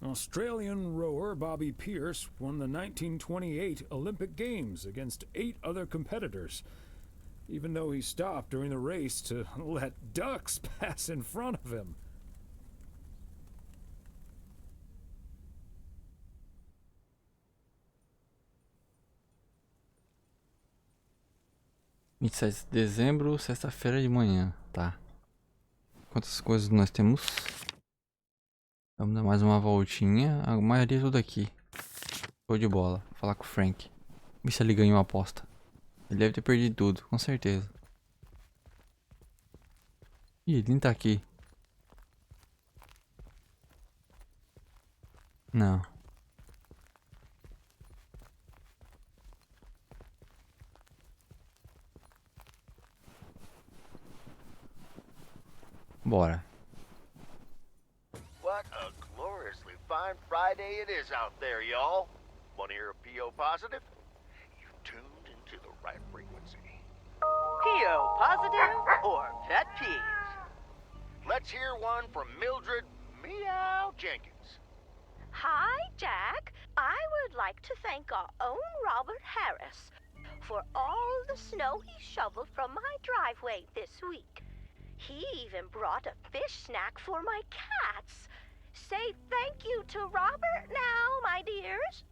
S3: Australian rower Bobby Pierce won the 1928 Olympic Games against 8 other competitors, even though he stopped during the race to let ducks pass in front of him.
S2: (27 de dezembro, sexta-feira de manhã), tá. Quantas coisas nós temos? Vamos dar mais uma voltinha. A maioria é tudo aqui. Show de bola. Vou falar com o Frank. Ver se ele ganhou a aposta. Ele deve ter perdido tudo, com certeza. Ih, ele nem tá aqui. Não. Bora.
S6: What a gloriously fine Friday it is out there, y'all. Want to hear a P.O. positive? You tuned into the right frequency.
S20: P.O. positive or pet peeves?
S6: Let's hear one from Mildred Meow Jenkins.
S18: Hi, Jack. I would like to thank our own Robert Harris for all the snow he shoveled from my driveway this week. He even brought a fish snack for my cats. Say thank you to Robert now, my dears.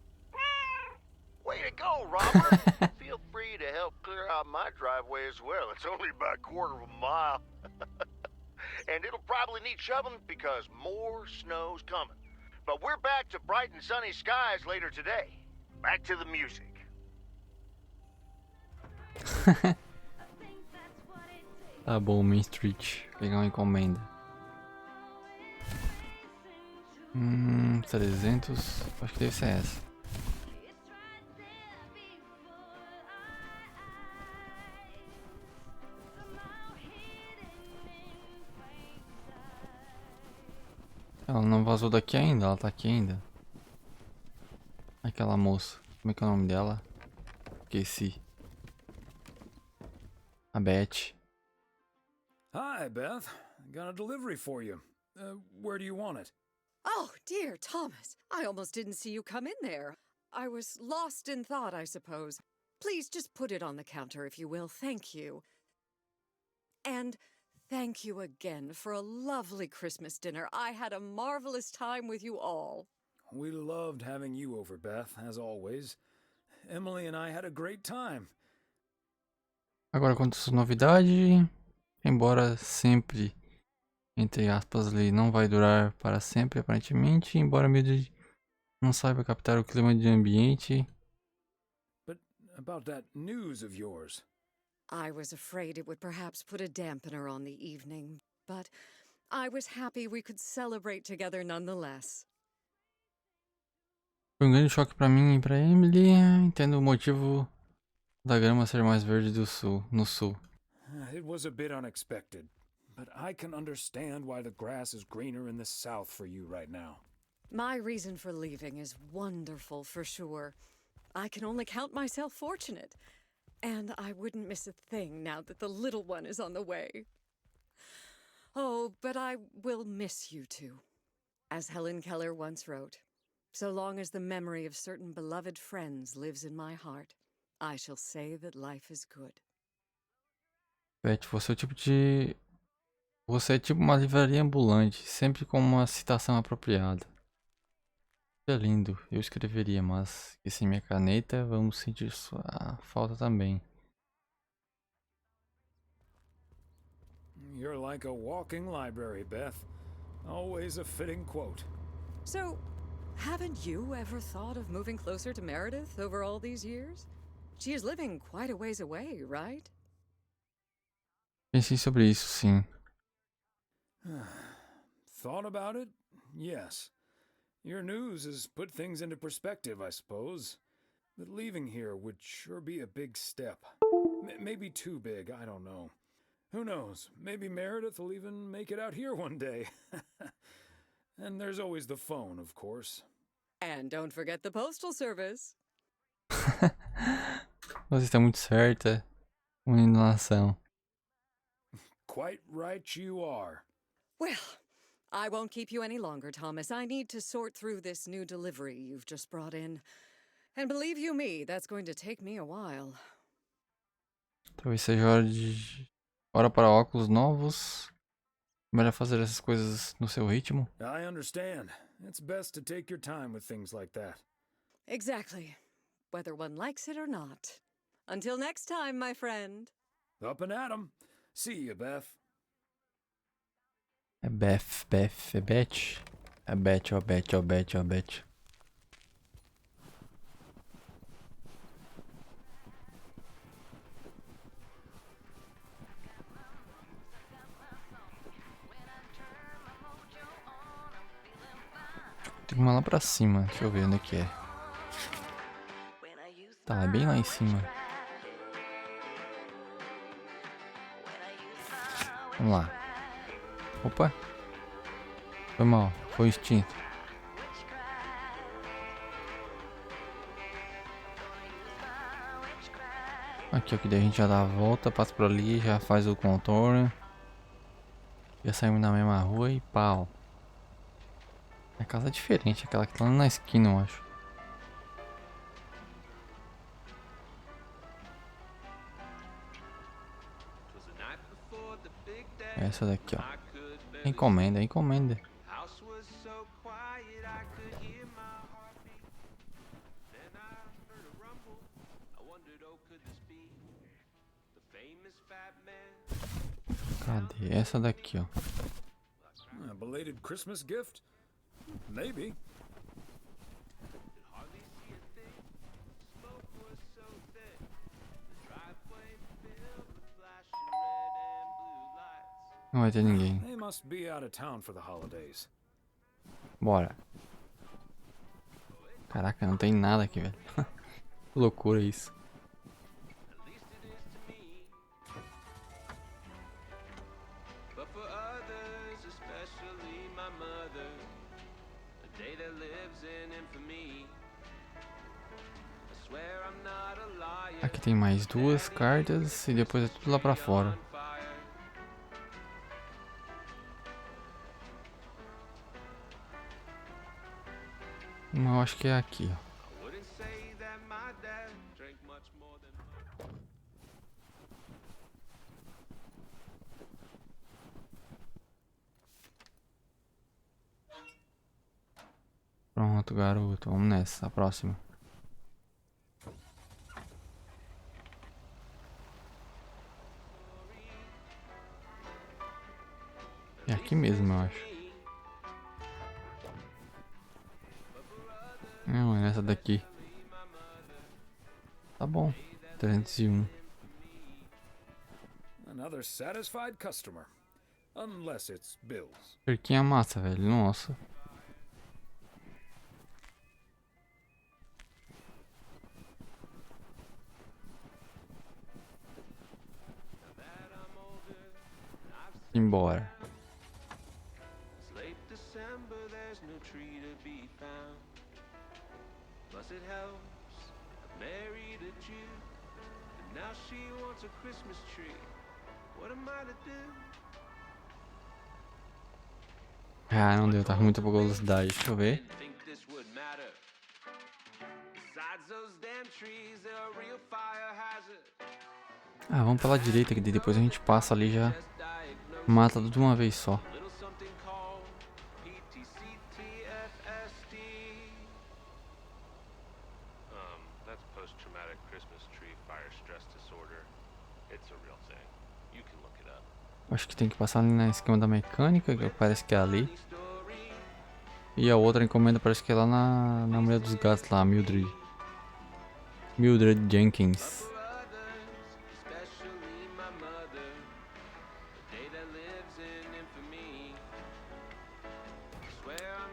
S6: Way to go, Robert. Feel free to help clear out my driveway as well. It's only about a quarter of a mile. And it'll probably need shoveling because more snow's coming. But we're back to bright and sunny skies later today. Back to the music.
S2: Tá bom, Main Street. Pegar uma encomenda. 300. Acho que deve ser essa. Ela não vazou daqui ainda, ela tá aqui ainda. Aquela moça. Como é que é o nome dela? Esqueci. A Beth.
S3: Hi, Beth. Got a delivery for you. Where do you want it?
S8: Oh, dear Thomas. I almost didn't see you come in there. I was lost in thought, I suppose. Please just put it on the counter, if you will. Thank you. And thank you again for a lovely Christmas dinner. I had a marvelous time with you all.
S3: We loved having you over, Beth, as always. Emily and I had a great time.
S2: Agora, quanto à sua novidade, embora sempre, entre aspas, ali, não vai durar para sempre, aparentemente, embora Meredith não saiba captar o clima de ambiente.
S3: But about that news of yours.
S8: I was afraid it would perhaps put a dampener on the evening, but I was happy we could celebrate together nonetheless.
S2: Foi um grande choque para mim e para Emily. Entendo o motivo da grama ser mais verde no sul.
S3: It was a bit unexpected, but I can understand why the grass is greener in the south for you right now.
S8: My reason for leaving is wonderful for sure. I can only count myself fortunate. And I wouldn't miss a thing now that the little one is on the way. Oh, but I will miss you two. As Helen Keller once wrote, so long as the memory of certain beloved friends lives in my heart, I shall say that life is good.
S2: Beth, você é tipo uma livraria ambulante, sempre com uma citação apropriada. É lindo, eu escreveria, mas e sem minha caneta, vamos sentir sua falta também.
S3: You're like a walking library, Beth. Always a fitting quote.
S8: So, haven't you ever thought of moving closer to Meredith over all these years? She is living quite a ways away, right?
S2: Pensei sobre isso, sim.
S3: Thought about it? Yes. Your news has put things into perspective, I suppose. But leaving here would sure be a big step. Maybe too big, I don't know. Who knows? Maybe Meredith will even make it out here one day. And there's always the phone, of course.
S8: And don't forget the postal service.
S2: Você está muito certa. Uma inalação.
S3: Quite right you are.
S8: Well, I won't keep you any longer, Thomas. I need to sort through this new delivery you've just brought in. And believe you me, that's going to take me a while.
S2: Talvez seja hora para óculos novos. Melhor fazer essas coisas no seu ritmo.
S3: I understand. It's best to take your time with things like that.
S8: Exactly. Whether one likes it or not. Until next time, my friend.
S3: Up and at 'em. See you, Beth.
S2: É Beth. É Beth. É Beth, ó Beth, ó Beth, ó Beth. Tem uma lá pra cima, deixa eu ver onde é que é. Tá, é bem lá em cima. Vamos lá. Opa. Foi mal, foi instinto. Aqui, ó, que daí a gente já dá a volta, passa por ali, já faz o contorno. Já saímos na mesma rua e pau. A casa é diferente, aquela que tá lá na esquina, eu acho. Essa daqui, ó. Encomenda, encomenda. Cadê? Essa daqui, ó.
S3: A belated Christmas gift? Maybe.
S2: Não vai ter ninguém.
S3: They must be out of town for the holidays.
S2: Bora. Caraca, não tem nada aqui, velho. Que loucura isso. Aqui tem mais duas cartas e depois é tudo lá pra fora. Eu acho que é aqui, ó. Pronto, garoto. Vamos nessa. A próxima. É aqui mesmo, eu acho. Não, é nessa daqui. Tá bom. 301.
S3: Another satisfied customer. Unless it's Bill's.
S2: Cerquinha massa, velho. Nossa. Embora. Ah, não deu, tá com muita pouca velocidade. Deixa eu ver. Ah, vamos pela direita, que depois a gente passa ali e já mata tudo de uma vez só. Acho que tem que passar ali na esquema da mecânica, que parece que é ali. E a outra encomenda parece que é lá na mulher dos gatos lá, Mildred. Mildred Jenkins.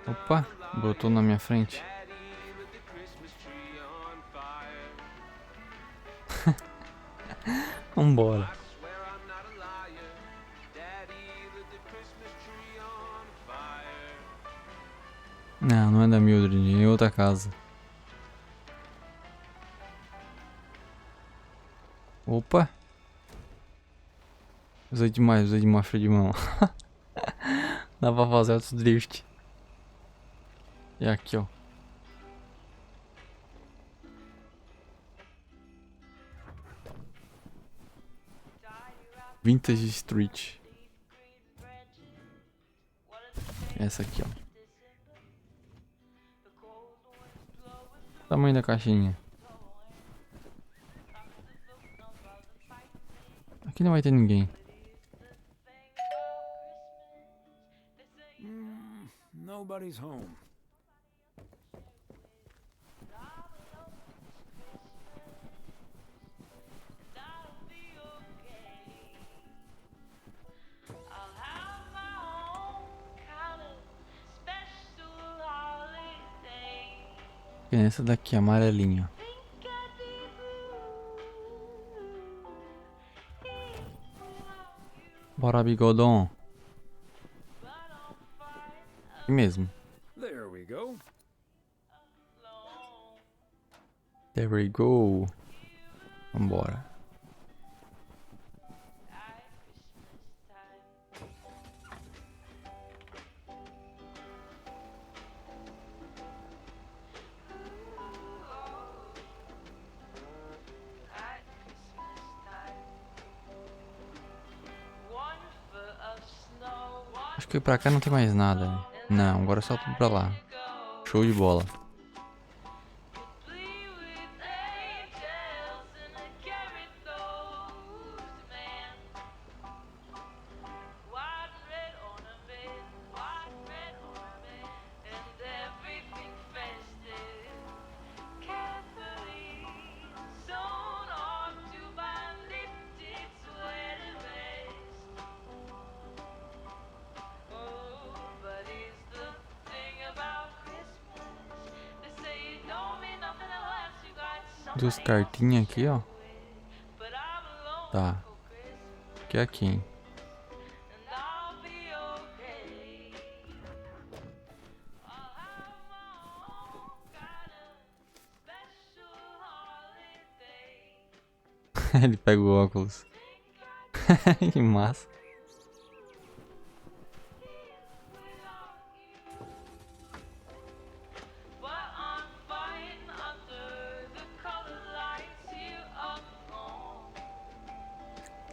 S2: Opa, botou na minha frente. Vambora. Não, não é da Mildred, é em outra casa. Opa. Usei demais freio de mão. Dá pra fazer outros drift. E aqui, ó. Vintage Street. Essa aqui, ó. Tamanho da caixinha. Aqui não vai ter ninguém.
S3: Nobody's home.
S2: E essa daqui, amarelinha. Bora, bigodão. Aqui mesmo.
S3: There we go.
S2: There we go. Vambora. Acho que pra cá não tem mais nada, né? Não, agora é só tudo pra lá. Show de bola. Duas cartinhas aqui, ó. Tá. Que é aqui, hein? Ele pega o óculos. Que massa.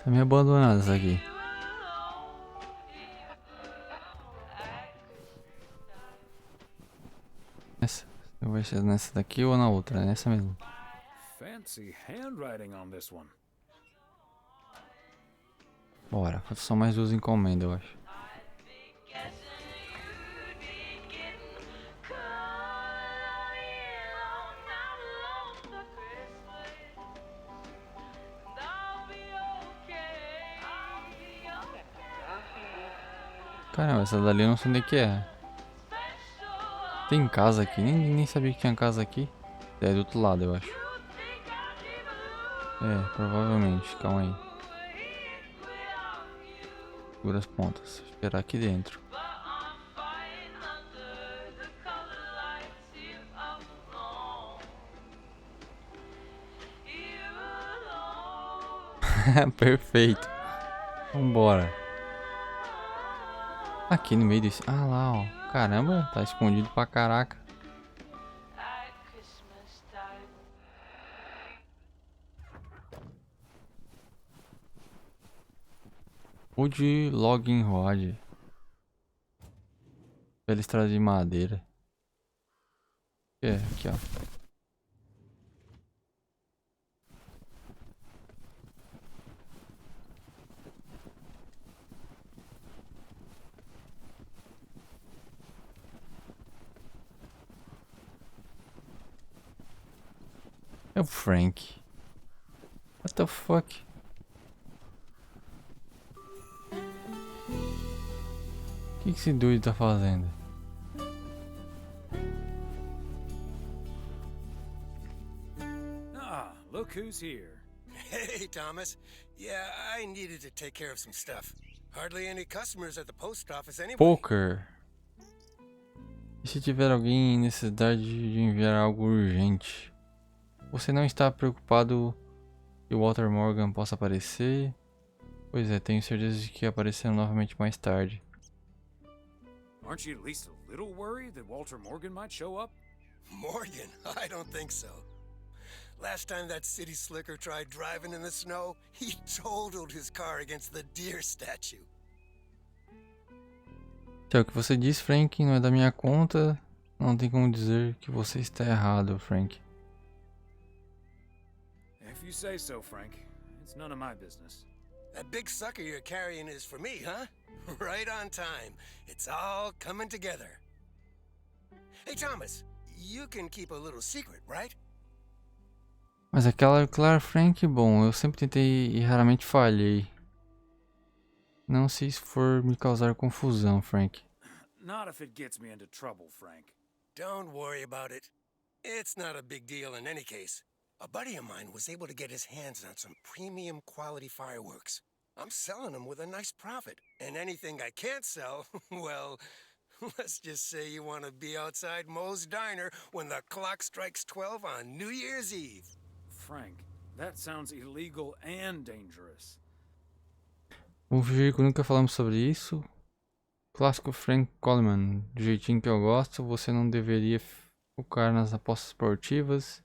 S2: Tá meio abandonado essa aqui. Essa. Eu vou ser nessa daqui ou na outra? Nessa mesmo.
S3: Fancy handwriting on this one.
S2: Bora, falta só mais 2 encomendas, eu acho. Caramba, essa dali eu não sei onde é que é. Tem casa aqui, nem sabia que tinha casa aqui. É do outro lado, eu acho. É, provavelmente, calma aí. Segura as pontas, vou esperar aqui dentro. Perfeito. Vambora. Aqui no meio desse... Ah lá, ó. Caramba, tá escondido pra caraca. Hoje login rod. Pela estrada de madeira. É, aqui ó. É o Frank. What the fuck? O que esse doido tá fazendo?
S3: Ah, look who's here.
S5: Hey, Thomas. Yeah, I needed to take care of some stuff. Hardly any customers at the post office anyway.
S2: Poker. E se tiver alguém em necessidade de enviar algo urgente? Você não está preocupado que o Walter Morgan possa aparecer? Pois é, tenho certeza de que aparecerá novamente mais tarde.
S3: Aren't you at least a little worried that Walter Morgan might show up?
S5: Morgan? I don't think so. Last time that city slicker tried driving in the snow, he totaled his car against the deer statue.
S2: Se é o que você diz, Frank, não é da minha conta. Não tem como dizer que você está errado, Frank.
S3: If you say so, Frank. It's none of my business.
S5: That big sucker you're carrying is for me, huh? Right on time. It's all coming together. Hey, Thomas, you can keep a little secret, right?
S2: Mas aquela, claro, Frank, bom, eu sempre tentei e raramente falhei. Não se isso for me causar confusão, Frank.
S3: Not if it gets me into trouble, Frank.
S5: Don't worry about it. It's not a big deal in any case. A buddy of mine was able to get his hands on some premium quality fireworks. I'm selling them with a nice profit. And anything I can't sell, well, let's just say you want to be outside Moe's Diner when the clock strikes 12 on New Year's Eve.
S3: Frank, that sounds illegal and dangerous.
S2: Vamos fingir que nunca falamos sobre isso. Clássico Frank Coleman. Do jeitinho que eu gosto, você não deveria focar nas apostas esportivas.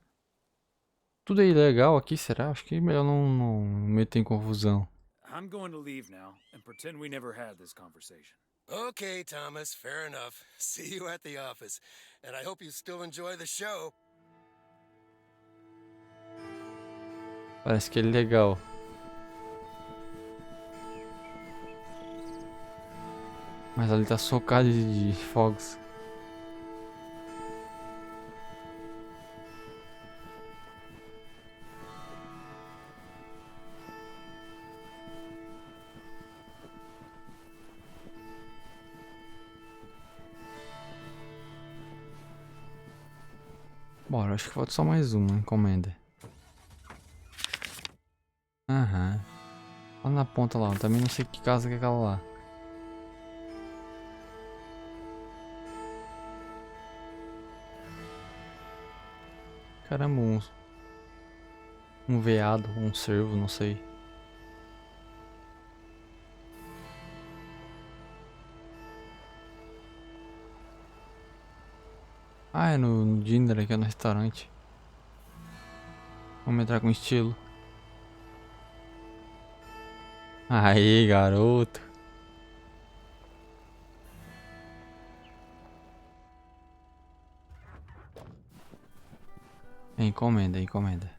S2: Tudo é ilegal aqui, será? Acho que é melhor não meter em confusão.
S3: I'm going to leave now and pretend we never had this conversation.
S5: Okay, Thomas, fair enough. See you at the office. And I hope you still enjoy the show.
S2: Parece que ele é legal. Mas ali tá socado de fogos. Bora, acho que falta só mais uma encomenda. Aham. Lá na ponta lá, eu também não sei que casa que é aquela lá. Caramba, Um veado, um cervo, não sei. Ah, é no dinner aqui, no restaurante. Vamos entrar com estilo. Aí, garoto. Encomenda, encomenda.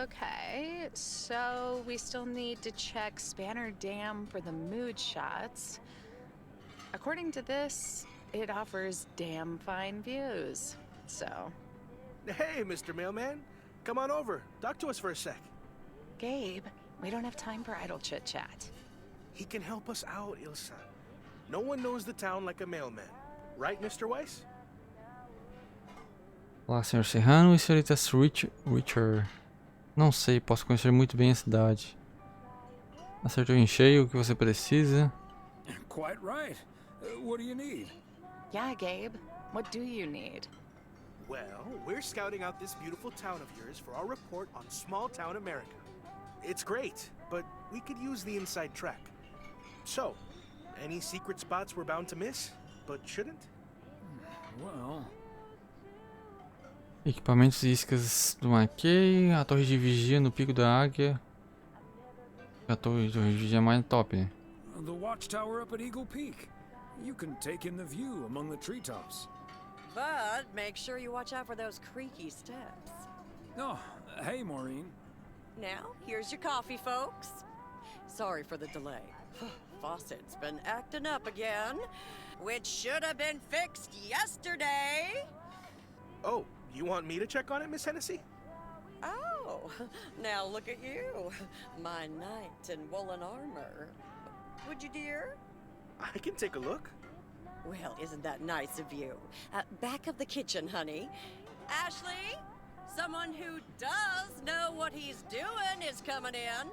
S23: Okay, so we still need to check Spanner Dam for the mood shots. According to this, it offers damn fine views. So,
S22: Hey, Mr. Mailman. Come on over. Talk to us for a sec.
S23: Gabe, we don't have time for idle chit-chat.
S22: He can help us out, Ilsa. No one knows the town like a mailman. Right, Mr. Weiss?
S2: Olá, senhor Serrano e senhorita Richard. Não sei, posso conhecer muito bem a cidade. Acertou em cheio o que você precisa.
S3: Quite right. What do you need?
S23: Yeah, Gabe, what do you need?
S22: Well, we're scouting out this beautiful town of yours for our report on small town America. It's great, but we could use the inside track. So, any secret spots we're bound to miss, but shouldn't?
S3: Well...
S2: Equipamentos e iscas do Mackey, a torre de vigia no pico da águia. A torre de vigia é mais top, né?
S3: The watchtower up at Eagle Peak. You can take in the view among the treetops.
S11: But make sure you watch out for those creaky steps.
S3: Oh, hey, Maureen.
S11: Now, here's your coffee, folks. Sorry for the delay. Faucet's been acting up again, which should have been fixed yesterday.
S22: Oh, you want me to check on it, Miss Hennessy?
S11: Oh, now look at you. My knight in woolen armor. Would you, dear?
S22: I can take a look.
S11: Well, isn't that nice of you? Back of the kitchen, honey. Ashley, someone who does know what he's doing is coming in.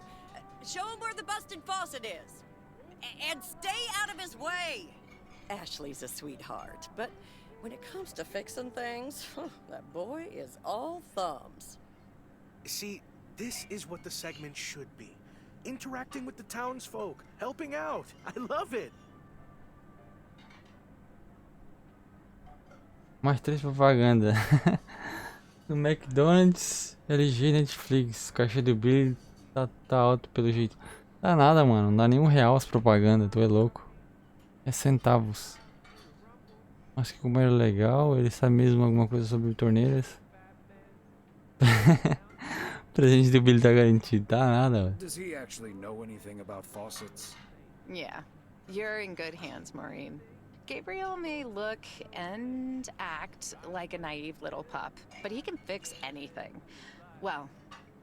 S11: Show him where the busted faucet is. And stay out of his way. Ashley's a sweetheart, but when it comes to fixing things, that boy is all thumbs.
S22: See, this is what the segment should be. Interacting with the townsfolk, helping out. I love it.
S2: Mais 3 propaganda. No McDonald's, LG, Netflix. Caixa do Billy tá alto pelo jeito. Dá nada, mano. Não dá nem R$1 as propaganda. Tu é louco. É centavos. Mas que como era legal. Ele sabe mesmo alguma coisa sobre torneiras. O presente do Billy tá garantido. Dá nada, velho.
S3: Does he actually know anything about faucets?
S23: Yeah, you're in good hands, Maureen. Gabriel may look and act like a naive little pup, but he can fix anything. Well,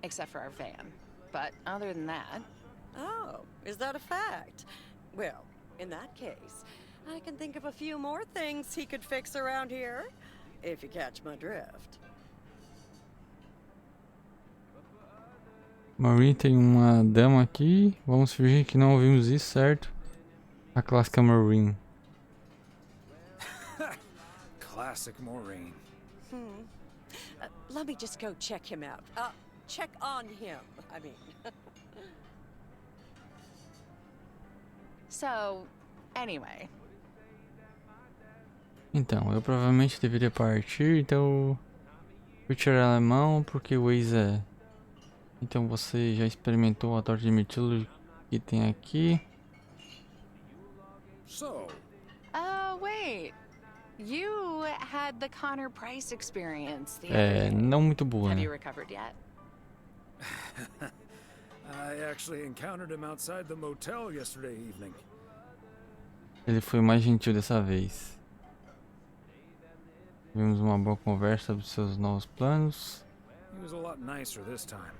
S23: except for our van. But other than that...
S11: Oh, is that a fact? Well, in that case, I can think of a few more things he could fix around here, if you catch my drift.
S2: Maureen tem uma dama aqui. Vamos fingir que não ouvimos isso, certo? A clássica Maureen.
S3: Classic Maureen.
S11: Let me just go check him out. Check on him, I mean.
S23: So, anyway.
S2: Então, eu provavelmente deveria partir, então... Vou tirar alemão porque o Waze é... Então você já experimentou a torta de mirtilo que tem aqui?
S3: So...
S23: Wait. You had the Connor Price experience the other
S2: É,
S23: day.
S2: não muito boa,
S23: Have
S2: né?
S23: you recovered yet?
S3: I actually encountered him outside the motel yesterday evening.
S2: Ele foi mais gentil dessa vez. Tivemos uma boa conversa sobre seus novos planos.
S3: He was a lot nicer this time.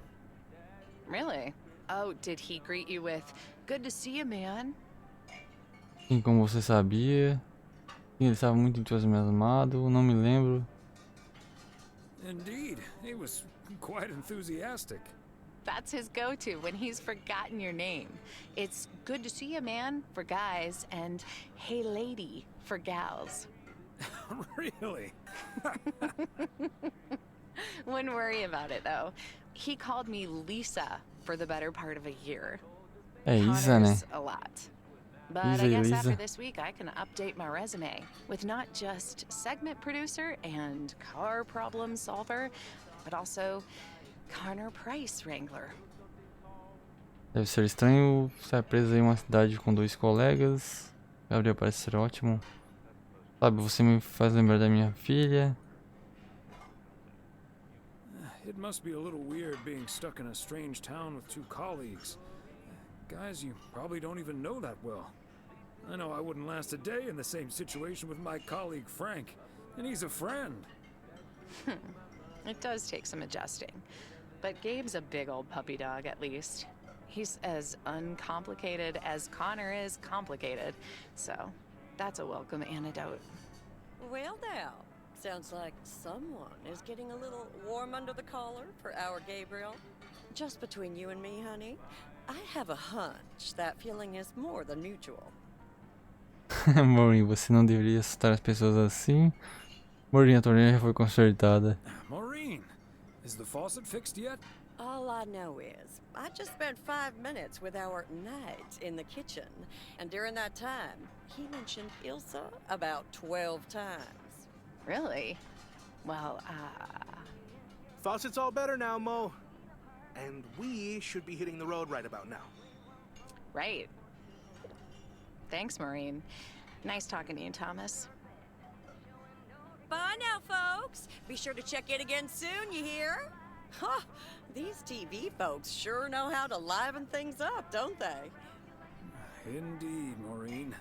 S23: Really? Oh, did he greet you with, "Good to see you, man"?
S2: Sim, como você sabia. Sim, ele estava muito entusiasmado, não me lembro.
S3: Indeed, he was quite enthusiastic.
S23: That's his go-to when he's forgotten your name. It's good to see you, man, for guys, and hey, lady, for gals.
S3: Really?
S23: Wouldn't worry about it, though. He called me Lisa for the better part of a year.
S2: É Isa, né?
S23: A lot. But
S2: Isa
S23: I
S2: e
S23: guess
S2: Lisa.
S23: after this week, I can update my resume with not just segment producer and car problem solver, but also Connor Price Wrangler.
S2: Deve ser estranho estar preso em uma cidade com 2 colegas. Gabriel parece ser ótimo. Sabe, você me faz lembrar da minha filha.
S3: It must be a little weird being stuck in a strange town with 2 colleagues. Guys you probably don't even know that well. I know I wouldn't last a day in the same situation with my colleague Frank, and he's a friend.
S23: It does take some adjusting. But Gabe's a big old puppy dog, at least. He's as uncomplicated as Connor is complicated. So, that's a welcome antidote.
S11: Well, now, sounds like someone is getting a little warm under the collar for our Gabriel. Just between you and me, honey, I have a hunch that feeling is more than mutual.
S2: Maureen, você não deveria assustar as pessoas assim. Maureen, a torneira já foi consertada.
S3: Maureen, is the faucet fixed yet?
S11: All I know is, I just spent 5 minutes with our knight in the kitchen, and during that time, he mentioned Ilsa about 12 times.
S23: Really? Well,
S22: Faucet's all better now, Mo. And we should be hitting the road right about now.
S23: right. Thanks, Maureen. Nice talking to you, Thomas.
S11: Bye now, folks. Be sure to check in again soon, you hear? Huh, these TV folks sure know how to liven things up, don't they?
S3: Indeed, Maureen.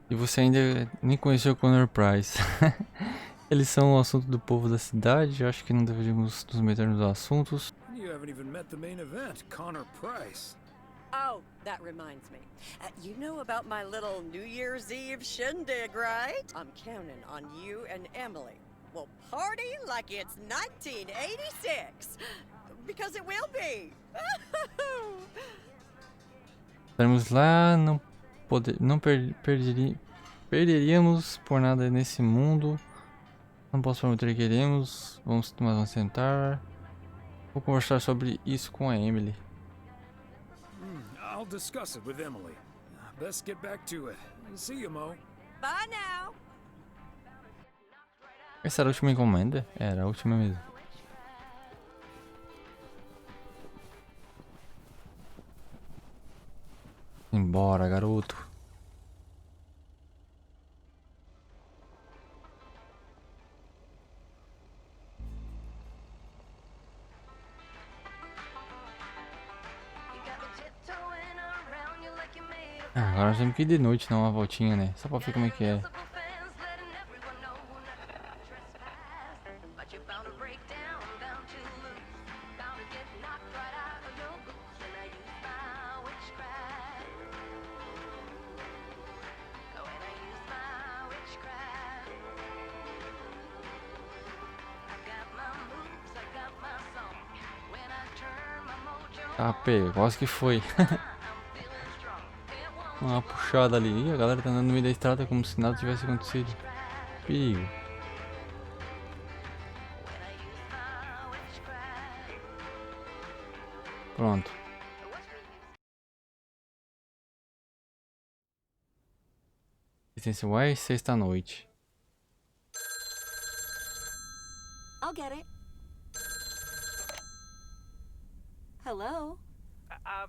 S2: E você ainda nem conheceu o Connor Price. Eles são o assunto do povo da cidade. Eu acho que não deveríamos nos meter nos assuntos.
S3: You haven't even met the main event, Connor Price.
S11: Oh, that reminds me. You know about my little New Year's Eve shindig, right? I'm counting on you and Emily. We'll party like it's 1986. Because it will be.
S2: Estaremos lá, perderíamos por nada nesse mundo. Não posso prometer que iremos. Vamos sentar. Vou conversar sobre isso com a Emily.
S3: I'll discuss it with Emily. Best get back to it. See you, Mo.
S11: Bye now.
S2: Essa era a última encomenda? Era a última mesmo. Embora, garoto. Agora nós temos que ir de noite, dar uma voltinha, né? Só pra ver como é que é. Ah, Pegue, quase que foi. Uma puxada ali. Ih, a galera tá andando no meio da estrada como se nada tivesse acontecido. Perigo. Pronto. Licença, uai, sexta-noite.
S17: I'll get it. Hello?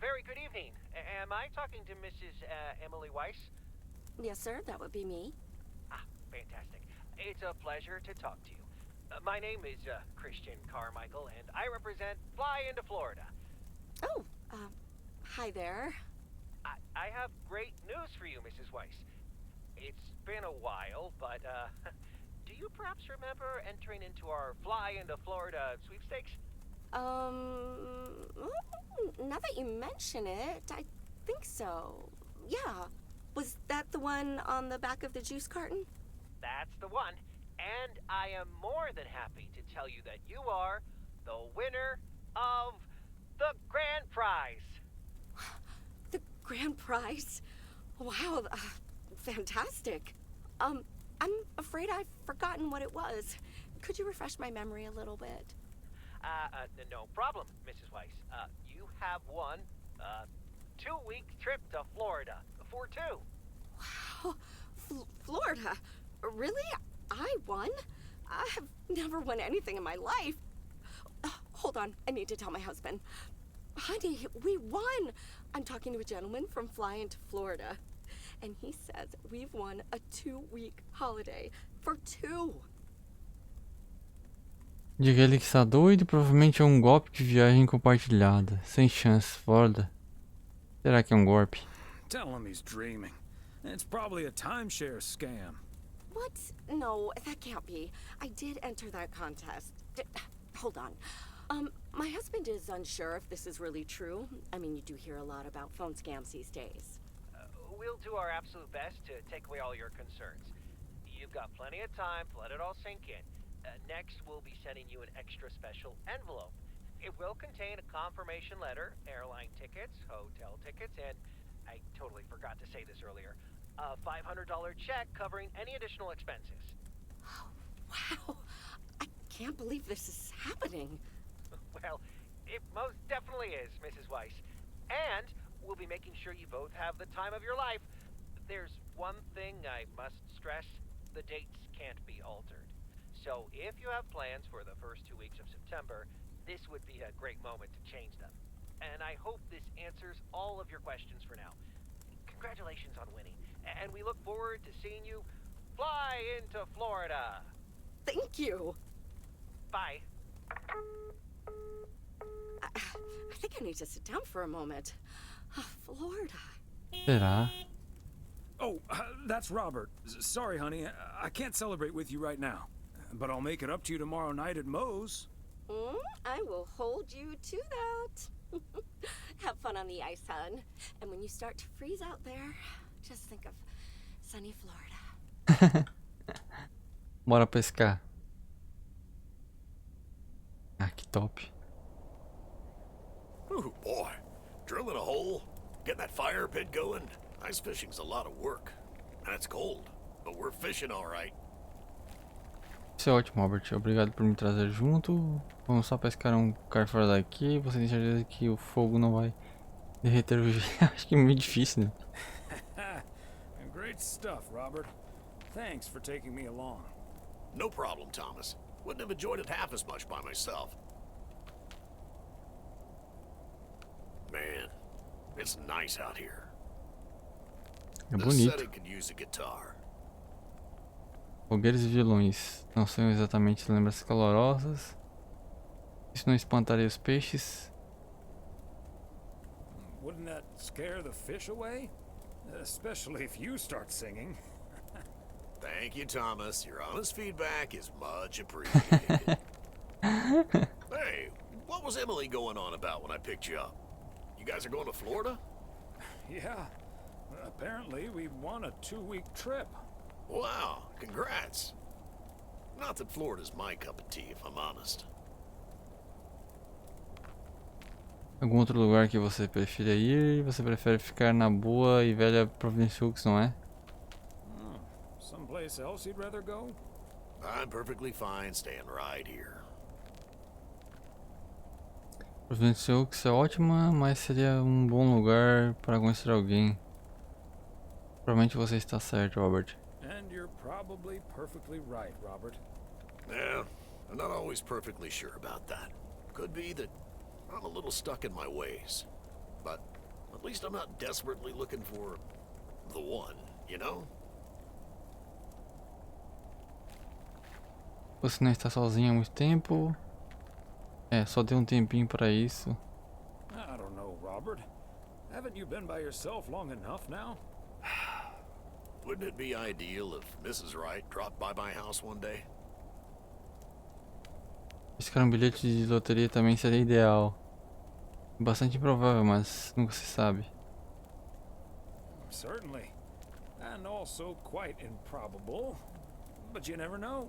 S19: Very good evening. Am I talking to Mrs. Emily Weiss?
S17: Yes, sir, that would be me.
S19: Ah, fantastic. It's a pleasure to talk to you. My name is Christian Carmichael, and I represent Fly into Florida.
S17: Oh, hi there.
S19: I have great news for you, Mrs. Weiss. It's been a while, but do you perhaps remember entering into our Fly into Florida sweepstakes?
S17: Now that you mention it, I think so. Yeah. Was that the one on the back of the juice carton?
S19: That's the one. And I am more than happy to tell you that you are the winner of the grand prize.
S17: The grand prize? Wow, fantastic. I'm afraid I've forgotten what it was. Could you refresh my memory a little bit?
S19: No problem, Mrs. Weiss. You have won a 2-week trip to Florida for 2.
S17: Wow, Florida? Really? I won? I have never won anything in my life. Hold on, I need to tell my husband. Honey, we won! I'm talking to a gentleman from flying to Florida. And he says we've won a 2-week holiday for 2.
S2: Diga ele que está doido, provavelmente é um golpe de viagem compartilhada. Sem chance, Florida. Será que é um golpe?
S3: Tell him he's dreaming. It's probably a timeshare scam.
S17: What? No, that can't be. I did enter that contest. Hold on. My husband is unsure if this is really true. I mean, you do hear a lot about phone scams these days.
S19: We'll do our absolute best to take away all your concerns. You've got plenty of time to let it all sink in. Next, we'll be sending you an extra special envelope. It will contain a confirmation letter, airline tickets, hotel tickets, and I totally forgot to say this earlier, a $500 check covering any additional expenses.
S17: Wow, I can't believe this is happening.
S19: Well, it most definitely is, Mrs. Weiss. And we'll be making sure you both have the time of your life. There's one thing I must stress. The dates can't be altered. So if you have plans for the first 2 weeks of September, this would be a great moment to change them. And I hope this answers all of your questions for now. Congratulations on winning. And we look forward to seeing you fly into Florida.
S17: Thank you.
S19: Bye.
S17: I think I need to sit down for a moment. Florida.
S2: Será?
S3: Oh, that's Robert. Sorry, honey. I can't celebrate with you right now. But I'll make it up to you tomorrow night at Moe's.
S17: I will hold you to that. Have fun on the ice, hon. And when you start to freeze out there, just think of sunny Florida.
S2: Bora pescar. Ah, que top.
S6: Ooh, boy. Drilling a hole, getting that fire pit going. Ice fishing's a lot of work. And it's cold, but we're fishing all right.
S2: Isso é ótimo, Robert. Obrigado por me trazer junto. Vamos só pescar um cara fora daqui. Você tem certeza que o fogo não vai derreter o gelo? Acho que é muito difícil, né?
S3: Great stuff, Robert. Thanks for taking me along.
S6: No problem, Thomas. Wouldn't have enjoyed it half as much by myself. Man, it's nice out here.
S2: É
S6: This
S2: bonito.
S6: setting could use a guitar.
S2: Fogueiras e vilões. Não são exatamente lembranças calorosas. Isso não espantaria os peixes.
S3: Wouldn't that scare the fish away? Especially if you start singing.
S6: Thank you, Thomas. Your honest feedback is much appreciated. Hey, what was Emily going on about when I picked you up? You guys are going to Florida?
S3: Yeah. Apparently, we won a 2-week trip.
S6: Wow, congrats. Not that Florida's my cup of tea, if I'm honest.
S2: Algum outro lugar que você prefira ir? Você prefere ficar na boa e velha Providence Oaks, não é?
S3: Someplace else you'd rather go?
S6: I'm perfectly fine staying right here.
S2: Providence Oaks é ótima, mas seria um bom lugar para conhecer alguém. Provavelmente você está certo, Robert.
S3: And you're probably perfectly right, Robert.
S6: Yeah, I'm not always perfectly sure about that. Could be that I'm a little stuck in my ways. But at least I'm not desperately looking for the one, you know?
S2: Você não está sozinho há muito tempo. É, só deu um tempinho para isso.
S3: I don't know, Robert. Haven't you been by yourself long enough now?
S6: Wouldn't it be ideal if Mrs. Wright dropped by my house one day?
S2: Pescar um bilhete de loteria também seria ideal. Bastante improvável, mas nunca se sabe.
S3: Certainly. And also quite improbable. But you never know.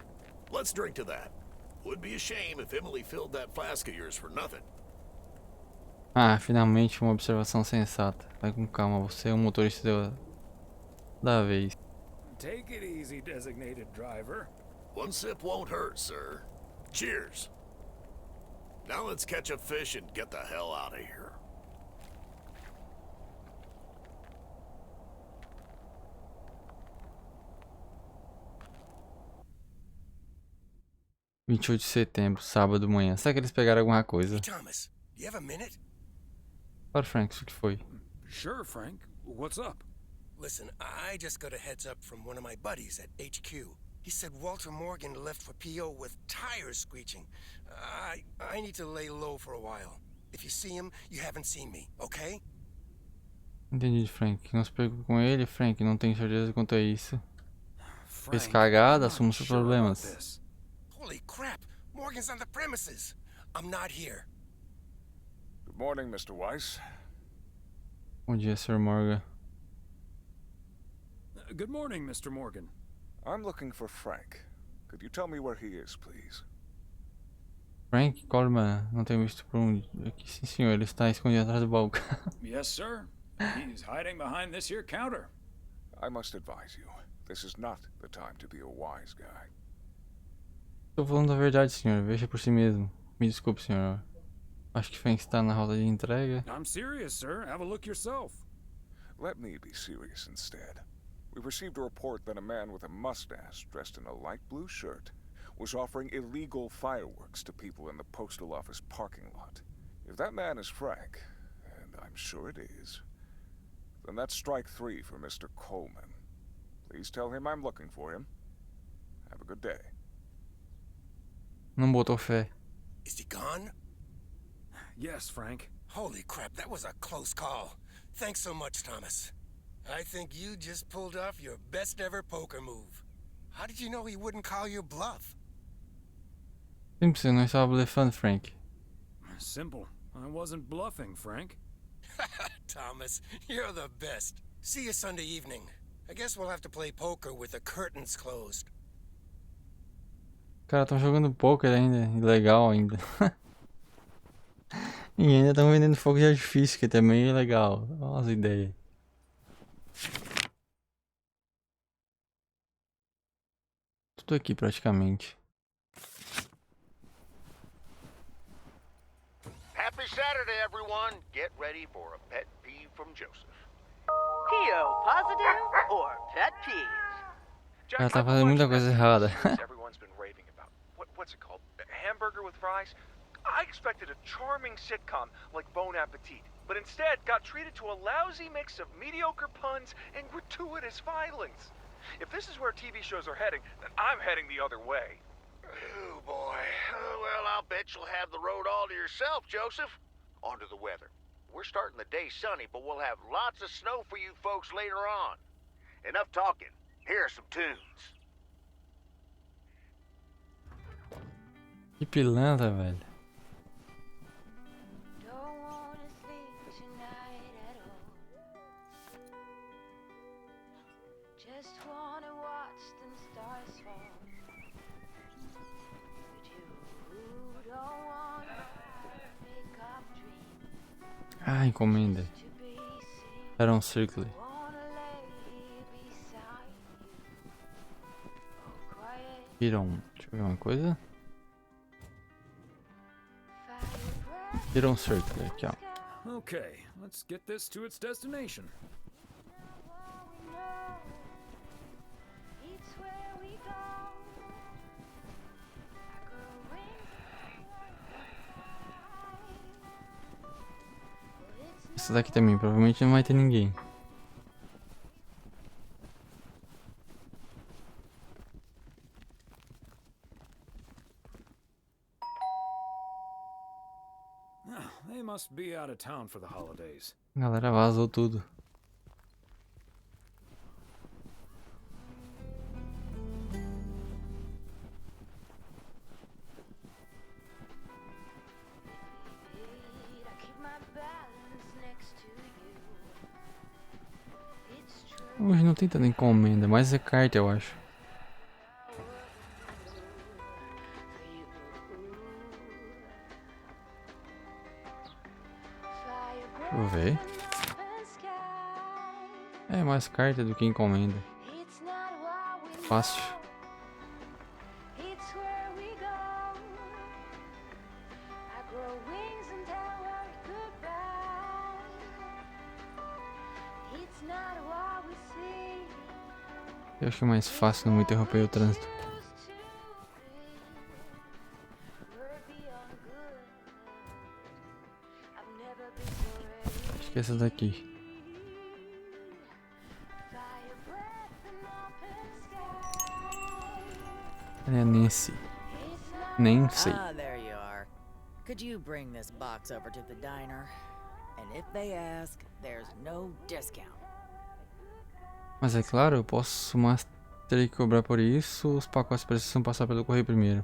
S6: Let's drink to that. Would be a shame if Emily filled that flask of yours for nothing.
S2: Ah, finalmente uma observação sensata. Vai com calma, você é o motorista da vez.
S3: Take it easy, designated driver.
S1: One sip won't hurt, sir. Cheers. Now let's catch a fish and get the hell out of here.
S2: Hey, 28 de setembro, sábado manhã. Será que eles pegaram alguma coisa?
S5: Thomas, do you have a minute?
S2: Claro, Frank, isso que foi?
S3: Sure, Frank. What's up?
S5: Listen, I just got a heads up from one of my buddies at HQ. He said Walter Morgan left for PO with tires screeching. I need to lay low for a while. If you see him, you haven't seen me, okay?
S2: Entendi, Frank. Não se preocupe com ele, Frank. Não tenho certeza quanto a isso. Fez cagada, assuma seus problemas.
S5: Holy crap! Morgan's on the premises. I'm not here.
S7: Good morning, Mr. Weiss.
S2: Bom dia, Sr. Morgan.
S3: Good morning, Mr. Morgan.
S7: I'm looking for Frank. Could you tell me where he is, please?
S2: Frank Coleman, não tenho visto por onde. Aqui, sim, senhor. Ele está escondido atrás do balcão.
S3: Yes, sir. He's hiding behind this here counter.
S7: I must advise you, this is not the time to be a wise guy.
S2: Estou falando a verdade, senhor. Veja por si mesmo. Me desculpe, senhor. Acho que Frank está na roda de entrega.
S3: I'm serious, sir. Have a look yourself.
S7: Let me be serious instead. We received a report that a man with a mustache dressed in a light blue shirt was offering illegal fireworks to people in the postal office parking lot. If that man is Frank, and I'm sure it is, then that's strike 3 for Mr. Coleman. Please tell him I'm looking for him. Have a good day.
S2: Não botou fé.
S5: Is he gone?
S3: Yes, Frank.
S5: Holy crap, that was a close call. Thanks so much, Thomas. I think you just pulled off your best ever poker move. How did you know he wouldn't call your bluff?
S2: Simples, você não estava blefando, Frank.
S3: Simple. I wasn't bluffing, Frank.
S5: Thomas, you're the best. See you Sunday evening. I guess we'll have to play poker with the curtains closed.
S2: Cara, estão jogando poker ainda. Legal ainda. E ainda estão vendendo fogo de artifício, que também é legal. Olha as ideias. Tudo aqui praticamente.
S6: Happy Saturday, everyone. Get ready for a pet peeve from Joseph.
S20: PO positive or pet peeves?
S2: Ela tá fazendo muita coisa errada.
S10: Everyone's been raving about. What's it called? A hamburger with fries? I expected a charming sitcom like Bon Appetit, but instead got treated to a lousy mix of mediocre puns and gratuitous violence. If this is where TV shows are heading, then I'm heading the other way.
S6: Oh, boy. Well, I'll bet you'll have the road all to yourself, Joseph. On to the weather. We're starting the day sunny, but we'll have lots of snow for you folks later on. Enough talking. Here are some tunes.
S2: Que pilantra, velho. Ah, encomenda. Era um círculo. Viram. Deixa eu ver uma coisa. Viram um círculo aqui, ó.
S3: Okay, let's get this to its destination.
S2: Essa daqui também, provavelmente não vai ter ninguém.
S3: They must be out of town for the holidays.
S2: A galera vazou tudo. Hoje não tem tanta encomenda, mais é carta, eu acho. Deixa eu ver. É mais carta do que encomenda. Fácil. Eu acho que é mais fácil não interromper o trânsito. Acho que é essa daqui. É Nancy. Nem sei.
S21: Ah, there you are. Could you bring this box over to the diner? And if they ask, there's no discount.
S2: Mas é claro, eu posso, mas terei que cobrar por isso. Os pacotes precisam passar pelo correio primeiro.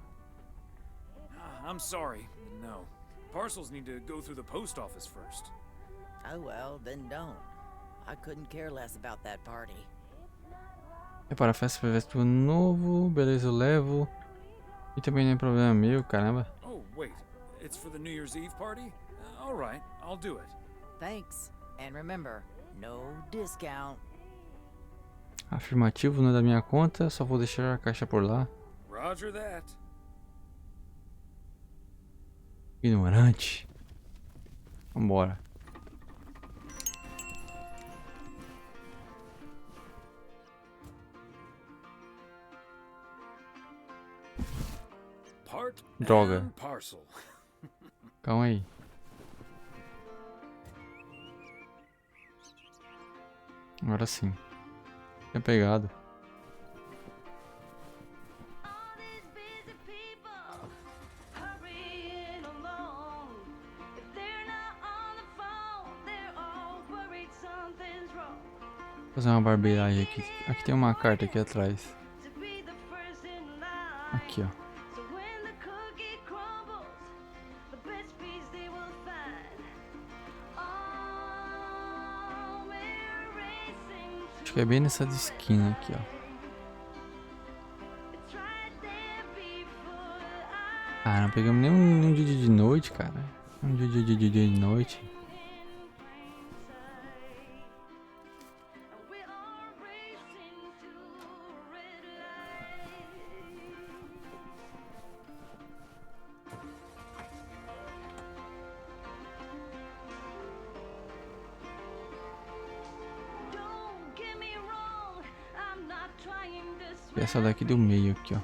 S3: I'm sorry. No. Parcels need to go through the post office first.
S21: Oh well, then don't. I couldn't care less about that party.
S2: É para a festa prevista do ano novo. Beleza, eu levo. E também não é problema meu, caramba.
S3: Oh, wait. It's for the New Year's Eve party? All right, I'll do it.
S21: Thanks. And remember, no discount.
S2: Afirmativo, não é da minha conta. Só vou deixar a caixa por lá.
S3: Roger that.
S2: Ignorante. Vambora. Droga. Calma aí. Agora sim. É pegado. Vou fazer uma barbeiragem aqui. Aqui tem uma carta aqui atrás. Aqui, ó. Acho que é bem nessa de esquina aqui, ó. Ah, não pegamos nenhum dia de noite, cara. Um dia de noite. Essa daqui do meio aqui, ó.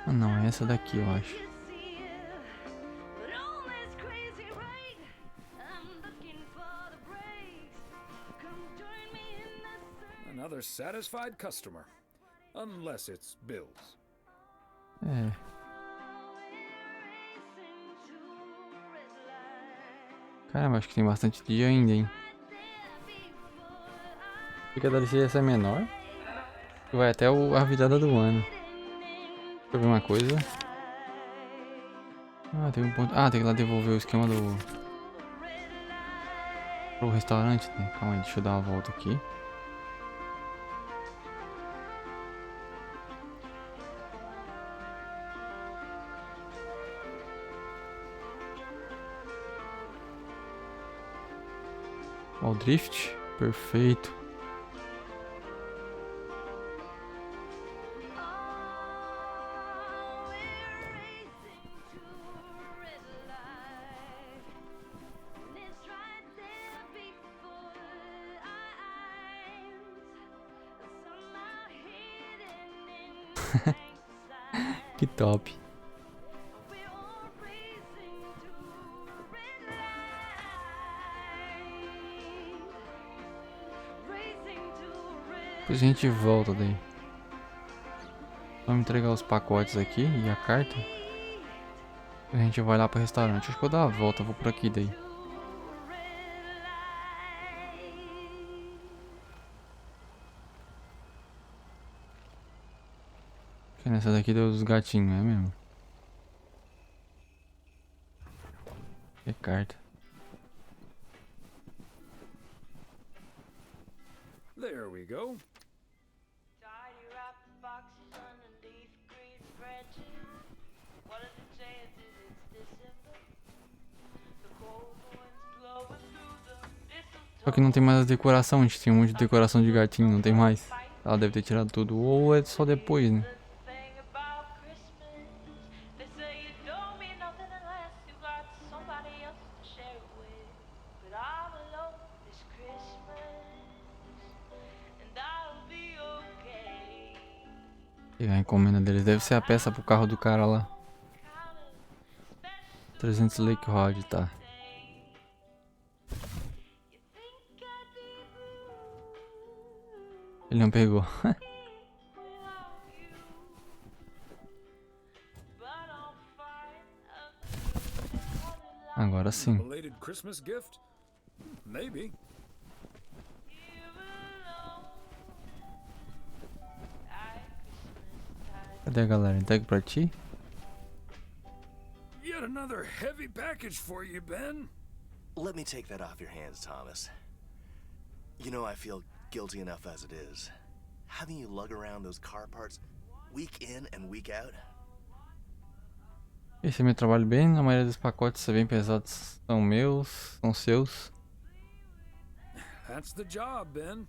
S2: Ah, não, é essa daqui, eu acho.
S3: Another satisfied customer. Unless it's Bill's.
S2: É. Caramba, acho que tem bastante dia ainda, hein. Fica a DLC essa é menor. Vai até a virada do ano. Deixa eu ver uma coisa. Ah, tem um ponto. Ah, tem que ir lá devolver o esquema do. Pro restaurante, né? Calma aí, deixa eu dar uma volta aqui. Ó, o drift. Perfeito. Que top. Depois a gente volta daí. Vamos entregar os pacotes aqui e a carta. A gente vai lá pro restaurante. Acho que eu vou dar a volta, vou por aqui daí. Nessa daqui deu dos gatinhos, é mesmo? Que carta.
S3: There we go.
S2: Só que não tem mais a decoração, a gente tinha um monte de decoração de gatinho, não tem mais. Ela deve ter tirado tudo, ou é só depois, né? Pegar a encomenda deles, deve ser a peça pro carro do cara lá. 300 Lake Road, tá. Ele não pegou. Agora sim.
S3: Belated Christmas gift? Maybe.
S2: Cadê a galera? Entregue pra ti?
S3: Yet another heavy package for you, Ben.
S9: Let me take that off your hands, Thomas. You know I feel guilty enough as it is. Having you lug around those car parts week in and week out.
S2: Esse é meu trabalho bem, a maioria dos pacotes bem pesados são meus, são seus.
S3: That's the job, Ben.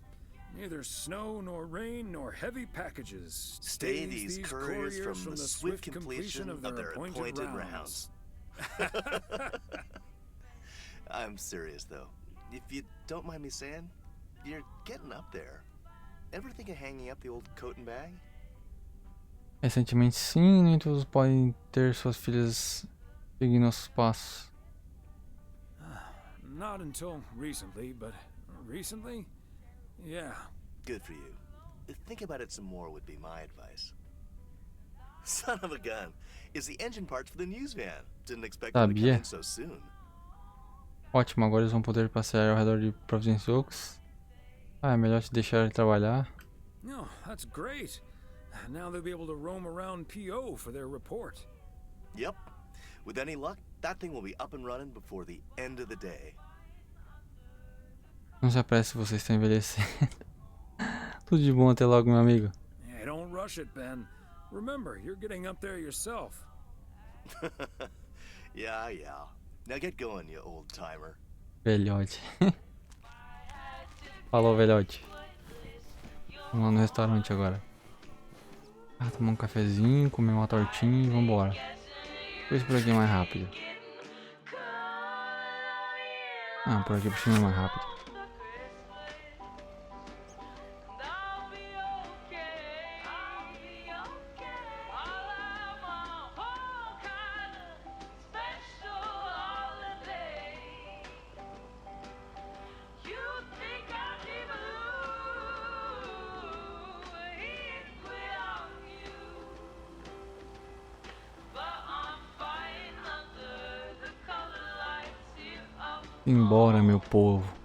S3: Neither snow nor rain nor heavy packages
S9: Stay these couriers from the swift completion of their appointed rounds. I'm serious though. If you don't mind me saying, you're getting up there. Ever think of hanging up the old coat and bag?
S2: Recentemente sim, nem todos podem ter suas filhas seguindo nossos passos.
S3: Not until recently, but recently? Yeah.
S9: Good for you. Think about it some more would be my advice. Son of a gun. Is the engine parts for the news van. Didn't expect them to come in so soon.
S2: Ótimo, agora eles vão poder passear ao redor de Providence Oaks. Ah, é melhor te deixar ele trabalhar.
S3: No, that's great. Now they'll be able to roam around PO for their report.
S9: Yep. With any luck, that thing will be up and running before the end of the day.
S2: Não se apresse, você está envelhecendo. Tudo de bom, até logo, meu amigo.
S3: Hey, don't rush it, Ben. Remember, you're getting up there yourself.
S9: Yeah. Now get going, you old timer.
S2: Velhote. Falou, velhote. Vamos lá no restaurante agora. Tomar um cafezinho, comer uma tortinha e vambora. Depois por aqui é mais rápido. Por aqui por cima é mais rápido. Embora, meu povo.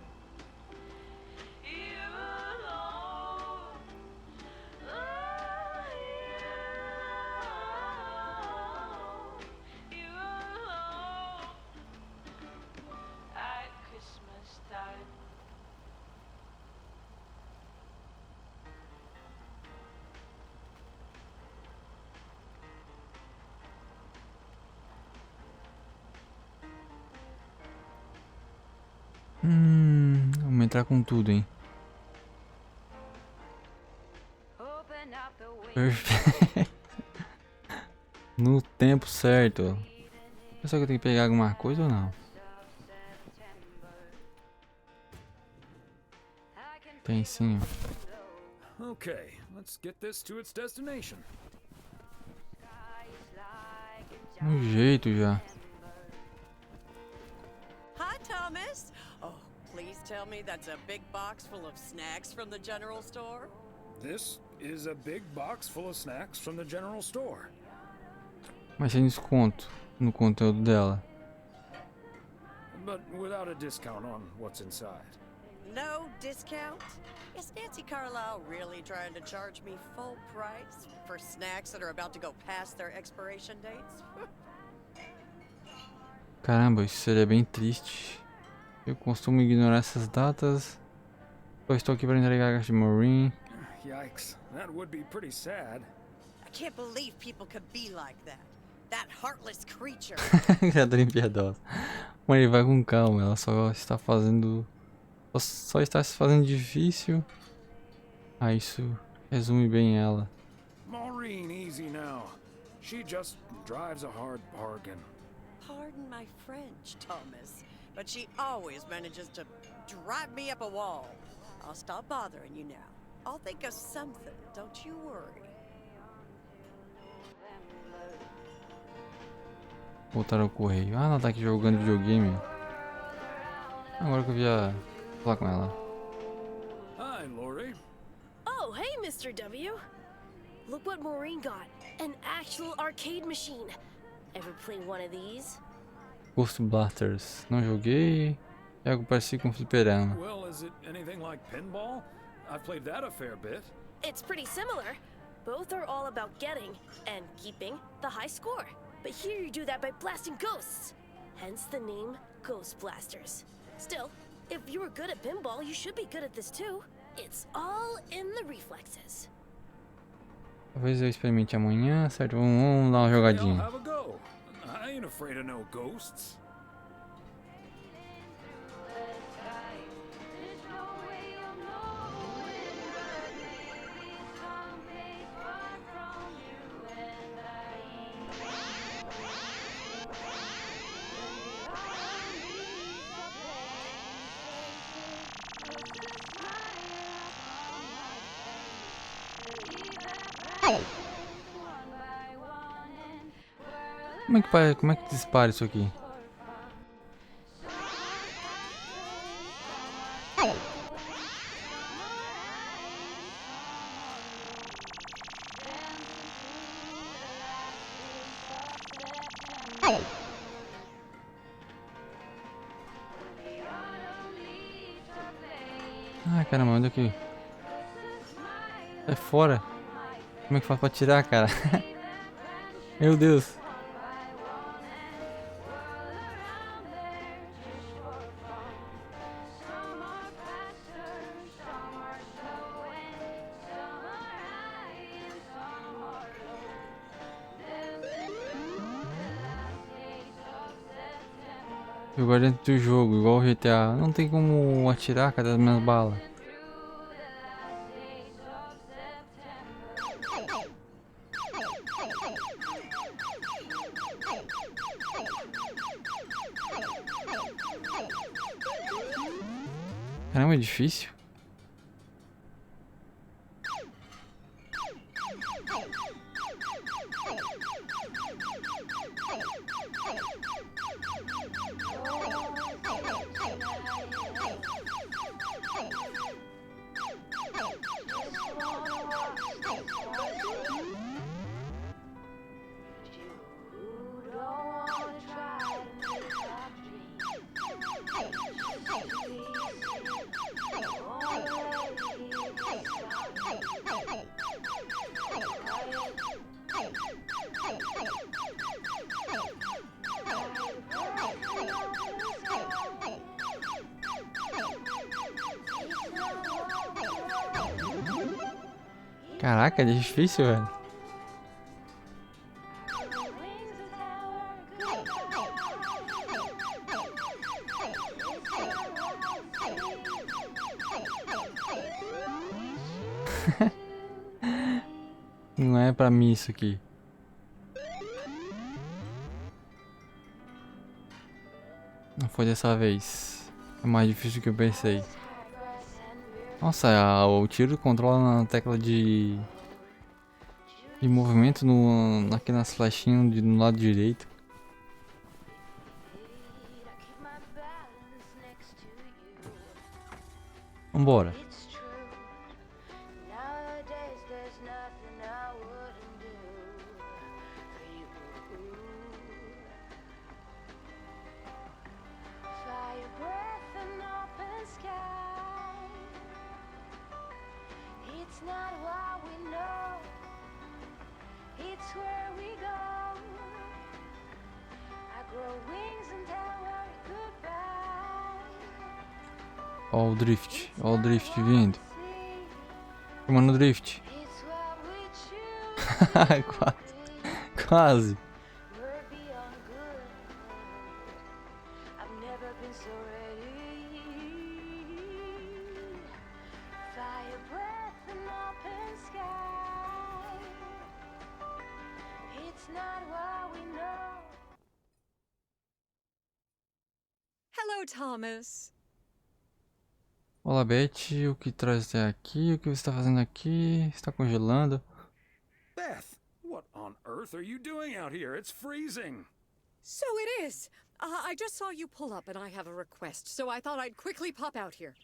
S2: Vamos entrar com tudo, hein? Perfeito. No tempo certo. Será que eu tenho que pegar alguma coisa ou não? Tem sim.
S3: Okay, let's get this to its destination.
S2: No jeito já.
S11: Hi, Thomas. Oh, please tell me that's a big box full of snacks from the general store.
S3: This is a big box full of snacks from the general store.
S2: Mas sem desconto no conteúdo dela.
S3: But without a discount on what's inside.
S11: No discount? Is Nancy Carlisle really trying to charge me full price for snacks that are about to go past their expiration dates?
S2: Caramba, isso seria bem triste. Eu costumo ignorar essas datas. Só estou aqui para entregar a caixa de Maureen.
S3: Yikes, that would be pretty sad.
S11: I can't believe people could be like that. That heartless creature.
S2: Criadora impiedosa. Mas ele vai com calma, ela só está fazendo Só está se fazendo difícil. Ah, isso resume bem ela.
S3: Maureen, easy now. She just drives a hard bargain.
S11: Pardon my French, Thomas, but she always manages to drive me up a wall. I'll stop bothering you now. I'll think of something, don't you worry.
S2: Voltar ao correio. Ah, ela tá aqui jogando videogame. Agora que eu vi a... falar com ela.
S3: Hi, Lori.
S4: Oh, hey, Mr. W. Look what Maureen got. An actual arcade machine. Ever play one of these?
S2: Ghost Blasters. Não joguei. É algo parecido com fliperama.
S3: Well, is it anything like pinball? I've played that a fair bit.
S4: It's pretty similar. Both are all about getting and keeping the high score. But here you do that by blasting ghosts. Hence the name Ghost Blasters. Still, if you were good at pinball, you should be good at this too. It's all in the reflexes.
S2: Talvez eu experimente amanhã, certo? Vamos dar uma jogadinha.
S3: Have a go. I ain't afraid of no ghosts.
S2: Como é que dispara isso aqui? Ah, caramba, onde é que... É fora. Como é que faz pra tirar, cara? Meu Deus. Jogar dentro do jogo, igual o GTA. Não tem como atirar cada das minhas balas. Caramba, é difícil. Caraca, é difícil, velho. Não é pra mim isso aqui. Não foi dessa vez. É mais difícil do que eu pensei. Nossa, o tiro controla na tecla de movimento aqui nas flechinhas no lado direito. Vambora. Ó o drift vindo. Mano, o drift. Quase.
S8: Hello, Thomas.
S2: Olá, Betty. O que traz até aqui? O que você está fazendo aqui? Está congelando?
S3: Beth, what on earth are you doing out here? It's freezing.
S8: So it is. I just saw you pull up and I have a request, so I thought I'd quickly pop out here.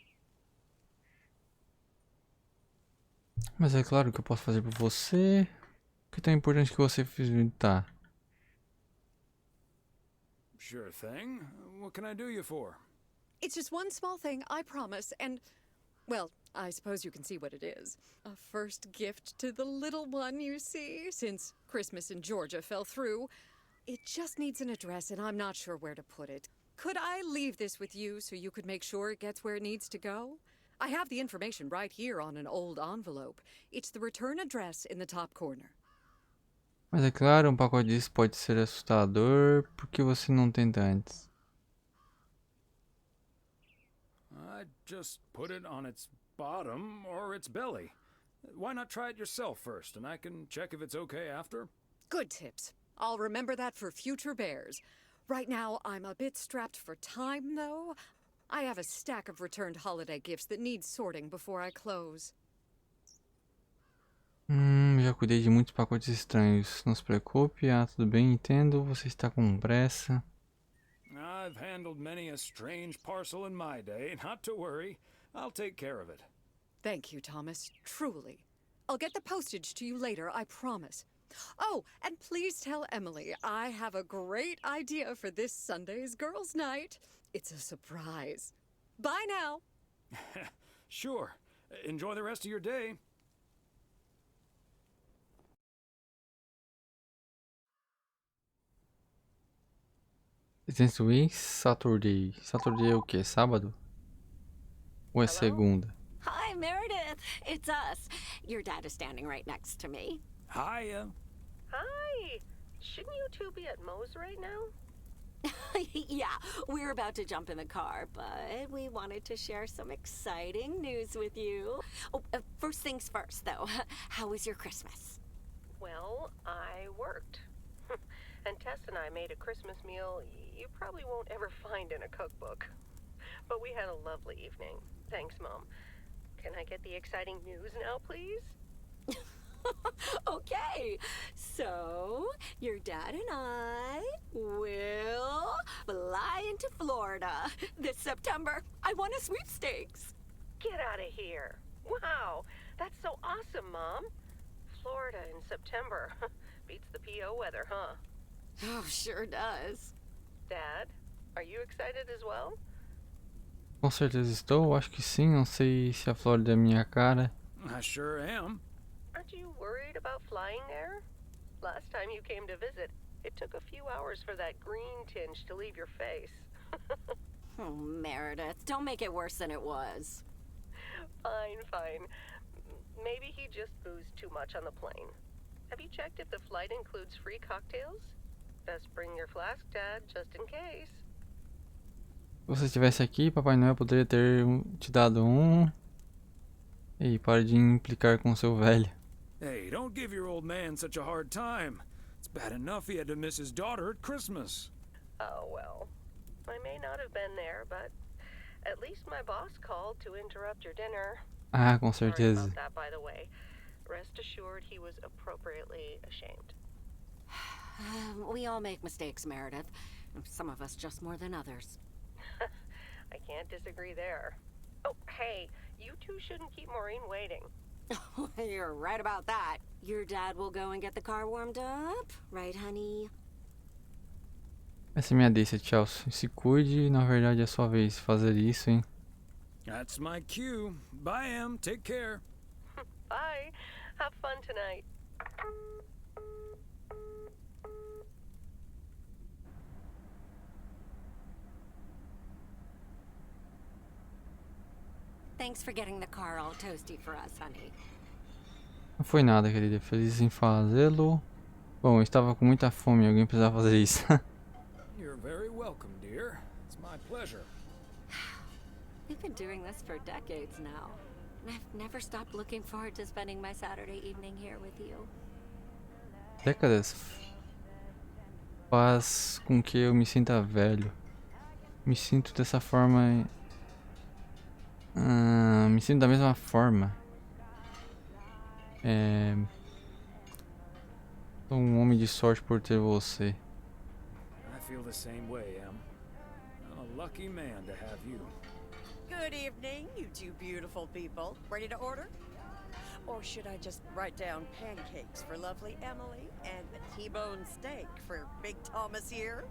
S2: Mas é claro que eu posso fazer por você. O que é tão importante que você visitar?
S3: Sure thing. What can I do you for?
S8: It's just one small thing, I promise, and, well, I suppose you can see what it is. A first gift to the little one, you see, since Christmas in Georgia fell through. It just needs an address, and I'm not sure where to put it. Could I leave this with you so you could make sure it gets where it needs to go? I have the information right here on an old envelope. It's the return address in the top corner.
S2: Mas é claro, um pacote disso pode ser assustador. Por que você não tenta antes?
S3: I'd just put it on its bottom or its belly. Why not try it yourself first, and I can check if it's okay after?
S8: Good tips. I'll remember that for future bears. Right now, I'm a bit strapped for time, though. I have a stack of returned holiday gifts that need sorting before I close.
S2: Já cuidei de muitos pacotes estranhos. Não se preocupe. Ah, tudo bem, entendo. Você está com pressa.
S3: I've handled many a strange parcel in my day. Not to worry. I'll take care of it.
S8: Thank you, Thomas. Truly. I'll get the postage to you later, I promise. Oh, and please tell Emily I have a great idea for this Sunday's girls' night. It's a surprise. Bye now.
S3: Sure. Enjoy the rest of your day.
S2: Providence Oaks, Saturday. Saturday é o quê? Sábado? Ou é segunda?
S17: Hi, Meredith. It's us. Your dad is standing right next to me.
S3: Hiya.
S12: Hi. Shouldn't you two be at Moe's right now?
S17: Yeah, we're about to jump in the car, but we wanted to share some exciting news with you. Oh, first things first, though. How was your Christmas?
S12: Well, I worked. And Tess and I made a Christmas meal you probably won't ever find in a cookbook. But we had a lovely evening. Thanks, Mom. Can I get the exciting news now, please?
S17: Okay, so your dad and I will fly into Florida this September. I won a sweepstakes.
S12: Get out of here. Wow, that's so awesome, Mom. Florida in September. Beats the PO weather, huh?
S17: Oh, sure does.
S12: Dad, are you excited as well?
S2: Com certeza estou, acho que sim. Não sei se a Flórida é minha cara.
S3: I sure am.
S12: Aren't you worried about flying there? Last time you came to visit, it took a few hours for that green tinge to leave your face.
S17: Oh, Meredith, don't make it worse than it was.
S12: Fine, fine. Maybe he just boozed too much on the plane. Have you checked if the flight includes free cocktails? Best bring your flask, Dad, just in case.
S2: Se você estivesse aqui, Papai Noel poderia ter te dado um. Ei, pare de implicar com seu velho.
S3: Hey, don't give your old man such a hard time. It's bad enough he had to miss his daughter at Christmas.
S12: Oh, well. I may not have been there, but at least my boss called to interrupt your dinner.
S2: Ah, com
S12: Sorry
S2: certeza.
S12: about that, by the way. Rest assured he was appropriately ashamed.
S17: We all make mistakes, Meredith. Some of us just more than others.
S12: I can't disagree there. Oh, hey, you two shouldn't keep Maureen waiting.
S17: You're right about that. Your dad will go and get the car warmed up, right, honey?
S2: Essa é minha deixa, tchau. Se cuide, na verdade é sua vez fazer isso, hein?
S3: That's my cue. Bye, Em. Take care.
S12: Bye. Have fun tonight.
S17: Thanks for getting the car all toasty for us, honey.
S2: Não foi nada, querida. Feliz em fazê-lo. Bom, eu estava com muita fome. Alguém precisava fazer isso.
S3: You're very welcome, dear. It's my pleasure.
S17: We've been doing this for decades now. And I've never stopped looking forward to spending my Saturday evening here with you.
S2: Décadas? faz com que eu me sinta velho. Me sinto dessa forma. Me sinto da mesma forma. Sou um homem de sorte por ter você.
S3: I feel the same way, Em. I'm a lucky man to have you.
S11: Good evening, you two beautiful people. Ready to order? Or should I just write down pancakes for lovely Emily and a T-bone steak for Big Thomas here?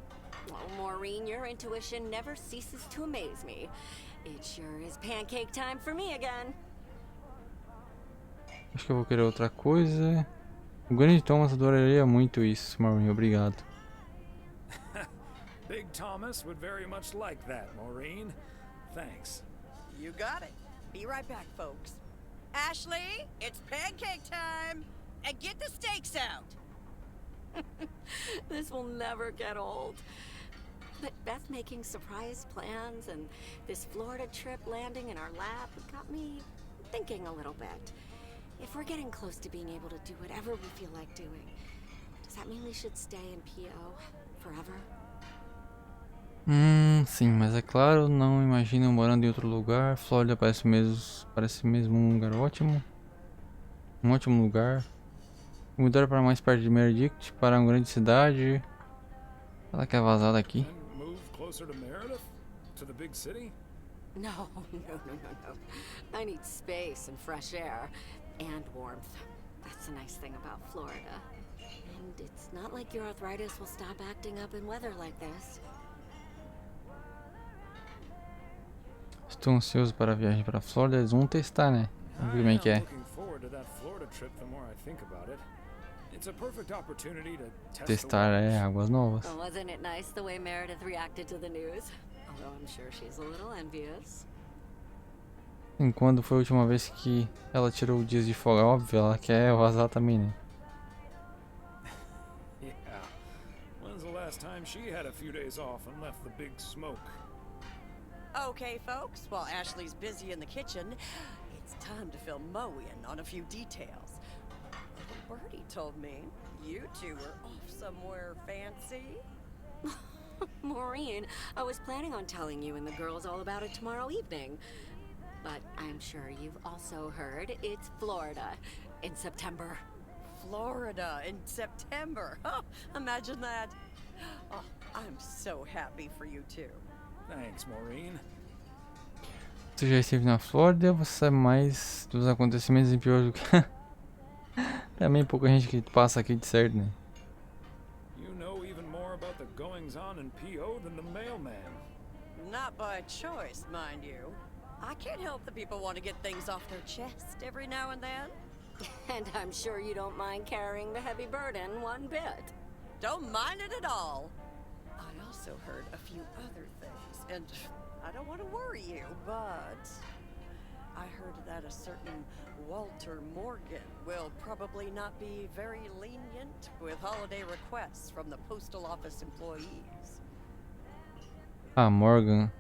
S17: Oh, Maureen, your intuition never ceases to amaze me. It sure is pancake time for me again.
S2: Acho que eu vou querer outra coisa. O grande Thomas adoraria muito isso, Maureen. Obrigado.
S3: Big Thomas would very much like that, Maureen. Thanks.
S11: You got it. Be right back, folks. Ashley, it's pancake time! And get the steaks out!
S17: This will never get old. But Beth making surprise plans and this Florida trip landing in our lap got me thinking a little bit. If we're getting close to being able to do whatever we feel like doing, does that mean we should stay in PO forever?
S2: Sim, mas é claro, não imagino morando em outro lugar. Flórida parece mesmo um lugar ótimo. Um ótimo lugar. Mudar para mais perto de Meredith, para uma grande cidade. Ela quer vazar daqui.
S3: Move closer to Meredith? To the big city?
S17: No. I need space and fresh air. And warmth. That's the nice thing about Florida. And it's not like your arthritis will stop acting up in weather like this.
S2: Estou ansioso para a viagem para a Flórida. Eles vão testar, né? Vamos ver como é que é. Testar águas novas.
S17: Well, wasn't it nice the way Meredith reacted to the news? Although I'm sure she's a little envious.
S2: E quando foi a última vez que ela tirou dias de folga? Óbvio, ela quer vazar também, né?
S3: Yeah. When's the last time she had a few days off and left the big smoke?
S11: Okay, folks, while Ashley's busy in the kitchen, it's time to fill Moe in on a few details. Little Birdie told me you two were off somewhere fancy.
S17: Maureen, I was planning on telling you and the girls all about it tomorrow evening. But I'm sure you've also heard it's Florida in September.
S11: Florida in September. Oh, imagine that. Oh, I'm so happy for you two.
S3: Thanks, Maureen.
S2: Você já esteve na Flórida, você sabe mais dos acontecimentos em pior do que... Também pouca gente que passa aqui de certo, né?
S3: You know even more about the goings-on in PO than the mailman.
S11: Not by choice, mind you. I can't help that people want to get things off their chest every now and then.
S17: And I'm sure you don't mind carrying the heavy burden one bit.
S11: Don't mind it at all. I also heard a few other things, and I don't want to worry you, but I heard that a certain Walter Morgan will probably not be very lenient with holiday requests from the postal office employees.
S2: Morgan.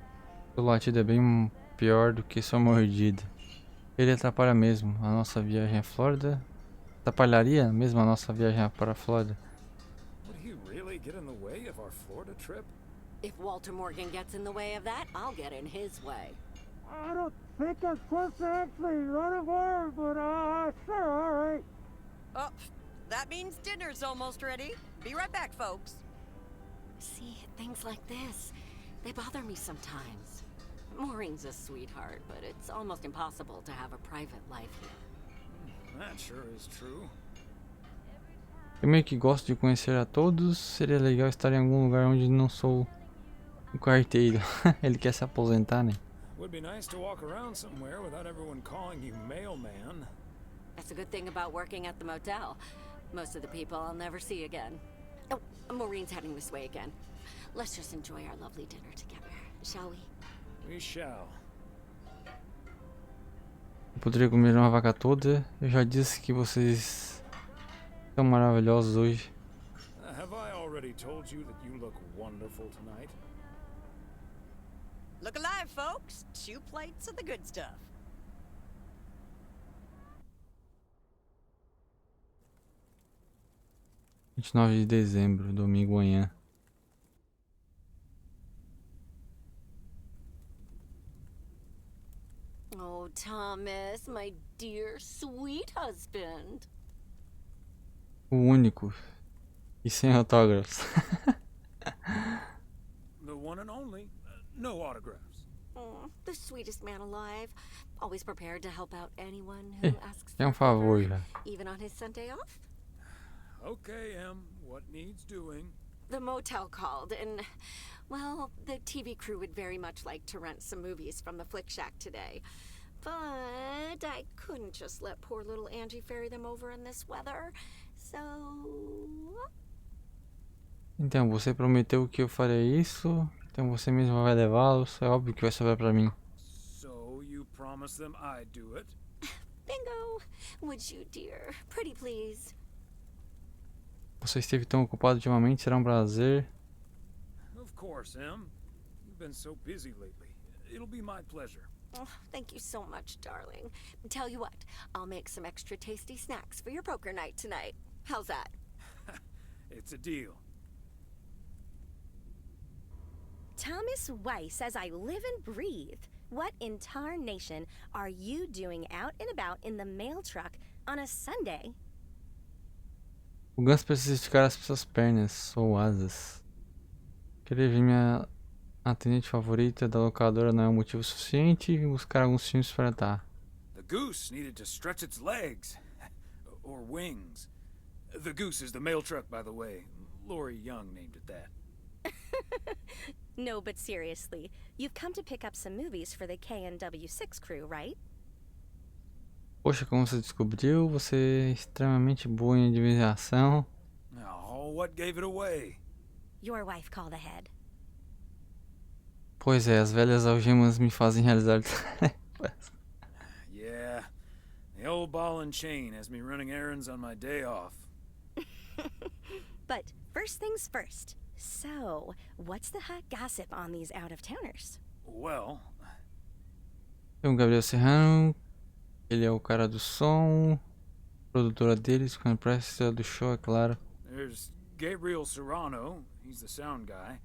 S2: O latido é bem pior do que só mordida. Ele atrapalha mesmo a nossa viagem à Flórida. Atrapalharia mesmo a nossa viagem para a Flórida.
S3: Would he really get in the way of our Florida trip?
S17: If Walter Morgan gets in the way of that, I'll get in his way.
S14: I don't think I'm supposed to actually run a bar, but sure, all right.
S11: Oh, that means dinner's almost ready. Be right back, folks.
S17: See, things like this, they bother me sometimes. Maureen's a sweetheart, but it's almost impossible to have a private life here.
S3: That sure is true.
S2: Eu meio que gosto de conhecer a todos. Seria legal estar em algum lugar onde não sou o carteiro. Ele quer se aposentar, né?
S3: Would be nice to walk around somewhere without everyone calling you mailman.
S17: That's a good thing about working at the motel. Most of the people I'll never see again. Oh, Maureen's heading this way again. Let's just enjoy our lovely dinner together, shall we?
S3: We shall.
S2: Eu poderia comer uma vaca toda. Eu já disse que vocês são maravilhosos hoje.
S3: Have I already told you that you look wonderful tonight?
S11: Look alive, folks. 2 plates of the good stuff.
S2: (29 de dezembro, domingo manhã.
S17: Thomas, my dear, sweet husband.
S2: O único. E sem autógrafos.
S3: The one and only. No autographs.
S17: The sweetest man alive. Always prepared to help out anyone who asks
S2: É um
S17: for a
S2: favor
S17: favor,
S2: já.
S17: even on his Sunday off.
S3: Okay, Em. What needs doing?
S17: The motel called, and, well, the TV crew would very much like to rent some movies from the Flick Shack today. But I couldn't just let poor little Angie ferry them over in this weather, so...
S2: Então, você prometeu que eu faria isso, então você mesmo vai levá-los, é óbvio que vai sobrar pra mim.
S3: So you promised them I'd do it?
S17: Bingo! Would you, dear? Pretty please.
S2: Você esteve tão ocupado ultimamente, será um prazer.
S3: Of course, Em. You've been so busy lately. It'll be my pleasure.
S17: Oh, thank you so much, darling. Tell you what, I'll make some extra tasty snacks for your poker night tonight. How's that?
S3: It's a deal.
S4: Thomas Weiss, as I live and breathe. What in tarnation are you doing out and about in the mail truck on a Sunday?
S2: O ganso precisa esticar as suas pernas, ou asas. Querer ver minha atendente favorita da locadora não é um motivo suficiente e buscar alguns filmes para dar.
S3: The goose needed to stretch its legs. Or wings. The goose is the mail truck, by the way. Lori Young named it that.
S4: No, but seriously, you've come to pick up some movies for the KNW6 crew, right?
S2: Poxa, como você descobriu, você é extremamente boa em adivinhação.
S3: Oh, what gave it away?
S4: Your wife called ahead.
S2: Pois é, as velhas algemas me fazem realizar tarefas.
S3: Yeah, the old ball and chain has me running errands on my day off.
S4: But first things first. So, what's the hot gossip on these out-of-towners?
S3: Well...
S2: Tem o Gabriel Serrano, ele é o cara do som, produtora deles, quando presta do show, é claro.
S3: There's Gabriel Serrano, he's the sound guy.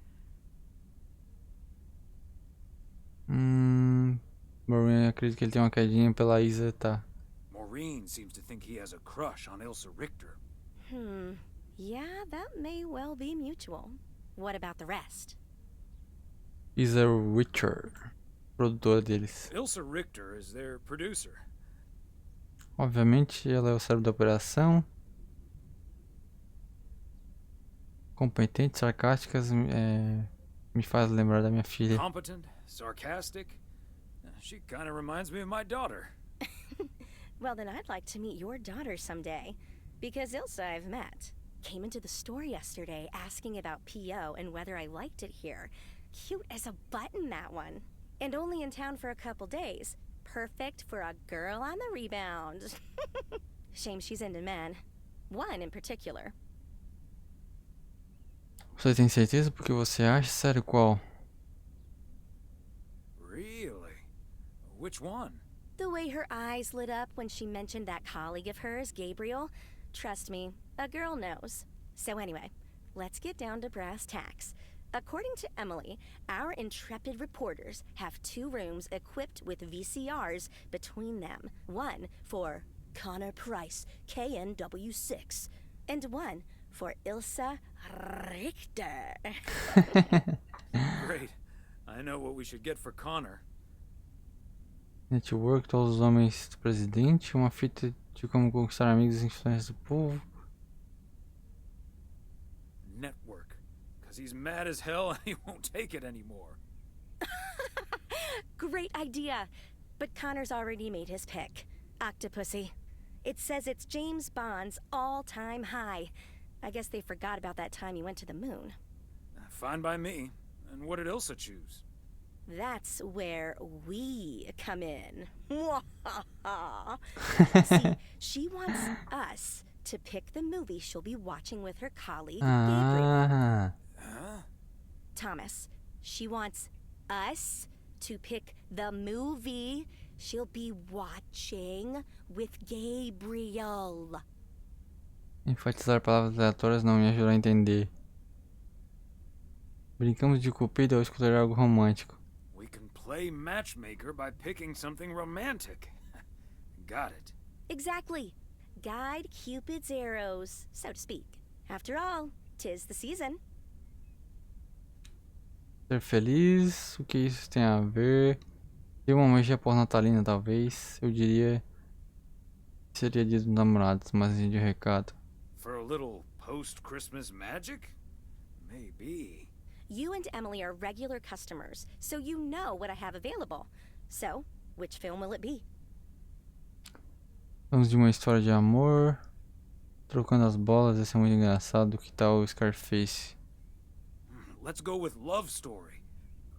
S2: Maureen, acredito que ele tem uma quedinha pela Isa, tá.
S3: Maureen seems to think he has a crush on Ilsa Richter.
S4: Yeah, that may well be mutual. What about the rest?
S2: Isa Richter, produtora deles.
S3: Ilsa Richter is their producer.
S2: Obviamente, ela é o cérebro da operação. Competentes, sarcásticas, me faz lembrar da minha filha.
S3: Competent, sarcastic. She kind of reminds me of my daughter.
S4: Well, then I'd like to meet your daughter someday. Because Ilsa I've met. Came into the store yesterday asking about PO and whether I liked it here. Cute as a button, that one. And only in town for a couple days. Perfect for a girl on the rebound. Shame she's into men. One in particular.
S2: Você tem certeza porque você acha? Sério, qual?
S3: Really? Which one?
S4: The way her eyes lit up when she mentioned that colleague of hers, Gabriel. Trust me, a girl knows. So anyway, let's get down to brass tacks. According to Emily, our intrepid reporters have 2 rooms equipped with VCRs between them. One for Connor Price, KNW6, and one for Ilsa Richter.
S3: Great. I know what we should get for Connor.
S2: Network, todos os homens do presidente, uma fita de como conquistar amigos e influências do povo.
S3: Network. Because he's mad as hell and he won't take it anymore.
S4: Great idea. But Connor's already made his pick. Octopussy. It says it's James Bond's all-time high. I guess they forgot about that time he went to the moon.
S3: Fine by me. And what did Ilsa choose?
S4: That's where we come in. See, she wants us to pick the movie she'll be watching with her colleague, Gabriel. Thomas, she wants us to pick the movie she'll be watching with Gabriel.
S2: Enfatizar palavras aleatórias não me ajudou a entender. Brincamos de cupido ao escolher algo romântico.
S3: We can play matchmaker by picking something romantic. Got it.
S18: Exactly. Guide Cupid's arrows, so to speak. After all, 'tis the season.
S2: Ser feliz, o que isso tem a ver? Ter uma magia pós-natalina, talvez. Eu diria que seria dia dos namorados, mas de recado.
S3: For a little post-Christmas magic? Maybe.
S18: You and Emily are regular customers, so you know what I have available. So, which film will it be?
S2: Vamos de uma história de amor. Trocando as bolas, esse é muito engraçado. Que tal o Scarface?
S3: Let's go with Love Story.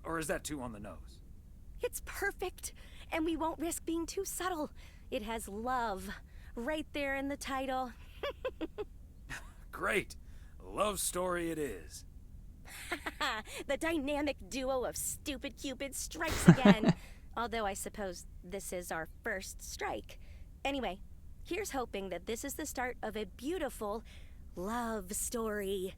S3: Or is that too on the nose?
S18: It's perfect, and we won't risk being too subtle. It has love right there in the title.
S3: Great. Love Story it is.
S18: The dynamic duo of stupid Cupid strikes again. Although I suppose this is our first strike. Anyway, here's hoping that this is the start of a beautiful love story.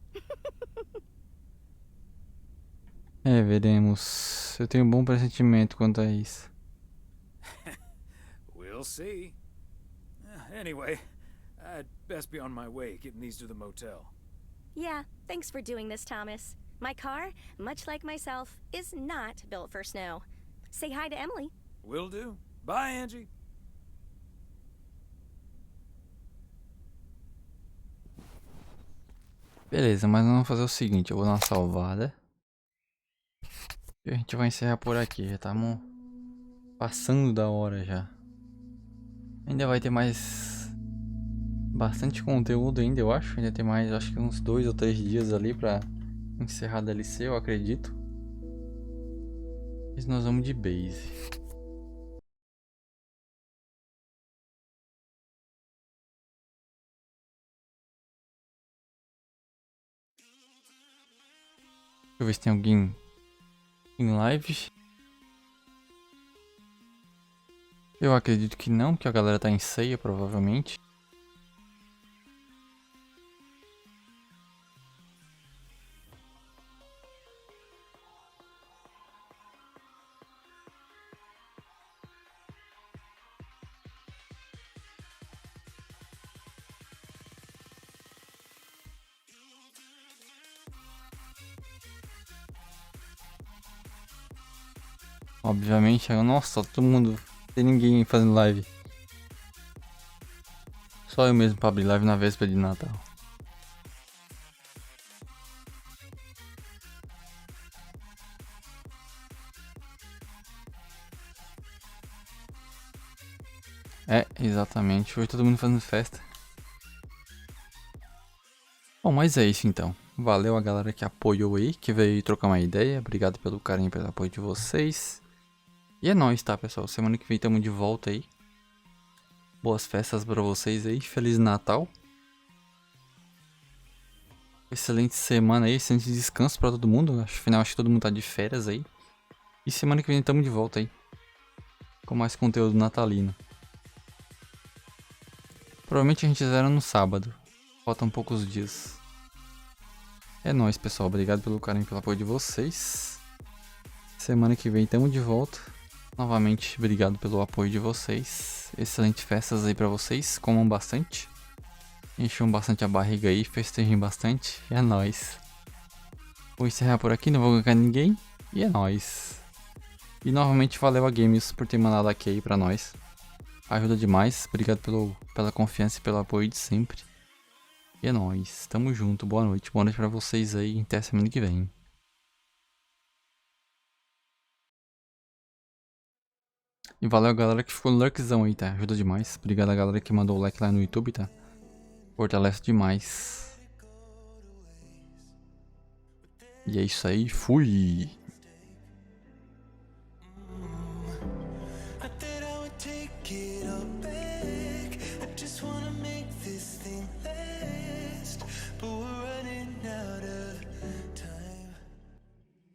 S2: Veremos. Eu tenho um bom pressentimento quanto a isso.
S3: We'll see. Anyway, I'd best be on my way, getting these to the motel.
S18: Yeah, thanks for doing this, Thomas. My car, much like myself, is not built for snow. Say hi to Emily.
S3: Will do. Bye, Angie.
S2: Beleza, mas vamos fazer o seguinte, eu vou dar uma salvada. E a gente vai encerrar por aqui, já estamos passando da hora já. Ainda vai ter mais bastante conteúdo ainda, eu acho. Ainda tem mais, acho que uns 2 ou 3 dias ali pra encerrar a DLC, eu acredito. E nós vamos de base. Deixa eu ver se tem alguém em live. Eu acredito que não, porque a galera tá em ceia, provavelmente. Obviamente, nossa, todo mundo, não tem ninguém fazendo live. Só eu mesmo pra abrir live na véspera de Natal. É, exatamente, hoje todo mundo fazendo festa. Bom, mas é isso então. Valeu a galera que apoiou aí, que veio trocar uma ideia. Obrigado pelo carinho e pelo apoio de vocês. E é nóis, tá, pessoal? Semana que vem estamos de volta aí. Boas festas pra vocês aí. Feliz Natal. Excelente semana aí. Excelente descanso pra todo mundo. Afinal, acho que todo mundo tá de férias aí. E semana que vem estamos de volta aí. Com mais conteúdo natalino. Provavelmente a gente zera no sábado. Faltam poucos dias. É nóis, pessoal. Obrigado pelo carinho e pelo apoio de vocês. Semana que vem estamos de volta. Novamente, obrigado pelo apoio de vocês. Excelentes festas aí pra vocês. Comam bastante. Encham bastante a barriga aí. Festejem bastante. É nóis. Vou encerrar por aqui. Não vou ganhar ninguém. E é nóis. E novamente, valeu a Games por ter mandado aqui aí pra nós. Ajuda demais. Obrigado pela confiança e pelo apoio de sempre. E é nóis. Tamo junto. Boa noite. Boa noite pra vocês aí. Até semana que vem. E valeu a galera que ficou no lurkzão aí, tá? Ajuda demais. Obrigado a galera que mandou o like lá no YouTube, tá? Fortalece demais. E é isso aí. Fui!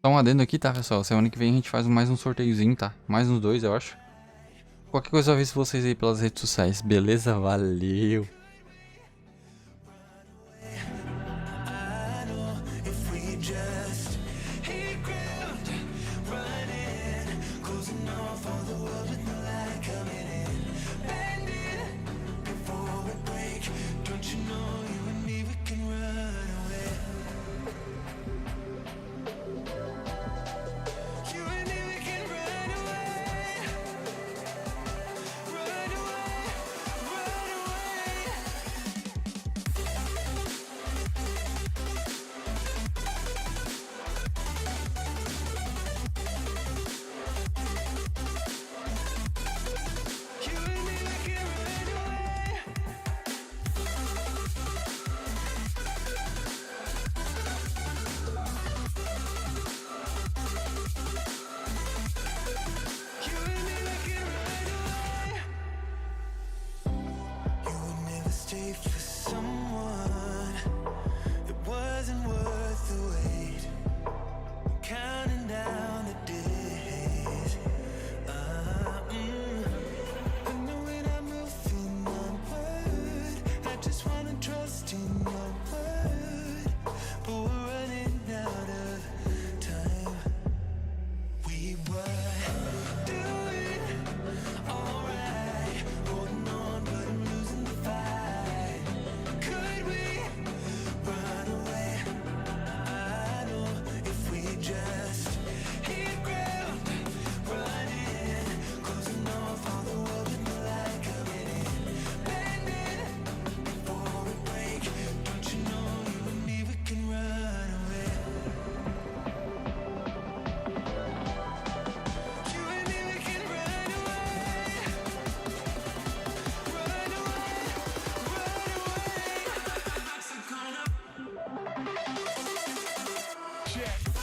S2: Só um adendo aqui, tá, pessoal? Semana que vem a gente faz mais um sorteiozinho, tá? Mais uns 2, eu acho. Qualquer coisa eu aviso vocês aí pelas redes sociais, beleza? Valeu!
S13: Closing off all the world with no light coming in. shit.